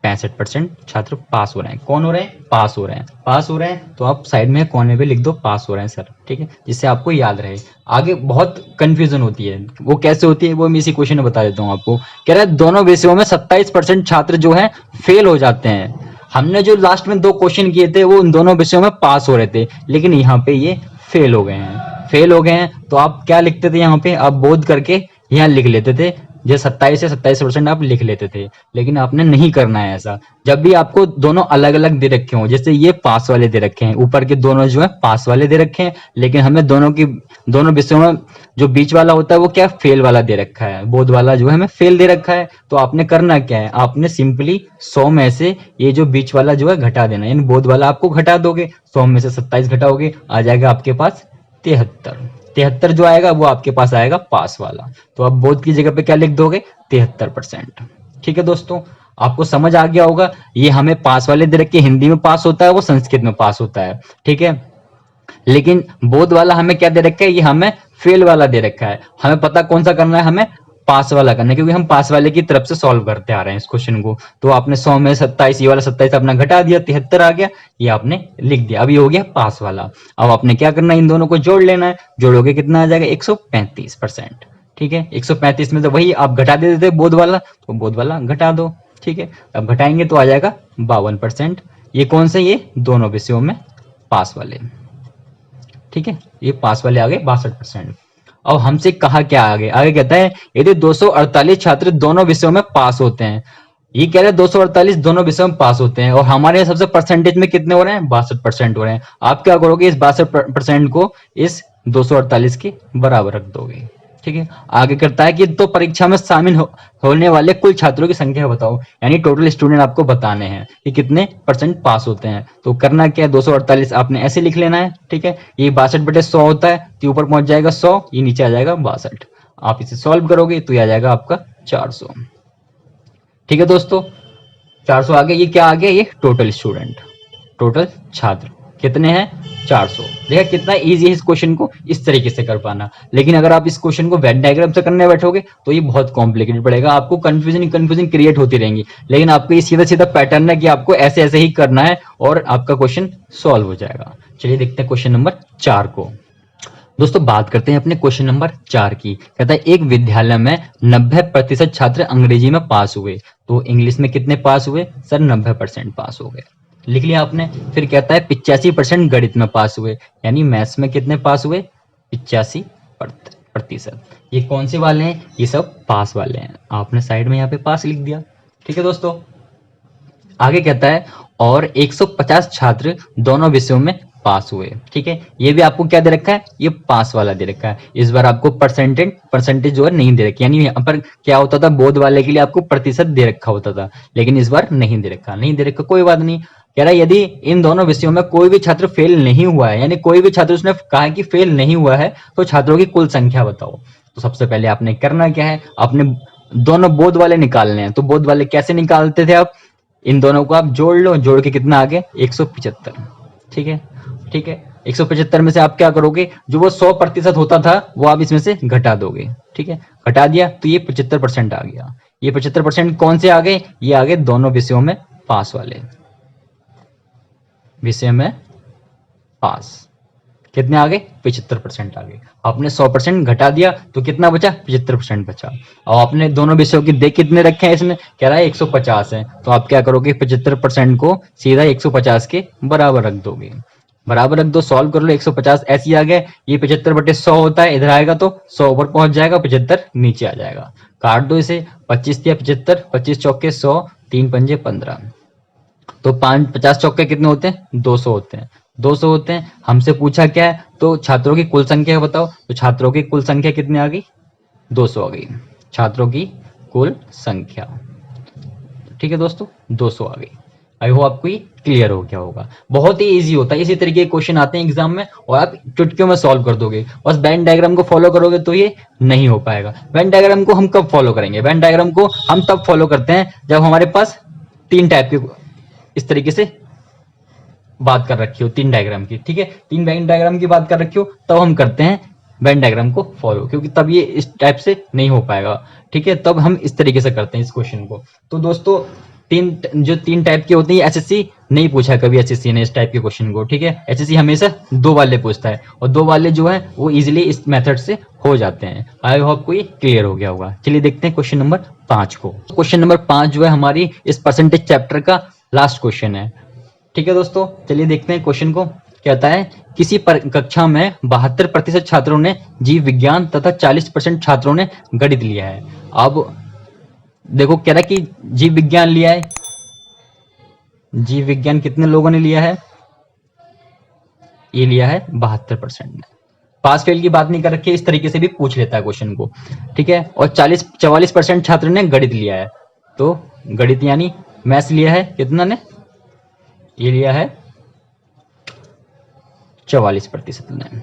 65% छात्र पास हो रहे हैं। कौन हो रहे हैं, पास हो रहे हैं। पास हो रहे हैं तो आप साइड में कोने पे लिख दो पास हो रहे हैं सर। ठीक है, जिससे आपको याद रहे। आगे बहुत कंफ्यूजन होती है, वो कैसे होती है वो मैं इसी क्वेश्चन में बता देता हूँ आपको। कह रहा है दोनों विषयों में 27% छात्र जो है फेल हो जाते हैं। हमने जो लास्ट में 2 क्वेश्चन किए थे वो उन दोनों विषयों में पास हो रहे थे, लेकिन यहाँ पे ये फेल हो गए हैं। फेल हो गए हैं तो आप क्या लिखते थे, यहाँ पे आप बोध करके यहाँ लिख लेते थे। जो 27 से 27% आप लिख लेते थे, लेकिन आपने नहीं करना है ऐसा। जब भी आपको दोनों अलग अलग दे रखे हो, जैसे ये पास वाले दे रखे हैं, ऊपर के दोनों जो है पास वाले दे रखे हैं, लेकिन हमें दोनों विषयों में जो बीच वाला होता है वो क्या फेल वाला दे रखा है, बोध वाला जो है हमें फेल दे रखा है। तो आपने करना क्या है, आपने सिंपली 100 में से ये जो बीच वाला जो है घटा देना, यानी बोध वाला आपको घटा दोगे। 100 में से 27 घटाओगे, आ जाएगा आपके पास 73। 73 जो आएगा वो आपके पास आएगा पास वाला। तो आप बोध की जगह पे क्या लिख दोगे, 73%। ठीक है दोस्तों, आपको समझ आ गया होगा। ये हमें पास वाले दे रखे, हिंदी में पास होता है, वो संस्कृत में पास होता है। ठीक है, लेकिन बोध वाला हमें क्या दे रखा है, ये हमें फेल वाला दे रखा है। हमें पता कौन सा करना है, हमें पास वाला करना है, क्योंकि हम पास वाले की तरफ से सॉल्व करते आ रहे हैं इस क्वेश्चन को। तो आपने 100 में 27, ये वाला 27 अपना घटा दिया, 73 आ गया, ये आपने लिख दिया। अब ये हो गया पास वाला। अब आपने क्या करना है, इन दोनों को जोड़ लेना है। जोड़ोगे कितना आ जाएगा, 135%। ठीक है, 135 में तो वही आप घटा देते थे बोध वाला, तो बोध वाला घटा दो। ठीक है, अब घटाएंगे तो आ जाएगा 52%। ये कौन से, ये दोनों विषयों में पास वाले। ठीक है, ये पास वाले आ गए 62%। अब हमसे कहा क्या आगे, आगे कहता है यदि 248 छात्र दोनों विषयों में पास होते हैं। ये कह रहे हैं 248 दोनों विषयों में पास होते हैं, और हमारे यहाँ सबसे परसेंटेज में कितने हो रहे हैं, 62% हो रहे हैं। आप क्या करोगे, इस 62% को इस 248 के बराबर रख दोगे। ठीक है, आगे करता है कि तो परीक्षा में शामिल होने वाले कुल छात्रों की संख्या बताओ, यानी टोटल स्टूडेंट आपको बताने हैं कि कितने % पास होते हैं। तो करना क्या है, 248 आपने ऐसे लिख लेना है। ठीक है, ये 62/100 होता है, तो ऊपर पहुंच जाएगा 100, ये नीचे आ जाएगा 62। आप इसे सॉल्व करोगे तो ये आ जाएगा आपका 400। ठीक है दोस्तों, 400 आ गया। ये क्या आ गया, ये टोटल स्टूडेंट, टोटल छात्र कितने हैं, 400। देखा कितना इजी है इस क्वेश्चन को इस तरीके से कर पाना। लेकिन अगर आप इस क्वेश्चन को वेन डायग्राम से करने बैठोगे तो ये बहुत कॉम्प्लिकेटेड पड़ेगा, आपको कंफ्यूजन क्रिएट होती रहेंगी। लेकिन आपको ये सीधा सीधा पैटर्न है कि आपको ऐसे ऐसे ही करना है और आपका क्वेश्चन सॉल्व हो जाएगा। चलिए देखते हैं क्वेश्चन नंबर 4 को। दोस्तों बात करते हैं अपने क्वेश्चन नंबर 4 की। कहता है एक विद्यालय में 90% छात्र अंग्रेजी में पास हुए, तो इंग्लिश में कितने पास हुए सर, 90% पास हो गए। लिख लिया आपने। फिर कहता है 85% गणित में पास हुए, यानी मैथ्स में कितने पास हुए, 85%। ये कौन से वाले हैं, ये सब पास वाले हैं। आपने साइड में यहाँ पे पास लिख दिया। ठीक है दोस्तों, आगे कहता है और 150 छात्र दोनों विषयों में पास हुए। ठीक है, ये भी आपको क्या दे रखा है, ये पास वाला दे रखा है। इस बार आपको परसेंटेज जो है नहीं दे रखी, यानी यहाँ पर क्या होता था, बोध वाले के लिए आपको प्रतिशत दे रखा होता था, लेकिन इस बार नहीं दे रखा। कोई बात नहीं। कह रहा है यदि इन दोनों विषयों में कोई भी छात्र फेल नहीं हुआ है, यानी कोई भी छात्र उसने कहा कि फेल नहीं हुआ है, तो छात्रों की कुल संख्या बताओ। तो सबसे पहले आपने करना क्या है, आपने दोनों बोध वाले निकालने हैं। तो बोध वाले कैसे निकालते थे आप, इन दोनों को आप जोड़ लो, जोड़ के कितना आ गया, 175। ठीक है, 175 में से आप क्या करोगे, जो वो 100% होता था वो आप इसमें से घटा दोगे। ठीक है, घटा दिया तो ये 75% आ गया। ये 75% कौन से आ गए, ये आ गए दोनों विषयों में पास वाले, विषय में पास। कितने आ गए, 75% आ गए। आपने 100% घटा दिया तो कितना बचा, 75% बचा। और आपने दोनों विषयों की देख कितने रखे हैं, इसमें कह रहा है 150 है, तो आप क्या करोगे, 75% को सीधा 150 के बराबर रख दोगे। बराबर रख दो, सॉल्व कर लो, 150 ऐसे ही आ गया। ये 75/100 होता है, इधर आएगा तो 100 ऊपर पहुंच जाएगा, 75 नीचे आ जाएगा। काट दो इसे, 25 या 75, 25 चौके 100, 3 पंजे 15, तो 50 चौके कितने होते हैं, 200 होते हैं। 200 होते हैं। हमसे पूछा क्या है, तो छात्रों की कुल संख्या बताओ, तो छात्रों की कुल संख्या कितनी आ गई, 200 आ गई। छात्रों की कुल संख्या, ठीक है दोस्तों, 200 आ गई। आई होप आपको ये क्लियर हो गया होगा। बहुत ही इजी होता है, इसी तरीके के क्वेश्चन आते हैं एग्जाम में और आप चुटकियों में सॉल्व कर दोगे। बस वेन डायग्राम को फॉलो करोगे तो ये नहीं हो पाएगा। वेन डायग्राम को हम कब फॉलो करेंगे, वेन डायग्राम को हम तब फॉलो करते हैं जब हमारे पास 3 टाइप के इस तरीके से बात कर रखी हो, 3 डायग्राम की। ठीक है, 3 वेन डायग्राम की बात कर रखी हो तब हम करते हैं वेन डायग्राम को फॉलो, क्योंकि तब ये इस टाइप से नहीं हो पाएगा। ठीक है, तब हम इस तरीके से करते हैं इस क्वेश्चन को। तो दोस्तों जो 3 टाइप के होते हैं, एसएससी नहीं पूछा कभी एसएससी ने इस टाइप के क्वेश्चन को। ठीक है, एसएससी हमेशा 2 वाले पूछता है और 2 वाले जो है वो इजिली इस मेथड से हो जाते हैं। आई होप आपको ये क्लियर हो गया होगा। चलिए देखते हैं क्वेश्चन नंबर 5 को। क्वेश्चन नंबर 5 जो है हमारी इस परसेंटेज चैप्टर का लास्ट क्वेश्चन है। ठीक है दोस्तों, चलिए देखते हैं क्वेश्चन को। कहता है किसी कक्षा में 72% छात्रों ने जीव विज्ञान तथा 40% छात्रों ने गणित लिया है। अब देखो कह रहा है कि जीव विज्ञान लिया है, जीव विज्ञान कितने लोगों ने लिया है, ये लिया है 72% ने। पास फेल की बात नहीं कर रखी है, इस तरीके से भी पूछ लेता है क्वेश्चन को। ठीक है, और 44% छात्र ने गणित लिया है, तो गणित यानी मैथ्स लिया है, कितना ने, ये लिया है 44% ने।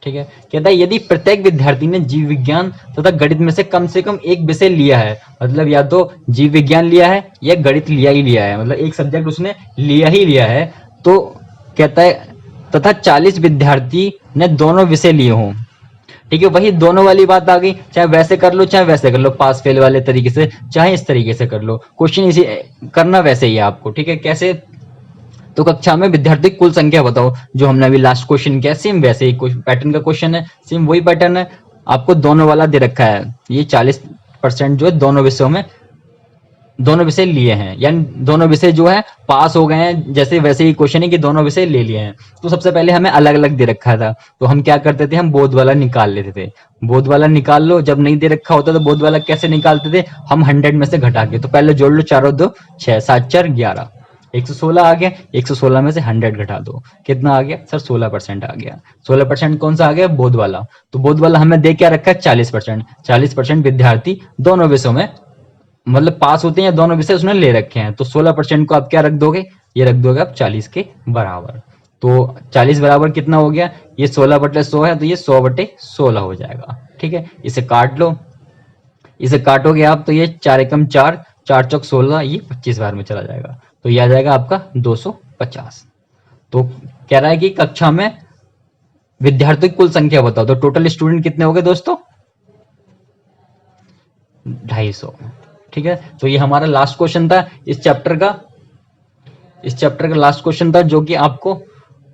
ठीक है, कहता है यदि प्रत्येक विद्यार्थी ने जीव विज्ञान तथा गणित में से कम एक विषय लिया है, मतलब या तो जीव विज्ञान लिया है या गणित लिया ही लिया है, मतलब एक सब्जेक्ट उसने लिया ही लिया है, तो कहता है तथा 40 विद्यार्थी ने दोनों विषय लिए हों। ठीक है, वही दोनों वाली बात आ गई, चाहे वैसे कर लो चाहे वैसे कर लो, पास फेल वाले तरीके से, चाहे इस तरीके से कर लो, क्वेश्चन इसी करना वैसे ही है आपको। ठीक है, कैसे, तो कक्षा में विद्यार्थी कुल संख्या बताओ, जो हमने अभी लास्ट क्वेश्चन किया सेम वैसे ही पैटर्न का क्वेश्चन है, सेम वही पैटर्न है। आपको दोनों वाला दे रखा है, ये 40% जो है दोनों विषयों में दोनों विषय लिए हैं, यानी दोनों विषय जो है पास हो गए हैं, जैसे वैसे ही क्वेश्चन है कि दोनों विषय ले लिए हैं। तो सबसे पहले हमें अलग अलग दे रखा था, तो हम क्या करते थे, हम बोध वाला निकाल लेते थे। बोध वाला निकाल लो, जब नहीं दे रखा होता तो बोध वाला कैसे निकालते थे, हम 100 में से घटा के, तो पहले जोड़ लो, 4 और 2 6, 7 4 11, 116 आ गया। 116 में से 100 घटा दो, कितना आ गया सर, 16% आ गया। 16% कौन सा आ गया, बोध वाला। तो बोध वाला हमें दे क्या रखा है, 40%। 40% विद्यार्थी दोनों विषयों में मतलब पास होते हैं, दोनों विषय उसने ले रखे हैं, तो 16% को आप क्या रख दोगे, ये रख दोगे आप 40 के बराबर। तो 40 बराबर कितना हो गया, ये 16/100 है, तो ये 100/16 हो जाएगा। ठीक है, इसे काट लो, इसे काटोगे आप तो ये 4 एकम 4, 4 चौक 16, ये 25 बार में चला जाएगा, तो ये आ जाएगा आपका 250। तो कह रहा है कि कक्षा में विद्यार्थियों की कुल संख्या बताओ, तो टोटल स्टूडेंट कितने हो गए दोस्तों, 250। ठीक है, तो ये हमारा लास्ट क्वेश्चन था इस चैप्टर का, इस चैप्टर का लास्ट क्वेश्चन था, जो कि आपको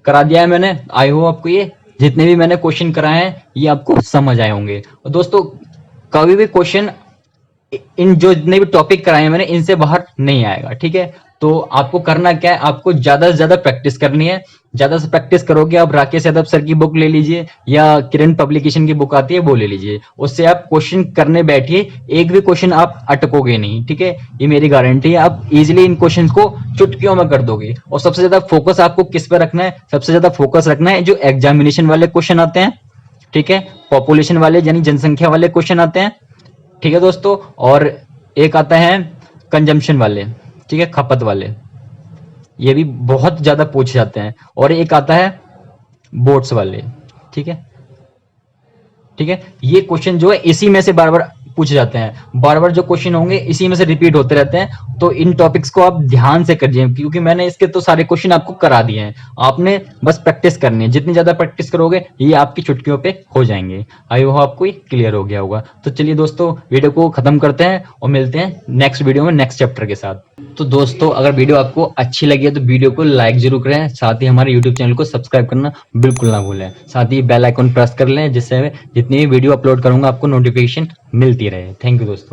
करा दिया है मैंने। आई होप आपको ये जितने भी मैंने क्वेश्चन कराए हैं ये आपको समझ आए होंगे। और दोस्तों कभी भी क्वेश्चन इन जो जितने भी टॉपिक कराए हैं मैंने इनसे बाहर नहीं आएगा। ठीक है, तो आपको करना क्या है, आपको ज्यादा से ज्यादा प्रैक्टिस करनी है। ज्यादा से प्रैक्टिस करोगे, आप राकेश यादव सर की बुक ले लीजिए या किरण पब्लिकेशन की बुक आती है वो ले लीजिए, उससे आप क्वेश्चन करने बैठिए, एक भी क्वेश्चन आप अटकोगे नहीं। ठीक है, ये मेरी गारंटी है, आप इजिली इन क्वेश्चन को चुटकियों में कर दोगे। और सबसे ज्यादा फोकस आपको किस पे रखना है, सबसे ज्यादा फोकस रखना है जो एग्जामिनेशन वाले क्वेश्चन आते हैं। ठीक है, पॉपुलेशन वाले यानी जनसंख्या वाले क्वेश्चन आते हैं। ठीक है दोस्तों, और एक आता है कंजम्पशन वाले, ठीक है, खपत वाले, ये भी बहुत ज्यादा पूछे जाते हैं। और एक आता है बोट्स वाले। ठीक है, ठीक है, ये क्वेश्चन जो है इसी में से बार बार पूछे जाते हैं, बार बार जो क्वेश्चन होंगे इसी में से रिपीट होते रहते हैं। तो इन टॉपिक्स को आप ध्यान से करिए, क्योंकि मैंने इसके तो सारे क्वेश्चन आपको करा दिए हैं, आपने बस प्रैक्टिस करनी है। जितनी ज्यादा प्रैक्टिस करोगे ये आपकी चुटकियों पे हो जाएंगे। आई होप आपको क्लियर हो गया होगा। तो चलिए दोस्तों, वीडियो को खत्म करते हैं और मिलते हैं नेक्स्ट वीडियो में नेक्स्ट चैप्टर के साथ। तो दोस्तों, अगर वीडियो आपको अच्छी लगी है तो वीडियो को लाइक जरूर करें, साथ ही हमारे यूट्यूब चैनल को सब्सक्राइब करना बिल्कुल ना भूलें। साथ ही बेल आइकन प्रेस कर लें, जिससे जितनी भी वीडियो अपलोड करूंगा आपको नोटिफिकेशन मिलती रहे। थैंक यू दोस्तों।